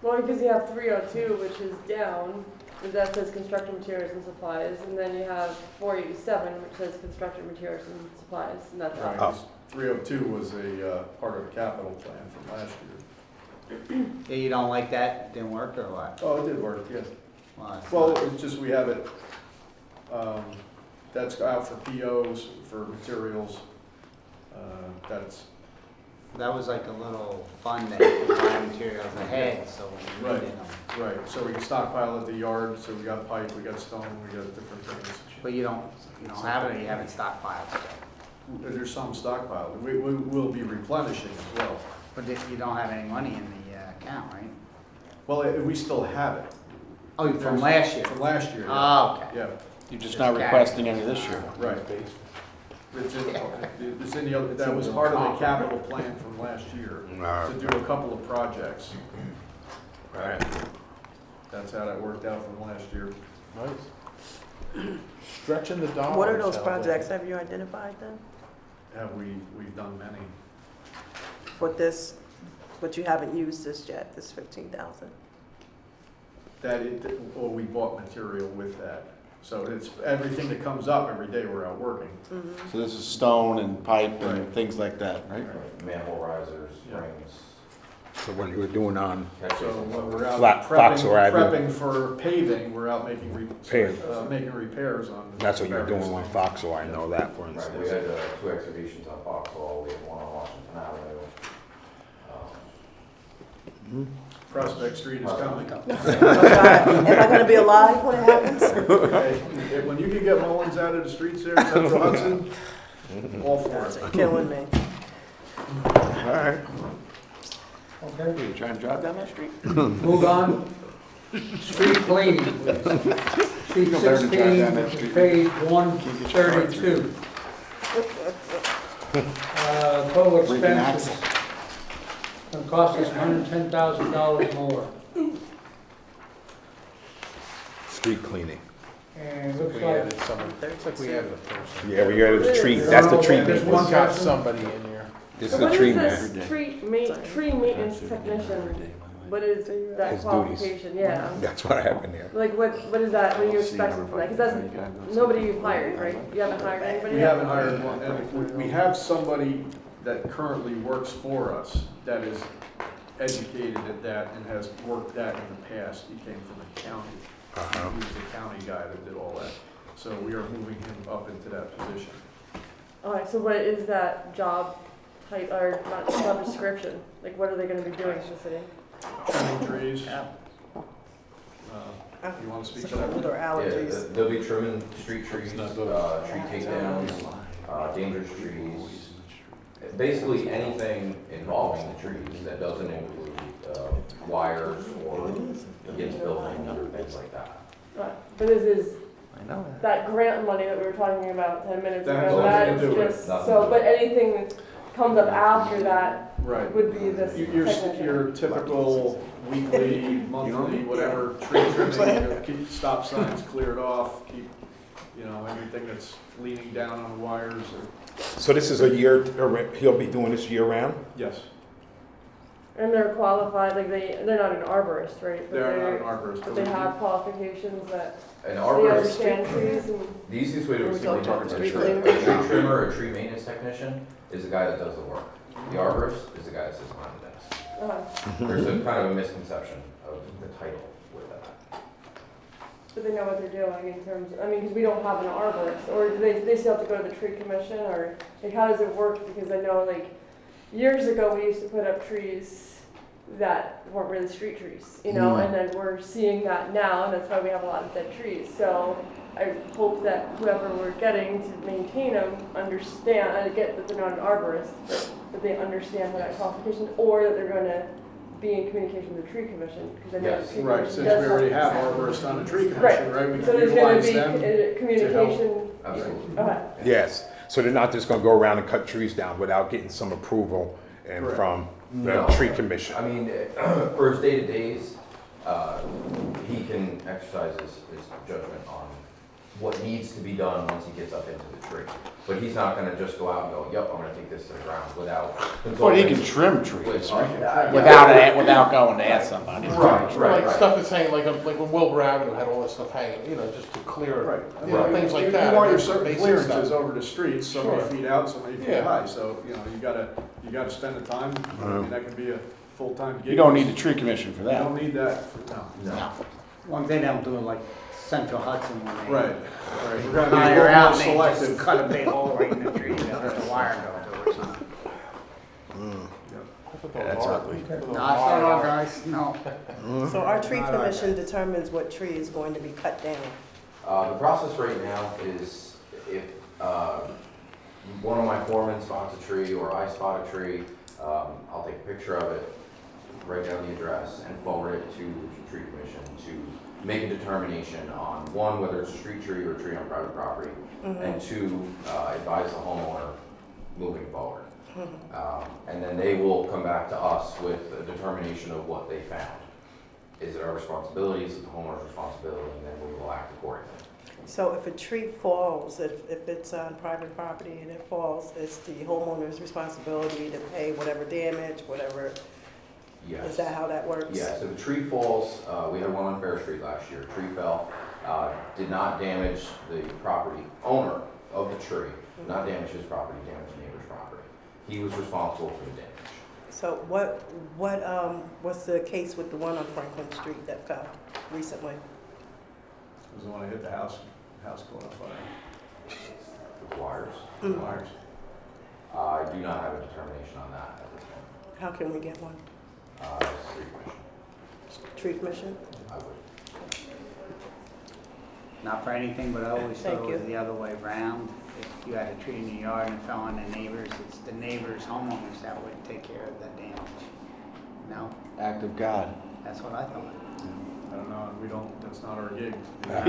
Well, because you have 302, which is down, but that says construction materials and supplies, and then you have 487, which says construction materials and supplies, and that's Right, up. 302 was a part of the capital plan from last year. Yeah, you don't like that, didn't work or what? Oh, it did work, yes. It's Well, not- it's just we have it, that's out for POs, for materials. That's, That was like a little fund that could buy materials ahead, so we Right. needed them. right, so we can stockpile at the yard, so we got pipe, we got stone, we got different things. But you don't have it, or you haven't stockpiled it. There's some stockpile, we will be replenishing as well. But if you don't have any money in the account, right? Well, we still have it. Oh, from last year? From last year, yeah. Oh, okay. Yeah, You're just not requesting any this year. right. It's in the other, that was part of the capital plan from last year, to do a couple of projects. Right. That's how that worked out from last year. Nice. Stretching the dollars. What are those out projects? there. Have you identified them We've done many. for this, but you haven't used this yet, this 15,000? Or we bought material with that. So it's everything that comes up every day we're out working. So this is stone and pipe and Right. things like that, right? Manhole risers, Yeah. springs. So what you were doing on, So when we're out Foxwell Avenue. prepping for paving, we're out making making repairs on. that's what you're doing various on things. Foxwell, I know that, for Right, instance. we had 2 excavations on Foxhall, we had one on Washington Avenue. Prospect Street is coming. Oh, God. Am I gonna be alive when it happens? Okay, when you can get Mullins out of the streets there in Central Hudson, all for it. You're killing me. All right. Okay, You trying to drive down that street? move on. Street cleaning, please. Sheet Go better than drive down 16, that street. page 132. Total Breaking expenses. axle. Gonna cost us $110,000 more. Street cleaning. And it looks We like, added someone, looks like we added a person. Yeah, we got a tree, that's the tree There's maintenance. one Got person. somebody in here. This So is the what tree is man. this tree maintenance technician? What is that His duties. qualification? Yeah. That's what happened there. Like what is that, what are you expecting from that? Because that's, nobody you've hired, right? You haven't hired anybody We yet? haven't hired one, and we have somebody that currently works for us that is educated at that and has worked that in the past. He came from the county. He was the county guy that did all that. So we are moving him up into that position. Alright, so what is that job type, or not job description? Like what are they gonna be doing in the city? Trimming trees. You want to speak to that? Older Yeah, allergies. they'll be trimming street trees, tree takedowns, dangerous trees. Basically anything involving the trees that doesn't include wires or against buildings or things like that. Right, but this is that grant money that we were talking about 10 minutes That has ago, nothing that to is do with just, Nothing so, to do but with anything that comes up after that Right. would be this technician. Your typical weekly, monthly, whatever, tree trimming, keep stop signs cleared off, keep, anything that's leaning down on the wires or, So this is a year, he'll be doing this year round? yes. And they're qualified, like they're not an arborist, right? But They're not an arborist. But they have qualifications that An they arborist, understand trees and, the easiest way to Are we explain talking it, about a street tree cleaning? trimmer or a tree maintenance technician is the guy that does the work. The arborist is the guy that sits behind the desk. There's a kind of a misconception of the title with that. but they know what they're doing in terms, because we don't have an arborist, or do they still have to go to the tree commission, or like how does it work? Because I know like years ago, we used to put up trees that weren't really street trees, and then we're seeing that now, and that's why we have a lot of dead trees. So I hope that whoever we're getting to maintain them understand, I get that they're not an arborist, but that they understand that qualification, or that they're gonna be in communication with the tree commission, because I know Yes. the tree Right, commission since does we already have that. arborists on the tree commission, right? We So can there's gonna utilize be them. communication. Absolutely. Okay. Yes, so they're not just gonna go around and cut trees down without getting some approval and Correct. from the No. tree commission? I mean, for his day-to-days, he can exercise his judgment on what needs to be done once he gets up into the tree. But he's not gonna just go out and go, yep, I'm gonna take this to the ground without Well, he consulting. can trim trees, with- right? yeah. Without going to ask somebody. Like stuff that's hanging, like when Wilbur Avenue had all this stuff hanging, just to clear, Right. things like You that. want your certain basic clearances stuff. over the streets, so many Sure. feet out, so many feet Yeah. high, so, you gotta spend the time, and that can be a full-time gig. You don't need the tree commission for You that. don't need that, no. No. One thing they'll do like Central Hudson when they Right, right. We're gonna be a hire little out, more and they just selective. cut a big hole right in the tree, they'll let the wire go to or something. That's ugly. No, it's not all guys, no. So our tree Not our commission determines what tree is going to be cut down. The process right now is if one of my foremen spots a tree or I spot a tree, I'll take a picture of it, write down the address, and forward it to the tree commission to make a determination on, one, whether it's a street tree or a tree on private property, and two, advise the homeowner moving forward. And then they will come back to us with a determination of what they found. Is it our responsibility, is it the homeowner's responsibility, and then we will act accordingly. So if a tree falls, if it's on private property and it falls, it's the homeowner's responsibility to pay whatever damage, whatever, Yes. is that how that works? Yeah, so the tree falls, we had one on Fair Street last year, tree fell, did not damage the property owner of the tree, not damage his property, damaged the neighbor's property. He was responsible for the damage. So what's the case with the one on Franklin Street that fell recently? Was the one that hit the house caught on fire. The wires. Mm. Wires. I do not have a determination on that at this point. How can we get one? Street commission. Tree commission? I would. Not for anything, but I always thought Thank it was you. the other way around. If you had a tree in your yard and it fell on the neighbors, it's the neighbors, homeowners that would take care of the damage. No, Act of God. that's what I thought. I don't know, that's not our gig. If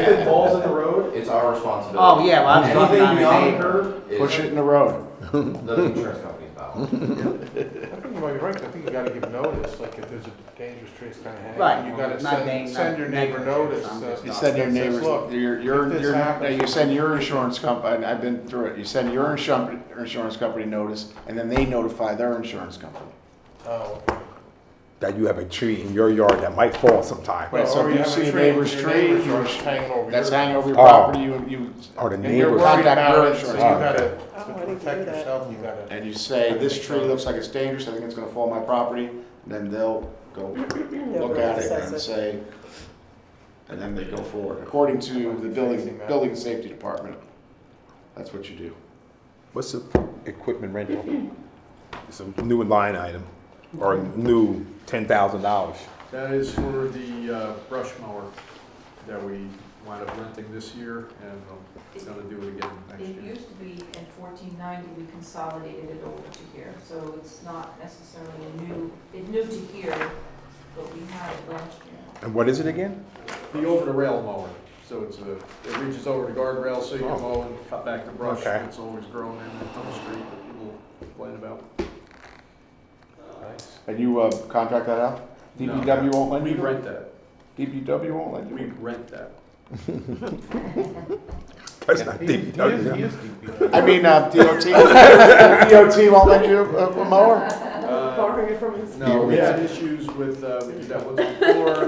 it falls in the road, it's our responsibility. Oh, yeah, well, I was talking Anything on the beyond the neighbor. curb is Push it in the road. the insurance company's battle. I think you might be right, I think you gotta give notice, like if there's a dangerous tree that's kinda hanging. Right, You well, gotta not being- send your not neighbor negligent, notice. I'm just You not- send your Says, neighbors, look, if this happens- you send your insurance company, I've been through it, you send your insurance company notice, and then they notify their insurance company. Oh, That you have a tree in your yard that might fall sometime. Right, so Or if you you have a see a tree, neighbor's your tree, neighbor's you- yard is hanging over that's your hanging over your Oh. property, you, Or the And you're neighbor. worried Contact about your it, so insurance you company. gotta, Oh, I to didn't do protect that. yourself, you gotta. and you say, this tree looks like it's dangerous, I think it's gonna fall on my property, then they'll go They'll look go at it assess and it. say, and then they go forward. According to the building and safety department, that's what you do. What's the equipment rental? It's a new line item, or a new $10,000. That is for the brush mower that we wound up renting this year, and I'm gonna do it again next It year. used to be in 1490, we consolidated it over to here, so it's not necessarily it's new to here, but we had it last year. And what is it again? The over-the-rail mower, so it reaches over the guardrail, so you can mow and cut back the brush Okay. that's always growing in on the street that people complain about. Nice. And you contract that out? No. DPW won't lend We you? rent that, DPW won't lend we you? rent that. That's not He is DPW. DPW. I mean, DOT, DOT won't lend you a mower? Borrowing it from his. No, we had issues with that once before,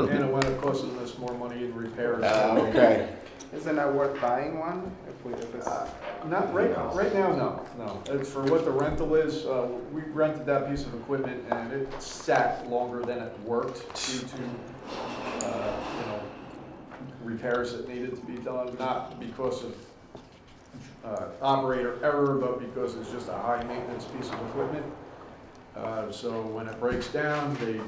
and it wound up costing us more money in repairs. Okay. Isn't that worth buying one? If it's, Not right now, no. It's for what the rental is, we rented that piece of equipment and it sat longer than it worked due to, repairs that needed to be done, not because of, operator error, but because it's just a high maintenance piece of equipment. So when it breaks down, they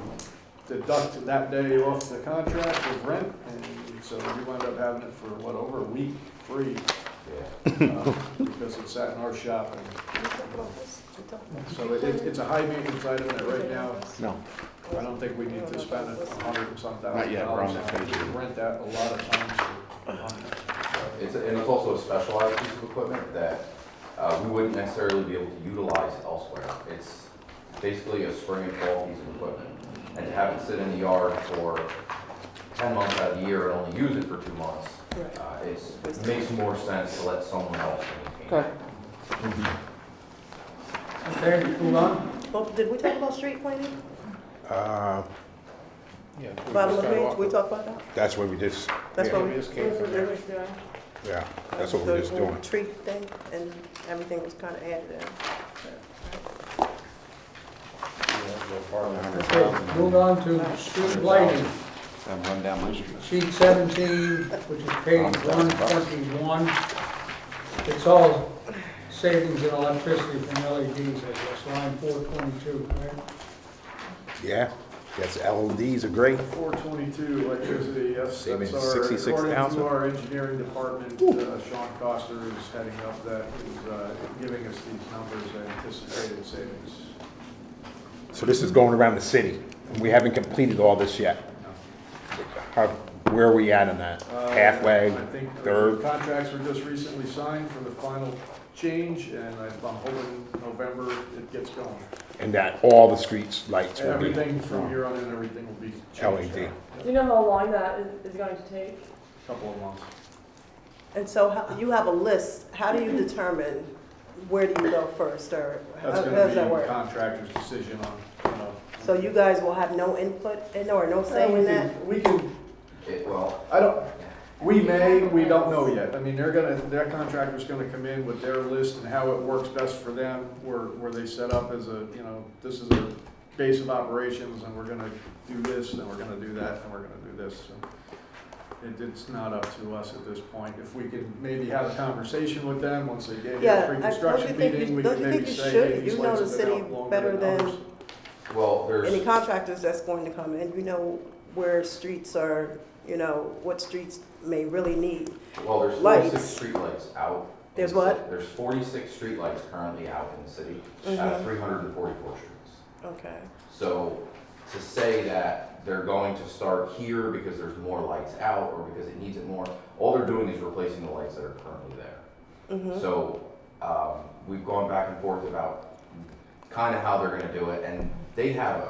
deduct that day off the contract with rent, and so we wound up having it for, over a week free. Because it sat in our shop, and so it's a high maintenance item that right now, No. I don't think we need to spend $100 and some thousand Not yet, we're on dollars that on it. page. We rent that a lot of times for $100. And it's also a specialized piece of equipment that we wouldn't necessarily be able to utilize elsewhere. It's basically a spring and fall piece of equipment. And to have it sit in the yard for 10 months out of the year and only use it for 2 months, it makes more sense to let someone else maintain it. Okay, move on. Well, did we talk about street cleaning? Uh, Yeah, we Bottom just of the got page, off we of- talked about that? That's what we just, That's Yeah, what we we, just came That's from what there. River's doing. yeah, that's what we're just the doing. tree thing, and everything was kind of added in. Okay, move on to street lighting. Then run down my street. Sheet 17, which is page 121. It's all savings in electricity from LEDs, I guess, line 422, right? Yeah, yes, LEDs are great. 422 electricity, yes, Saving that's our, according 66,000. to our engineering department, Sean Coster is heading up that, is giving us these numbers and anticipated savings. So this is going around the city. We haven't completed all this yet. Where are we at on that? Halfway, I think the third? contracts were just recently signed for the final change, and I'm hoping November it gets going. And that all the streets lights will be Everything from here on in, everything will be changed. LED. Do you know how long that is going to take? Couple of months. And so you have a list, how do you determine where do you go first, or how That's does gonna that be work? contractor's decision on, So you guys will have no input in or no say in that? We can, Well, I don't, We may, we don't know yet. I mean, their contractor's gonna come in with their list and how it works best for them, where they set up as a, this is a base of operations, and we're gonna do this, and we're gonna do that, and we're gonna do this. So it's not up to us at this point. If we could maybe have a conversation with them, once they get Yeah, here, don't you pre-construction think meeting, you, we don't can you maybe think you say, should? hey, these You know lights the have been city out longer better than than others. Well, any there's, contractors that's going to come in. You know where streets are, what streets may really need. well, there's Lights. 46 streetlights out. in There's the what? city. There's 46 streetlights currently out in the city Mhm. out of 344 streets. Okay. So to say that they're going to start here because there's more lights out or because it needs it more, all they're doing is replacing the lights that are currently there. Mm-hmm. So we've gone back and forth about kind of how they're going to do it, and they have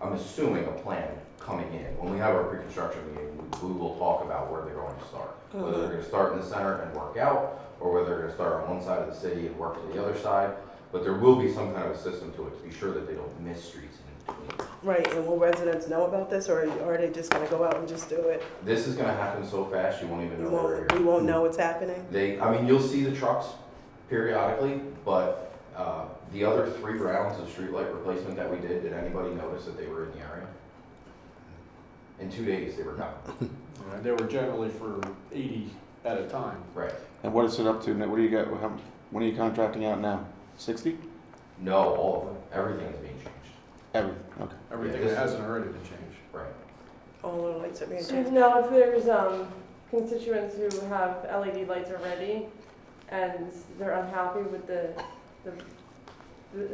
I'm assuming, a plan coming in. When we have our pre-construction meeting, we will talk about where they're going to start. Whether they're going to start in the center and work out, or whether they're going to start on one side of the city and work to the other side. But there will be some kind of a system to it to be sure that they don't miss streets in between. Right, and will residents know about this, or are they just gonna go out and just do it? This is going to happen so fast you won't even know they're here. We won't know what's happening? You'll see the trucks periodically, but the other 3 rounds of streetlight replacement that we did anybody notice that they were in the area? In 2 days, they were gone. They were generally for 80 at a time. Right. And what is it up to now? What do you got, when are you contracting out now? 60? No, all of them. Everything is being changed. Everything, okay. Everything Yeah, that hasn't already been changed. Right. All the lights are being So changed? now, if there's constituents who have LED lights already and they're unhappy with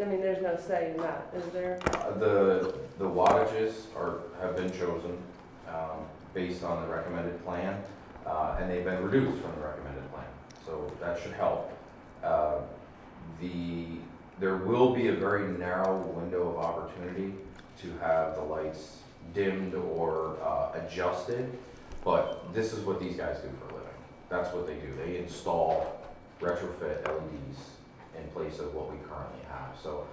I mean, there's no say in that, is there? The wattages have been chosen based on the recommended plan, and they've been reduced from the recommended plan. So that should help. There will be a very narrow window of opportunity to have the lights dimmed or adjusted, but this is what these guys do for a living. That's what they do. They install retrofit LEDs in place of what we currently have. So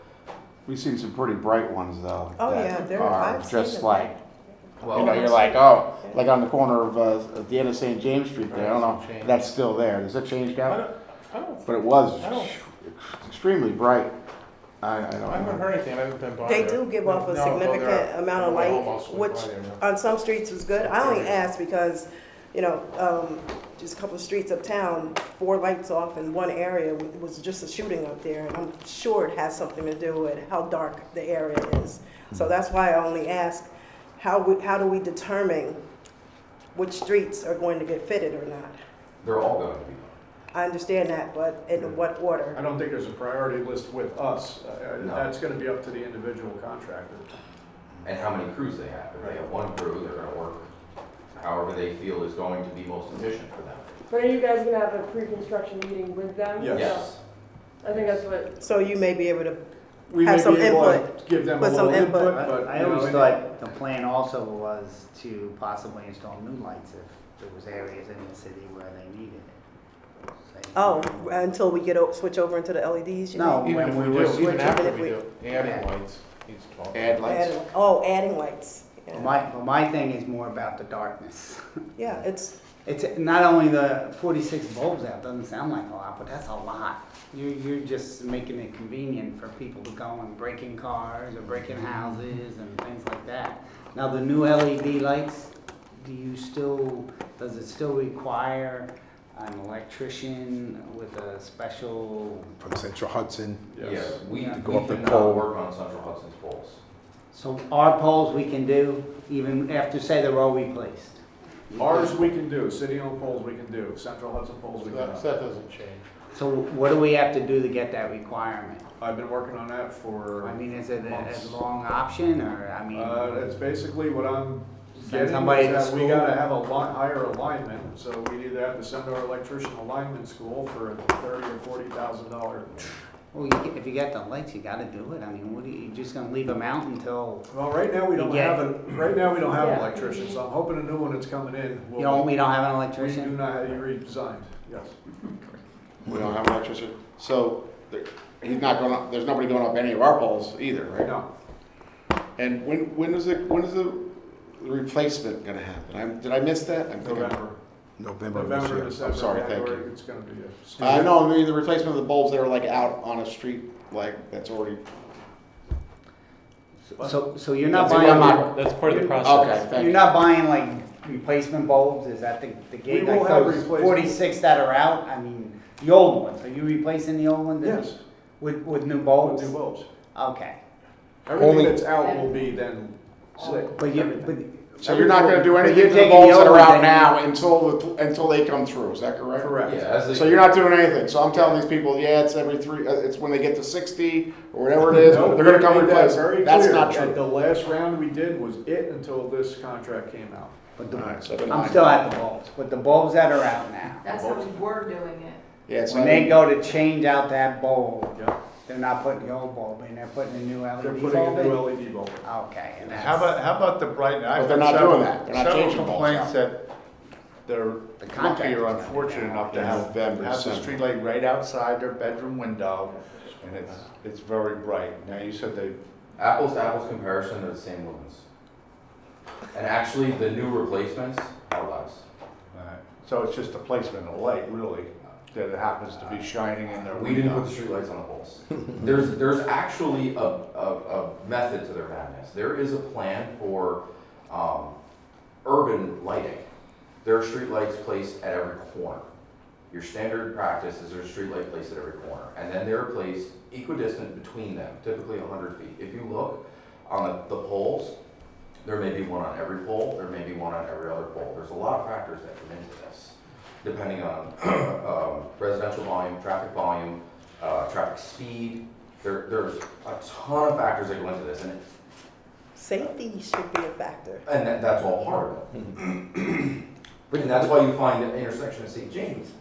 We've seen some pretty bright ones though. Oh, that yeah, are I've seen just them. like, well, you're like, oh, like on the corner of, at the end of St. James Street there, I don't know, Change. that's still there. Does it change now? I don't, But it was I don't- extremely bright. I don't I haven't know. heard anything, I haven't been by They there. do give off a No, I'll go there. significant amount of I'll go home, light, I'll swing which by there now. on some streets was good. I only asked because, just a couple of streets uptown, 4 lights off in one area, it was just a shooting up there, and I'm sure it has something to do with how dark the area is. So that's why I only ask, how do we determine which streets are going to get fitted or not? they're all going to be. I understand that, but in what order? I don't think there's a priority list with us. No. That's gonna be up to the individual contractor. And how many crews they have. If they have one crew, they're going to work however they feel is going to be most efficient for them. But are you guys gonna have a pre-construction meeting with them? Yes. Yes. I think that's what, So you may be able to, We Have may some be able to input. give them a Put some little input. input, but. I you know, always and- thought the plan also was to possibly install new lights if there was areas in the city where they needed it. until we switch over into the LEDs, you No, mean? Even if when we we were do, even switching, after if we we- do, adding lights, he's talking. Add lights? Adding lights. Yeah. My thing is more about the darkness. Yeah, it's, It's not only the 46 bulbs out, doesn't sound like a lot, but that's a lot. You're just making it convenient for people to go and break in cars or break in houses and things like that. Now, the new LED lights, does it still require an electrician with a special, From Central Hudson. Yes. Yeah, we Yeah. Go up the cannot pole. work on Central Hudson's poles. so our poles we can do even after, say, they're all replaced? Ours we can do, city-owned poles we can do, Central Hudson poles we That cannot. doesn't change. So what do we have to do to get that requirement? I've been working on that for. I mean, is it months. a long option, or, I mean? It's basically what I'm Send getting, somebody is to that we school? gotta have hire a lineman, so we either have to send our electrician to lineman school for a $30,000 or $40,000. Well, if you got the lights, you gotta do it. I mean, what are you just gonna leave them out until, Well, right now we don't Yeah. have right now we don't have an Yeah. electrician, so I'm hoping a new one that's coming in will. we don't have an We do electrician? not, he resigned, yes. We don't have an electrician. So he's not going up, there's nobody going up any of our poles either, right? No, And when is the replacement gonna happen? Did I miss that? I'm thinking November. November. of this November, year. December, sorry, thank January, you. it's gonna be a. No, I mean, the replacement of the bulbs that are like out on a street, like, that's already, So you're not That's buying, in my- That's part of the okay, process. thank you're you. not buying like replacement bulbs? Is that the gig? We will Like have those replacements. 46 that are out? I mean, the old ones. Are you replacing the old ones? Yes, With new bulbs? with new bulbs. Okay. Everything Only- that's out will be then slick. But you, Everything. So you're not gonna do But anything you're to the taking bulbs the that are old out ones now until they come through, is that correct? Correct. Yeah, as they. So you're not doing anything, so I'm telling these people, yeah, it's every three, it's when they get to 60, or whatever it is, No, they're gonna come we made that replace very it. That's clear. not At true. the last round we did was it until this contract came out. but the, Alright, so then I'm still at the bulbs. But the bulbs that are out now, That's how we were doing it. Yeah, so when they go to change out that bulb, Yeah. they're not putting the old bulb in, they're putting a new LED They're bulb putting a in? new LED bulb. Okay, and that's. How about the bright? But they're not doing that. They're not changing bulbs complaints out. that they're The lucky contractor's or gonna be unfortunate there. enough to In have November, the December. street light right outside their bedroom window, and it's very bright. Now, you said they, Apples to apples comparison, they're the same lumens. And actually, the new replacements are less. so it's just the placement of the light, really, that it happens to be shining in their We didn't put window. the streetlights on the poles. There's actually a method to their madness. There is a plan for urban lighting. There are streetlights placed at every corner. Your standard practice is there's a streetlight placed at every corner, and then they're placed equidistant between them, typically 100 feet. If you look on the poles, there may be one on every pole, there may be one on every other pole. There's a lot of factors that come into this, depending on residential volume, traffic speed. There's a ton of factors that go into this, and Safety should be a factor. that's all part of it. And that's why you find the intersection of St. James,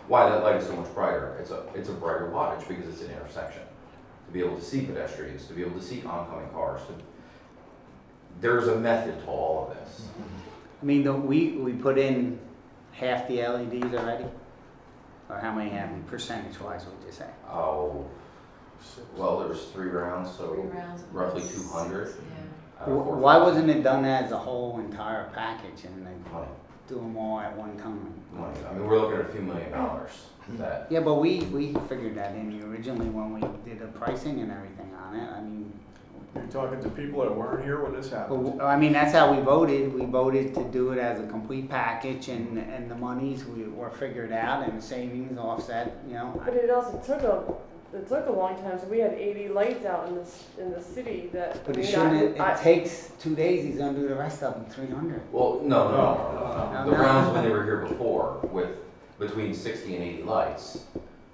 why that light is so much brighter. It's a brighter wattage because it's an intersection. To be able to see pedestrians, to be able to see oncoming cars. There's a method to all of this. I mean, we put in half the LEDs already? Or how many have we, percentage-wise, would you say? Oh, well, there was 3 rounds, so 3 rounds. roughly 200. Yeah. out of 400. Why wasn't it done as a whole entire package and they Money. do them all at one time? Money. I mean, we're looking at a few $1 million that. Yeah, but we figured that in originally when we did the pricing and everything on it. I mean, You're talking to people that weren't here when this happened. I mean, that's how we voted. We voted to do it as a complete package and the monies were figured out and the savings offset, you know. But it also took a long time, so we had 80 lights out in the city that. But I it mean, shouldn't, I- it takes 2 days, he's gonna do the rest of them, 300. Well, no. The No. rounds when they were here before with between 60 and 80 lights,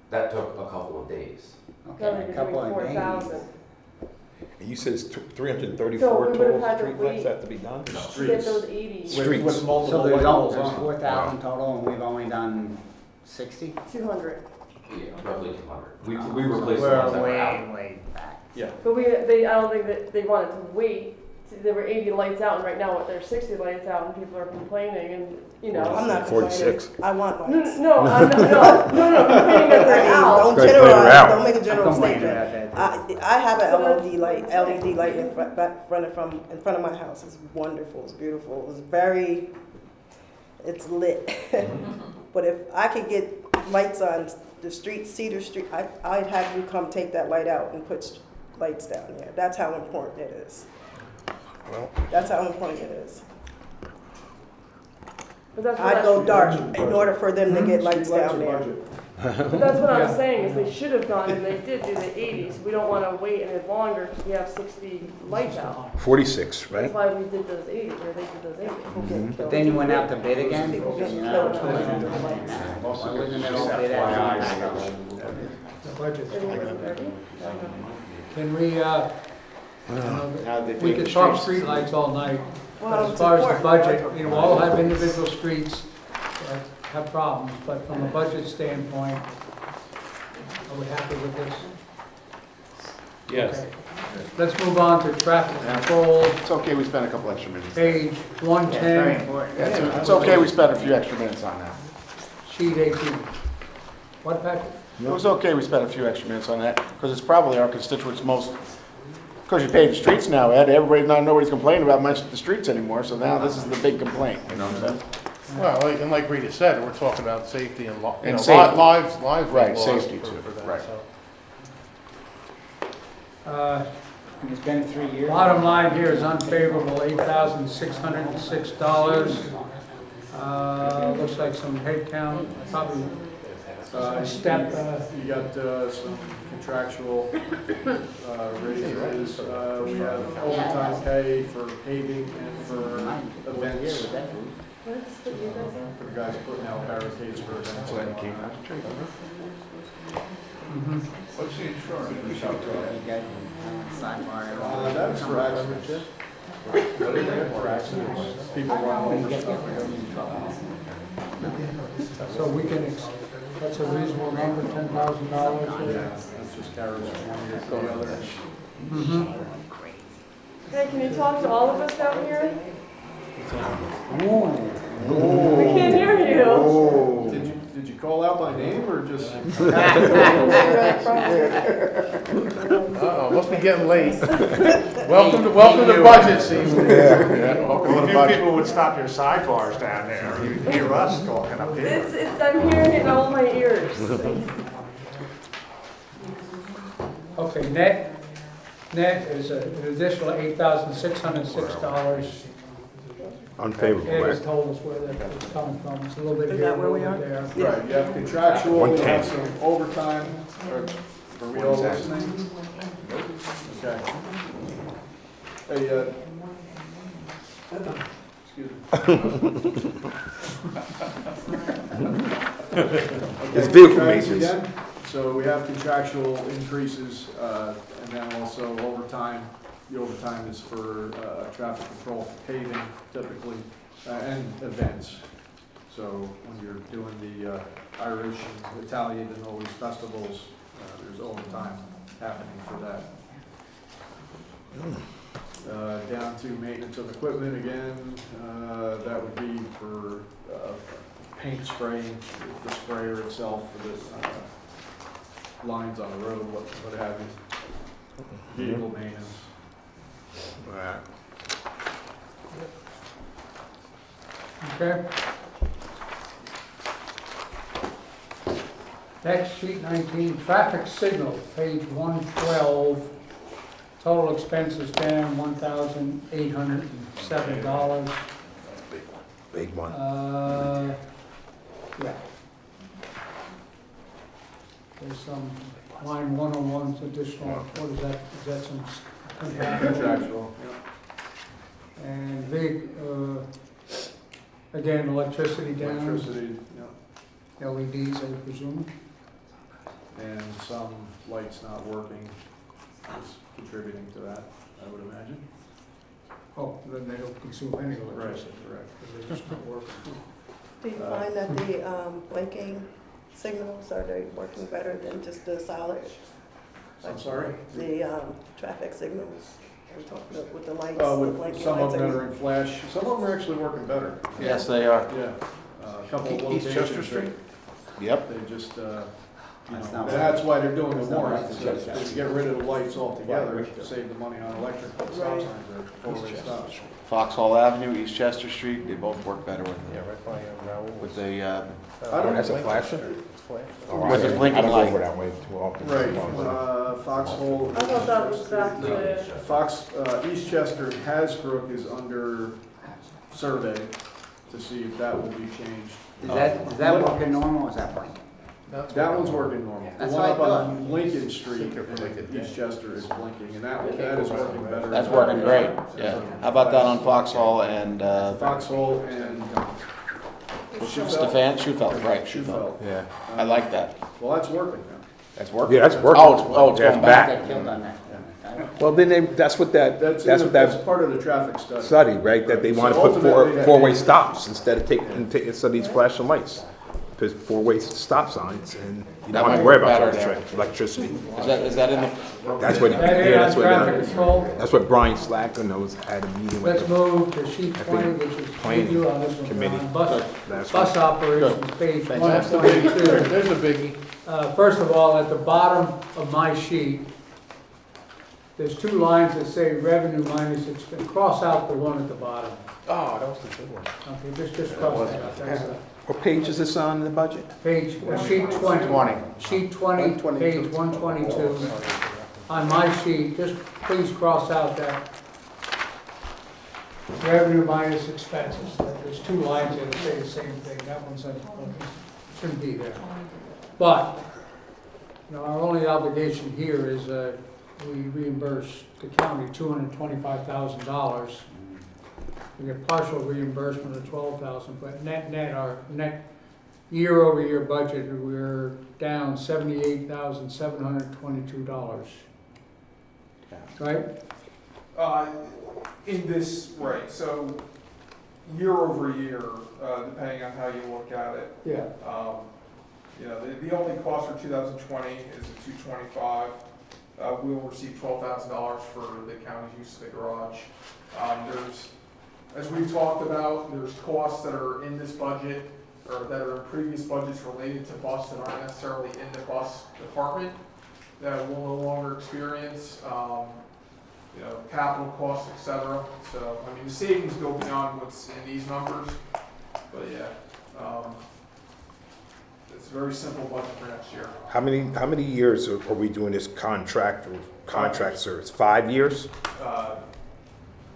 that took a couple of days. Okay, They're a doing couple of 4,000. days. And you said it's So 334 we total would've had to streetlights wait. have to be done? To get Streets. those 80, Streets. With multiple So there's light almost poles. 4,000 total and we've only done 60? 200. Yeah, roughly 200. We replaced the We're ones that were out. way back. Yeah. But I don't think that they wanted to wait. There were 80 lights out, and right now there's 60 lights out, and people are complaining, and, you know. I'm not 46. complaining. I want No, lights. no, I'm not, no, complaining that I they're mean, out. don't Right, generalize, they're out. don't make a I'm general complaining statement. about that. I have an LED light in front of my house. It's wonderful, it's beautiful, it's lit. But if I could get lights on the street, Cedar Street, I'd have you come take that light out and put lights down there. That's how important it is. Well, That's how important it is. But that's what I'd go dark in order for them to get lights Streetlights down are there. budget. But that's what Yeah. I'm saying, is they should have gone, and they did do the 80s. We don't want to wait any longer, because we have 60 lights out. 46, right? That's why we did those 80s, or they did those 80s. But then you went out to bid again? People get You killed. know, Why wasn't it all bid out? The budget. Everyone was ready? Can we, Now they we take could the talk streets. streetlights all night, but Well, as it's far as the important. budget, you know, all have individual streets that have problems, but from a budget standpoint, are we happy with this? Yes. Okay. Let's move on to traffic control, It's okay, we spent a couple extra minutes. page Yeah, it's very 110, important. Yeah, it's okay, we spent a few extra minutes on that. sheet 18. What, Patrick? It was okay, we spent a few extra minutes on that, because it's probably our constituents' most, because you pay the streets now, Ed, nobody's complaining about much of the streets anymore, so now this is the big complaint, you know what I'm saying? Well, like Rita said, we're talking about safety and And safety. lives Right, lost safety for too, that, right. so. And it's been 3 years. Bottom line here is unfavorable, $8,606. Looks like some head count, probably a step. You got some contractual raises. We have overtime pay for paving and for events. What's the you guys are? For the guys putting out barricades for events. What's the insurance? That's for accidents. For accidents. People run over stuff. So we can, that's a reasonable number, $10,000. Yeah, that's just carries from one year to the other. Hey, can you talk to all of us down here? Oh. We can't hear you. Oh. Did you call out my name or just? Uh-oh, must be getting late. Welcome to budget season. Well, if people would stop your sidebars down there, you'd hear us talking up here. I'm hearing it in all my ears. Okay, net is an additional $8,606. Unfavorable, Ed has right? told us where that was coming from, it's a little bit Is here, that a where we little are? bit there. Right, you have contractual, you 110. have some overtime. Are we all listening? Okay. Hey, excuse me. It's vehicle Contracts maintenance. again. So we have contractual increases, and then also overtime. The overtime is for traffic control for paving typically, and events. So when you're doing the Irish and Italian and all these festivals, there's overtime happening for that. Down to maintenance of equipment again, that would be for paint spraying, the sprayer itself for the lines on the road, what have you. Vehicle maintenance. Right. Okay. Next, sheet 19, traffic signals, page 112. Total expenses down $1,807. Big one. Yeah. There's some line 101's additional, what is that? Is that some Contractual, And big, again, electricity down, electricity, LEDs, I presume. and some lights not working is contributing to that, I would imagine. Oh, then they don't consume any Right, electricity. correct. Because they just not working. Do you find that the blinking signals, are they working better than just the solid? I'm sorry? The traffic signals, are we talking about with the lights? the With blinking some of lights, them that are in flash, some of them are actually working better. Yes, they are. Yeah, a couple of East locations. Chester Street? Yep. They just, That's and not that's why they're doing the That's not warrant, right. to get rid of the lights altogether, to save the money on electric, but stop Right. signs are four-way stops. Foxhall Avenue, East Chester Street, they both work better with Right by Raoul. with the I don't, That's a flasher? It's flash. Oh, With the blinking I don't light. go over that way too often. right, Foxhole. I thought that was back to, East Chester, Hasbrook is under survey to see if that will be changed. Is that working normal or is that blinking? That one's working normal. The That's one what I up on Lincoln Street in East Chester is blinking, and that is working better. That's working great, yeah. How about that on Foxhall and, Foxhole and Schufelt, right, Schufelt. Schufelt. Yeah, Uh, I like that. Well, that's working now. That's working. yeah, that's working. It's Yeah, going back. They killed on that. Well, then that's what That's what that's that part of the traffic study. study, right? That they want to So put ultimately, four-way stops instead of instead of these flashing lights. Put four-way stop signs and you That don't have might to worry work about better electricity. Is that in the? That's what, That is yeah, that's on traffic what, control. that's what Brian Slacker knows, had a meeting with Let's the move to sheet 20, which is Planning review on this one, committee. John. Bus last Bus operations, page That's the big, 122. there's a biggie. First of all, at the bottom of my sheet, there's two lines that say revenue minus expense. Cross out the one at the bottom. Oh, that was the good one. Okay, just cross that out. That's What page is this on in the budget? page, sheet 20. Sheet 20, page 122. On my sheet, just please cross out that revenue minus expenses. There's two lines there that say the same thing. That one's, shouldn't be there. But, you know, our only obligation here is, we reimburse the county $225,000. We get partial reimbursement of $12,000, but our net year-over-year budget, we're down $78,722. Right? In this, right, so year over year, depending on how you look at it, Yeah. you know, the only cost for 2020 is the 225. We'll receive $12,000 for the county's use of the garage. There's, as we've talked about, there's costs that are in this budget or that are in previous budgets related to bus that aren't necessarily in the bus department that we'll no longer experience. You know, capital costs, et cetera. So, I mean, the savings go beyond what's in these numbers, but yeah. It's a very simple budget for next year. How many years are we doing this contract service? 5 years?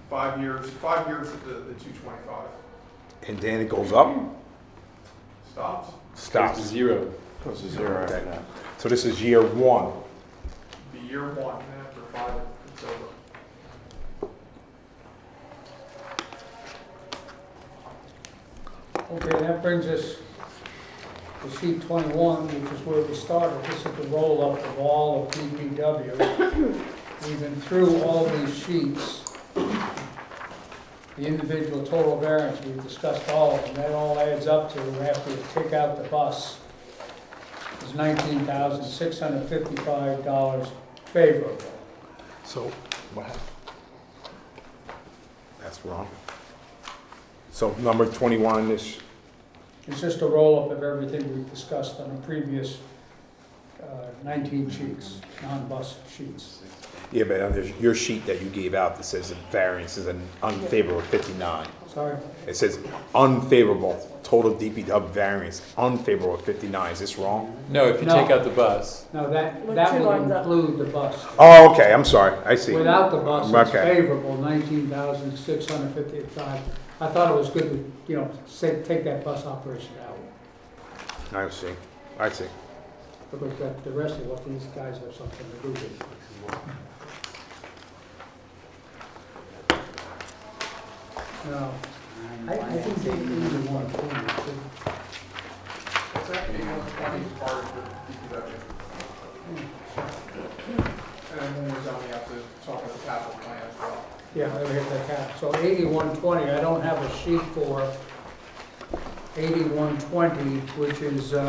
5 years, 5 years at the 225. And then it goes up? Stops. Stops. Zero. Goes to zero right now. So this is year one. Be year one, and after 5, it's over. Okay, that brings us to sheet 21, which is where we started. This is the roll-up of all of DPW. We've been through all these sheets. The individual total variance, we've discussed all of them. That all adds up to, after you take out the bus, is $19,655 favorable. So, what? That's wrong. So number 21 is, It's just a roll-up of everything we've discussed on the previous 19 sheets, non-bus sheets. yeah, but on your sheet that you gave out that says the variance is an unfavorable 59. Sorry? It says unfavorable, total DPW variance, unfavorable 59. Is this wrong? No, if you No. take out the bus. No, that Look would two lines up. include the bus. Oh, okay, I'm sorry, I see. Without the bus, it's Okay. favorable, 19,655. I thought it was good to, you know, take that bus operation out. I see. Because the rest of what these guys have something to do with. No, I think they either one. It's actually 120 is part of the DPW. And then when we're done, we have to talk about the capital plan as well. Yeah, I hit that cap. So 8120, I don't have a sheet for 8120, which is, It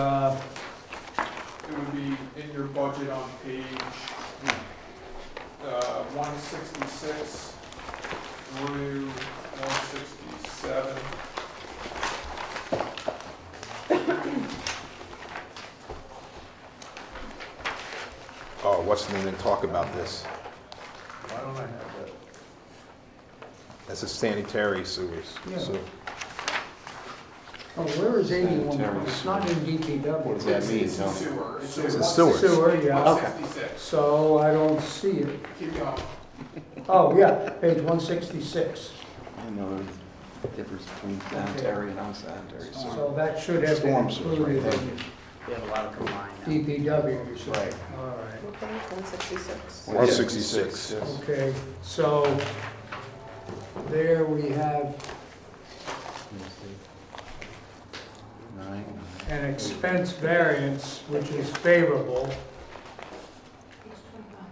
would be in your budget on page 166 through 167. Oh, what's the name and talk about this? Why don't I have that? That's a sanitary sewers. Yeah. So, oh, where is 8120? It's not in DPW. What does that mean, It's Tom? sewer. It's It's a a sewer. Sewer, yeah. 166. So I don't see it. Keep going. Oh, yeah, page 166. I know the difference between sanitary and non-sanitary. So that should have been Storm sewers right included there. in We have a lot of combined now. DPW, you said. Right. All right. Okay, 166. 166. Yes. Okay, so there we have Nine. an expense variance, which is favorable. Page 25.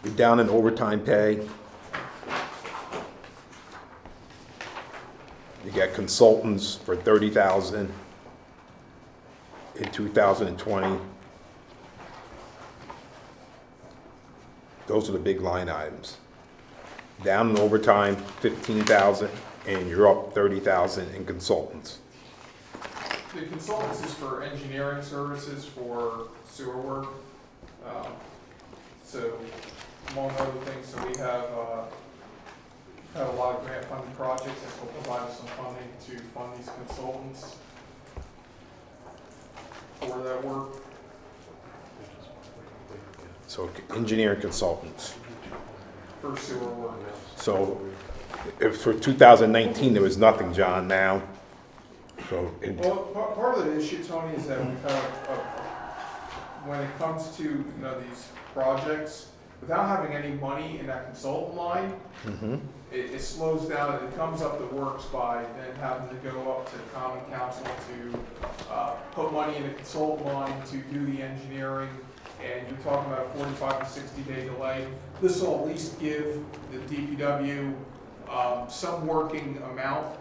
You're down in overtime pay. You got consultants for 30,000 in 2020. Those are the big line items. down in overtime, 15,000, and you're up 30,000 in consultants. The consultants is for engineering services for sewer work. So among other things, so we have had a lot of grant funded projects that will provide us some funding to fund these consultants for that work. So engineering consultants. For sewer work. So if for 2019, there was nothing, John, now. So it, Well, part of the issue, Tony, is that we've had, when it comes to, these projects, without having any money in that consultant line, it slows down and it comes up the works by then having to go up to common council to put money in a consultant line to do the engineering, and you're talking about a 45 to 60-day delay. This will at least give the DPW some working amount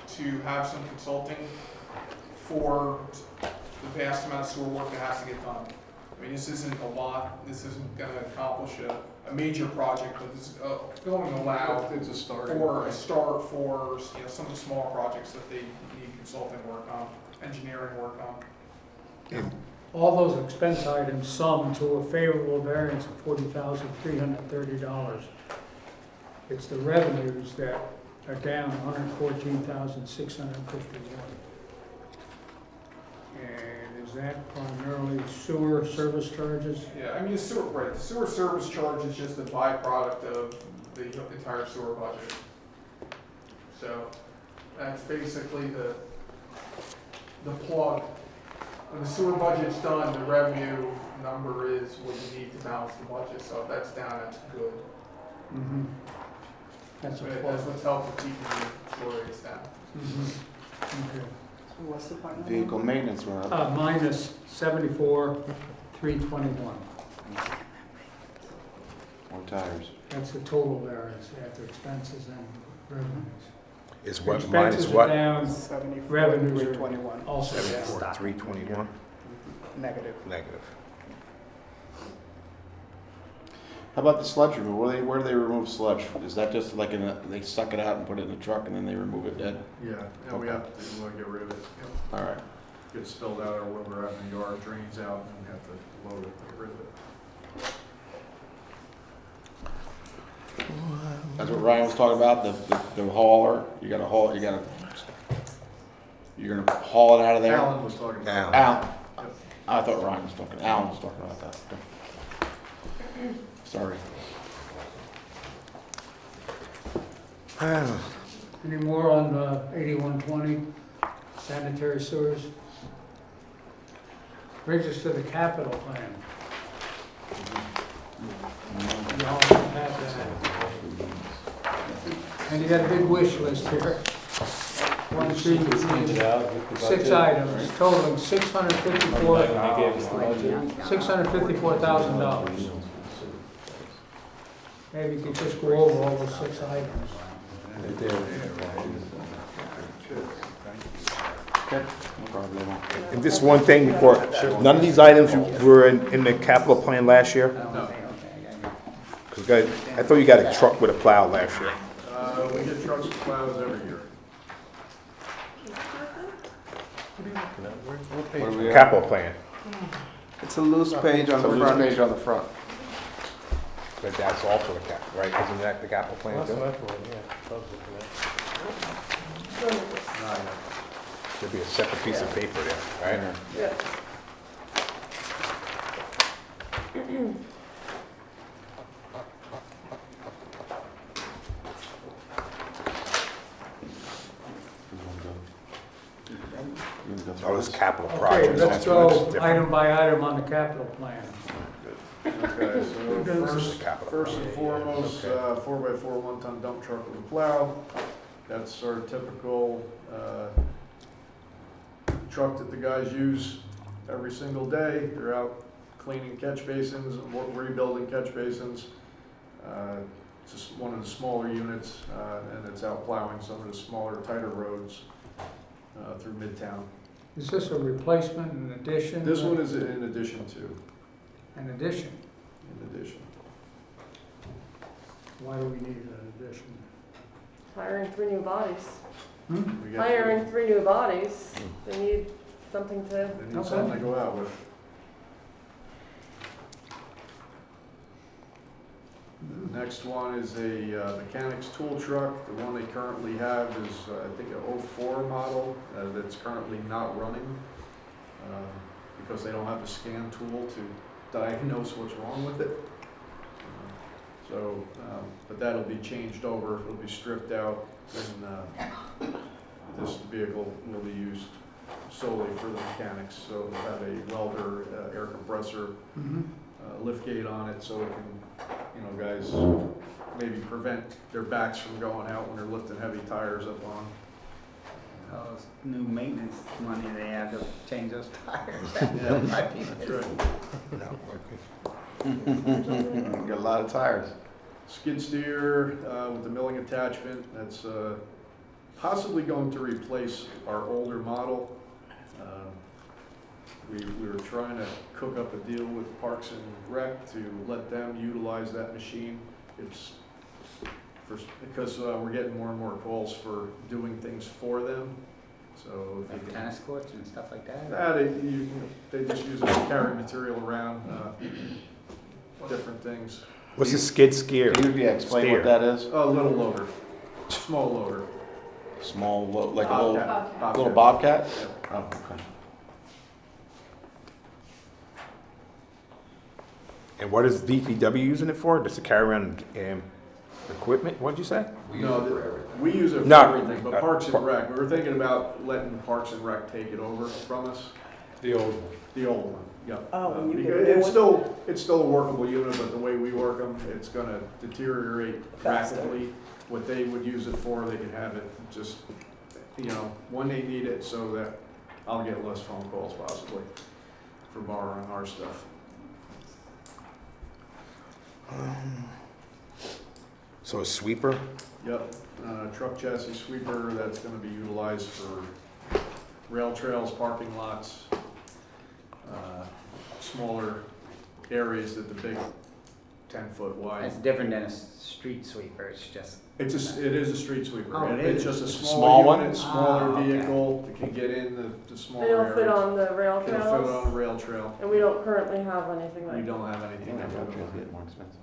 to have some consulting for the vast amount of sewer work that has to get done. I mean, this isn't a lot, this isn't gonna accomplish a major project, but it's going to allow It's a start. for a start for, some of the smaller projects that they need consulting work on, engineering work on. All those expense items sum to a favorable variance of $40,330. It's the revenues that are down $114,651. And is that primarily sewer service charges? Yeah, I mean, the sewer service charge is just a byproduct of the entire sewer budget. So that's basically the plug. When the sewer budget's done, the revenue number is what you need to balance the budget. So if that's down, that's good. Mm-hmm. That's a That's plus. what's helping keeping the sewer rates down. Okay. What's the part? Vehicle maintenance went up. Minus 74,321. More tires. That's the total variance after expenses and revenues. is what, minus Expenses are what? down, 74, revenues are 321. also down. 74,321? Negative. Negative. How about the sludge removal? Where do they remove sludge? Is that just like they suck it out and put it in the truck and then they remove it dead? Yeah, and we have to get rid of it. All right. Get spilled out or where we're out in the yard, drains out, and we have to load it, get rid of it. That's what Ryan was talking about, the hauler. You're gonna haul it out of there? Alan was talking about. Alan. I thought Ryan was talking, Alan was talking about that. Sorry. Any more on 8120 sanitary sewers? Brings us to the capital plan. You all have that. And you got a big wish list here. 1, 2, 3, 6 items totaling $654,000. Maybe you could just go over all those 6 items. Okay, no problem. And this one thing before, none of these items were in the capital plan last year? No. Because I thought you got a truck with a plow last year. We get trucks and plows every year. What do we have? Capital plan, It's a loose page on So the this front. page on the front. but that's also the cap, right? Isn't that the capital plan too? There'd be a separate piece of paper there, right? Yeah. Oh, it's capital Okay, projects. let's that's what it's go different. item by item on the capital plan. Okay, so first and foremost, 4x4 one-ton dump truck with a plow. That's our typical truck that the guys use every single day. They're out cleaning catch basins, rebuilding catch basins. It's just one of the smaller units, and it's out plowing some of the smaller, tighter roads through Midtown. Is this a replacement, an addition? This one is in addition to. An addition? In addition. Why do we need an addition. Hiring 3 new bodies. We got- Hiring 3 new bodies. They need something to. They need something to go out with. The next one is a mechanic's tool truck. The one they currently have is, I think, a 04 model that's currently not running because they don't have the scan tool to diagnose what's wrong with it. But that'll be changed over. It'll be stripped out, and this vehicle will be used solely for the mechanics. So it'll have a welder, air compressor, lift gate on it, so it can, guys maybe prevent their backs from going out when they're lifting heavy tires up on. Those new maintenance money they have to change those tires. Yeah, that's right. Got a lot of tires. Skid steer with the milling attachment, that's possibly going to replace our older model. We were trying to cook up a deal with Parks and Rec to let them utilize that machine. It's because we're getting more and more calls for doing things for them. So if Like you can, tennis courts and stuff like that? they just use it to carry material around, different things. What's a skid steer? Can you explain what that is? A little loader, small loader. Small, like a Bobcat. little bobcat? Yeah. Oh, okay. And what is DPW using it for? Just to carry around equipment? What'd you say? We use it for everything. We use it for No. everything, but Parks and Rec, we were thinking about letting Parks and Rec take it over from us, The old one. the old one, yeah. Oh, when you Because get a new it's still a workable unit, but the way we work them, it's gonna deteriorate Faster. rapidly. What they would use it for, they can have it just, when they need it, so that I'll get less phone calls possibly for borrowing our stuff. So a sweeper? Yep, truck chassis sweeper that's gonna be utilized for rail trails, parking lots, smaller areas that the big 10-foot wide. It's different than a street sweeper, it's just. It is a street sweeper. Oh, it It's is? just a Small smaller one? unit, smaller Ah, okay. vehicle, that can get in the They smaller don't areas. fit on the rail It'll fit on a trails. rail trail. And we don't currently have anything We like that. don't have anything that Rail would. trails get more expensive.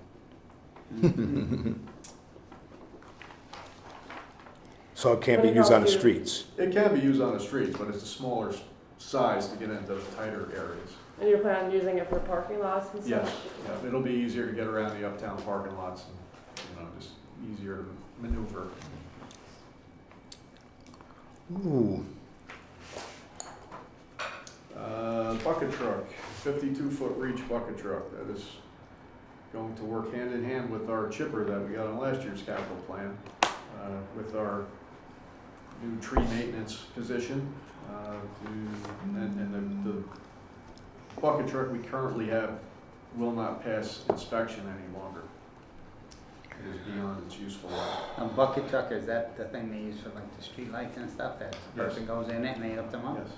So it can't be used on the streets? It can be used on the streets, but it's a smaller size to get into tighter areas. And you plan on using it for parking lots and Yes, stuff? yeah, it'll be easier to get around the uptown parking lots and, just easier to maneuver. Ooh. Bucket truck, 52-foot reach bucket truck. That is going to work hand in hand with our chipper that we got on last year's capital plan, with our new tree maintenance position. And the bucket truck we currently have will not pass inspection any longer. It is beyond its useful life. A bucket truck, is that the thing they use for like the street lights and stuff, that the Yes. person goes in it and they lift them up? Yes.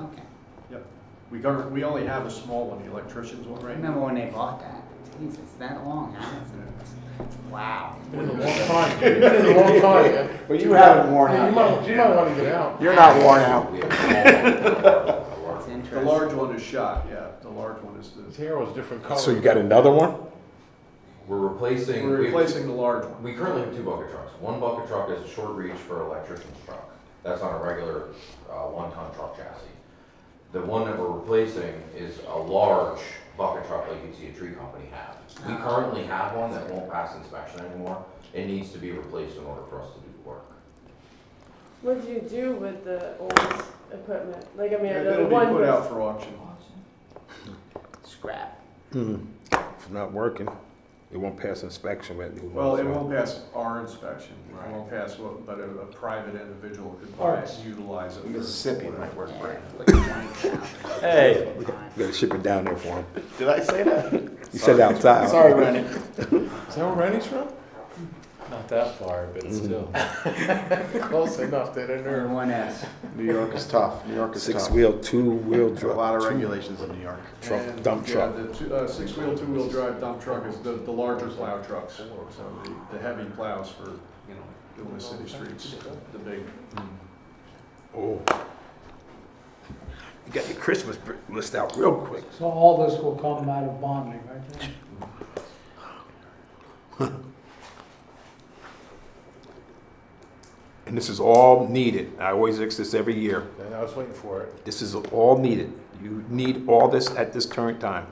Okay. Yep. We only have a small one, the electrician's one I right remember now. when they bought that, Jesus, that long, huh? Wow. Been in a long time. Been in a long time. But you haven't worn Yeah, out. you might want to get out. You're not worn out. We have a small It's The interesting. large one is shot, yeah, the large one is His the, hair was different color. So you got another one? We're replacing. we're replacing the large one. We currently have 2 bucket trucks. One bucket truck is a short reach for an electrician's truck. That's on a regular 1-ton truck chassis. The one that we're replacing is a large bucket truck like you'd see a tree company have. We currently have one that won't pass inspection anymore. It needs to be replaced in order for us to do the work. What do you do with the old equipment? Like, I mean, I know It'll the be one put was- out for auction. Scrap. If it's not working, it won't pass inspection. But Well, it won't pass our inspection. It won't pass but a private individual could buy it and utilize it. for Mississippi whatever. might work Yeah, great. put 20,000. Hey, we gotta ship it down there for him. Did I say that? You said outside. Sorry, Randy. Is that where Randy's from? Not that far, but still. Close enough, they didn't Or know. one S. New York is tough. New York is tough. Six-wheel, two-wheel There are drive. a lot of regulations in New York. Truck, And, dump yeah, truck. the six-wheel, two-wheel drive dump truck is the larger plow trucks. So the heavy plows for, you know, doing the city streets, the big. Oh. You got your Christmas list out real quick. So all this will come out of bonding, right? Jim? And this is all needed. I always ask this every year. And I was waiting for it. This is all needed. You need all this at this current time.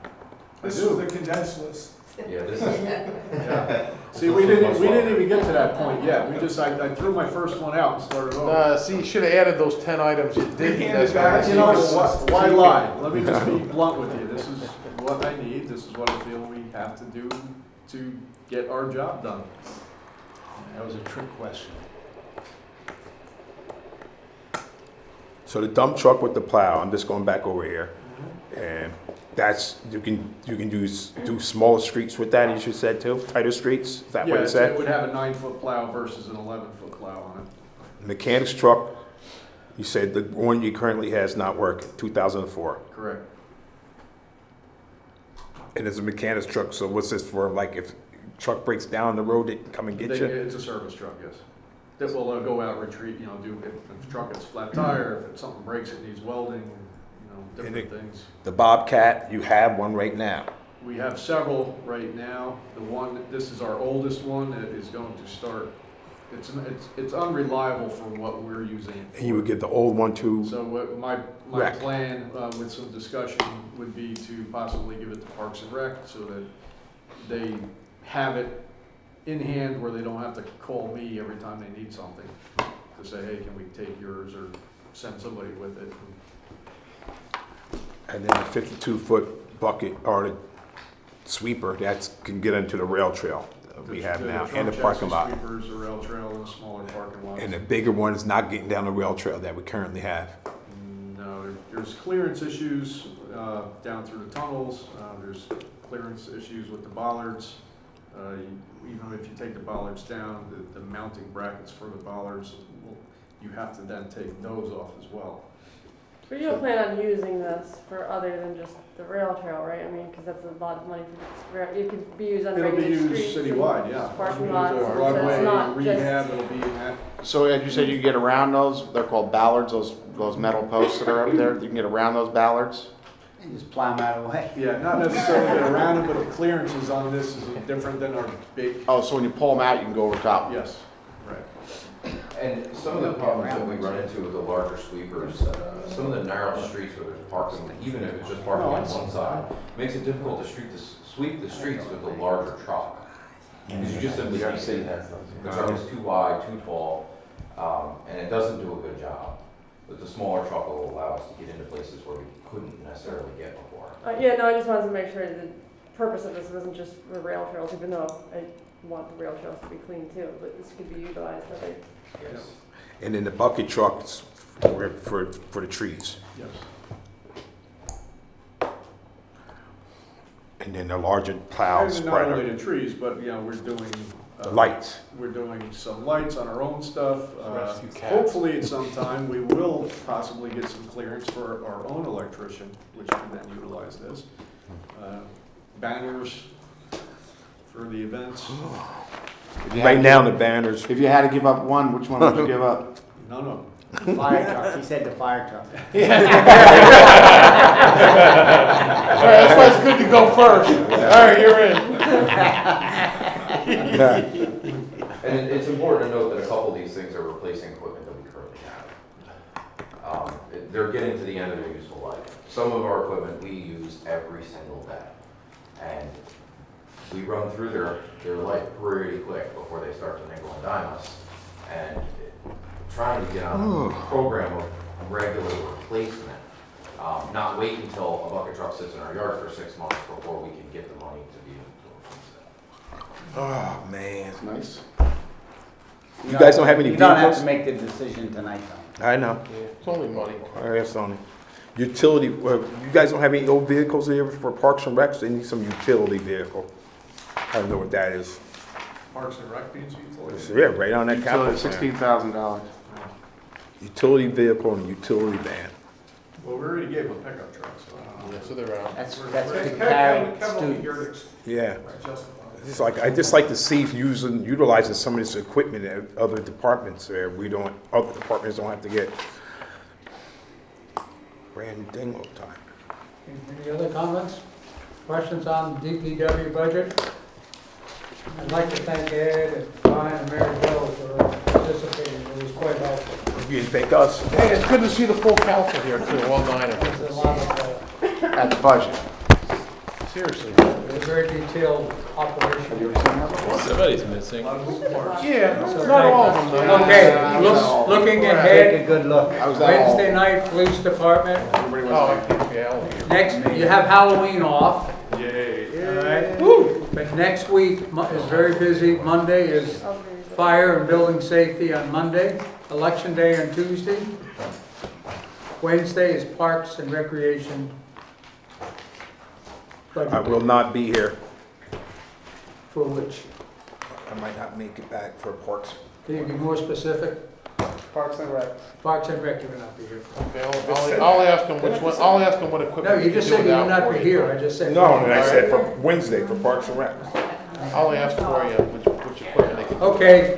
This is the condensed list. Yeah, this is, Yeah. See, we didn't even get to that point yet. We just, I threw my first one out and started over. See, you should have added those 10 items you did. Handed back, You know, why lie? Let me just be blunt with you. This is what I need. This is what I feel we have to do to get our job done. That was a trick question. So the dump truck with the plow, I'm just going back over here. And that's, you can do smaller streets with that, as you said too? Tighter streets? Is that what Yeah, it it said? would have a 9-foot plow versus an 11-foot plow on it. Mechanic's truck, you said the one you currently has not working, 2004. Correct. And it's a mechanic's truck, so what's this for? Like if truck breaks down on the road, they can come and get you? It's a service truck, yes. That will go out, retreat, you know, if the truck has flat tire, if something breaks, it needs welding, you know, different things. The Bobcat, you have one right now. We have several right now. This is our oldest one that is going to start, it's unreliable for what we're using it for. And you would get the old one too? So what my Rec. plan, with some discussion, would be to possibly give it to Parks and Rec so that they have it in hand where they don't have to call me every time they need something to say, hey, can we take yours, or send somebody with it. And then the 52-foot bucket or the sweeper, that can get into the rail trail that we have now and the parking lot. Sweepers, a rail trail, and smaller parking lots. And the bigger one is not getting down the rail trail that we currently have. No, there's clearance issues down through the tunnels. There's clearance issues with the bollards. Even if you take the bollards down, the mounting brackets for the bollards, you have to then take those off as well. But you don't plan on using this for other than just the rail trail, right? I mean, because that's a lot of money for this. It could be used on It'll be regular used streets. citywide, and yeah. Parking It'll be lots, used so Broadway, it's not rehab, just. it'll be in that. So as you said, you can get around those, they're called ballards, those metal posts that are up there, you can get around those ballards? And just plow them out of the way. Yeah, not necessarily get around it, but the clearances on this is different than our big, Oh, so when you pull them out, you can go over top? yes, right. and some of the problems that we run into with the larger sweepers, some of the narrow streets where there's parking, even if it's just parking on one side, makes it difficult to sweep the streets with a larger truck. Because you just simply can't see that. The truck is too wide, too tall, and it doesn't do a good job. But the smaller truck will allow us to get into places where we couldn't necessarily get before. Yeah, no, I just wanted to make sure the purpose of this wasn't just for rail trails, even though I want the rail trails to be clean too, but this could be utilized for like. Yes. And then the bucket trucks for the trees. Yes. And then the larger plows. And not only the trees, but, you know, we're doing. The lights. We're doing some lights on our own stuff. Rescue cats. Hopefully at some time, we will possibly get some clearance for our own electrician, which can then utilize this. Banners for the events. Right now, the banners. If you had to give up one, which one would you give up? None of them. Fire truck, he said the fire truck. All right, that's why it's good to go first. All right, you're in. And it's important to note that a couple of these things are replacing equipment that we currently have. They're getting to the end of their useful life. Some of our equipment we use every single day. And we run through their life pretty quick before they start to nickel and dime us. And trying to get on a program of regular replacement, not wait until a bucket truck sits in our yard for 6 months before we can get the money to be able to replace it. Oh, man. That's nice. You guys don't have any You don't have vehicles? to make the decision tonight, though. I know. It's only money. All right, Sony. Utility, you guys don't have any old vehicles here for Parks and Recs? They need some utility vehicle. I don't know what that is. Parks and Rec needs utilities. Yeah, right on that capital Utility, plan. $16,000. Utility vehicle and utility van. Well, we already gave them a pickup truck, so. Yeah, so they're out. That's Kevin- to carry Kevin will be here to students. Yeah. justify it. It's like, I just like to see utilizing some of this equipment at other departments where other departments don't have to get brand new thing all the time. Any other comments? Questions on DPW budget? I'd like to thank Ed and Brian and Mary Jo for participating. It was quite helpful. You didn't thank us? Hey, it's good to see the full council here too, all 9 of There's a them. lot of, At the budget. Seriously. a very detailed operation. Somebody's missing. Yeah, not all of them though. Okay, looking Take a ahead, good look. Wednesday night, police department. Oh, yeah, Next, you have Halloween off. Yay. All right. But next week is very busy. Monday is fire and building safety on Monday, election day on Tuesday. Wednesday is parks and recreation. I will not be here. For which? I might not make it back for Parks. Can you be more specific? Parks and Rec. Parks and Rec, you will not be here. Okay, I'll ask them which one, I'll ask them what equipment. No, we you can just do said you will without not for be you. here. I just said. No, and I said for Wednesday for Parks and Rec. I'll ask for you which equipment they can do. Okay,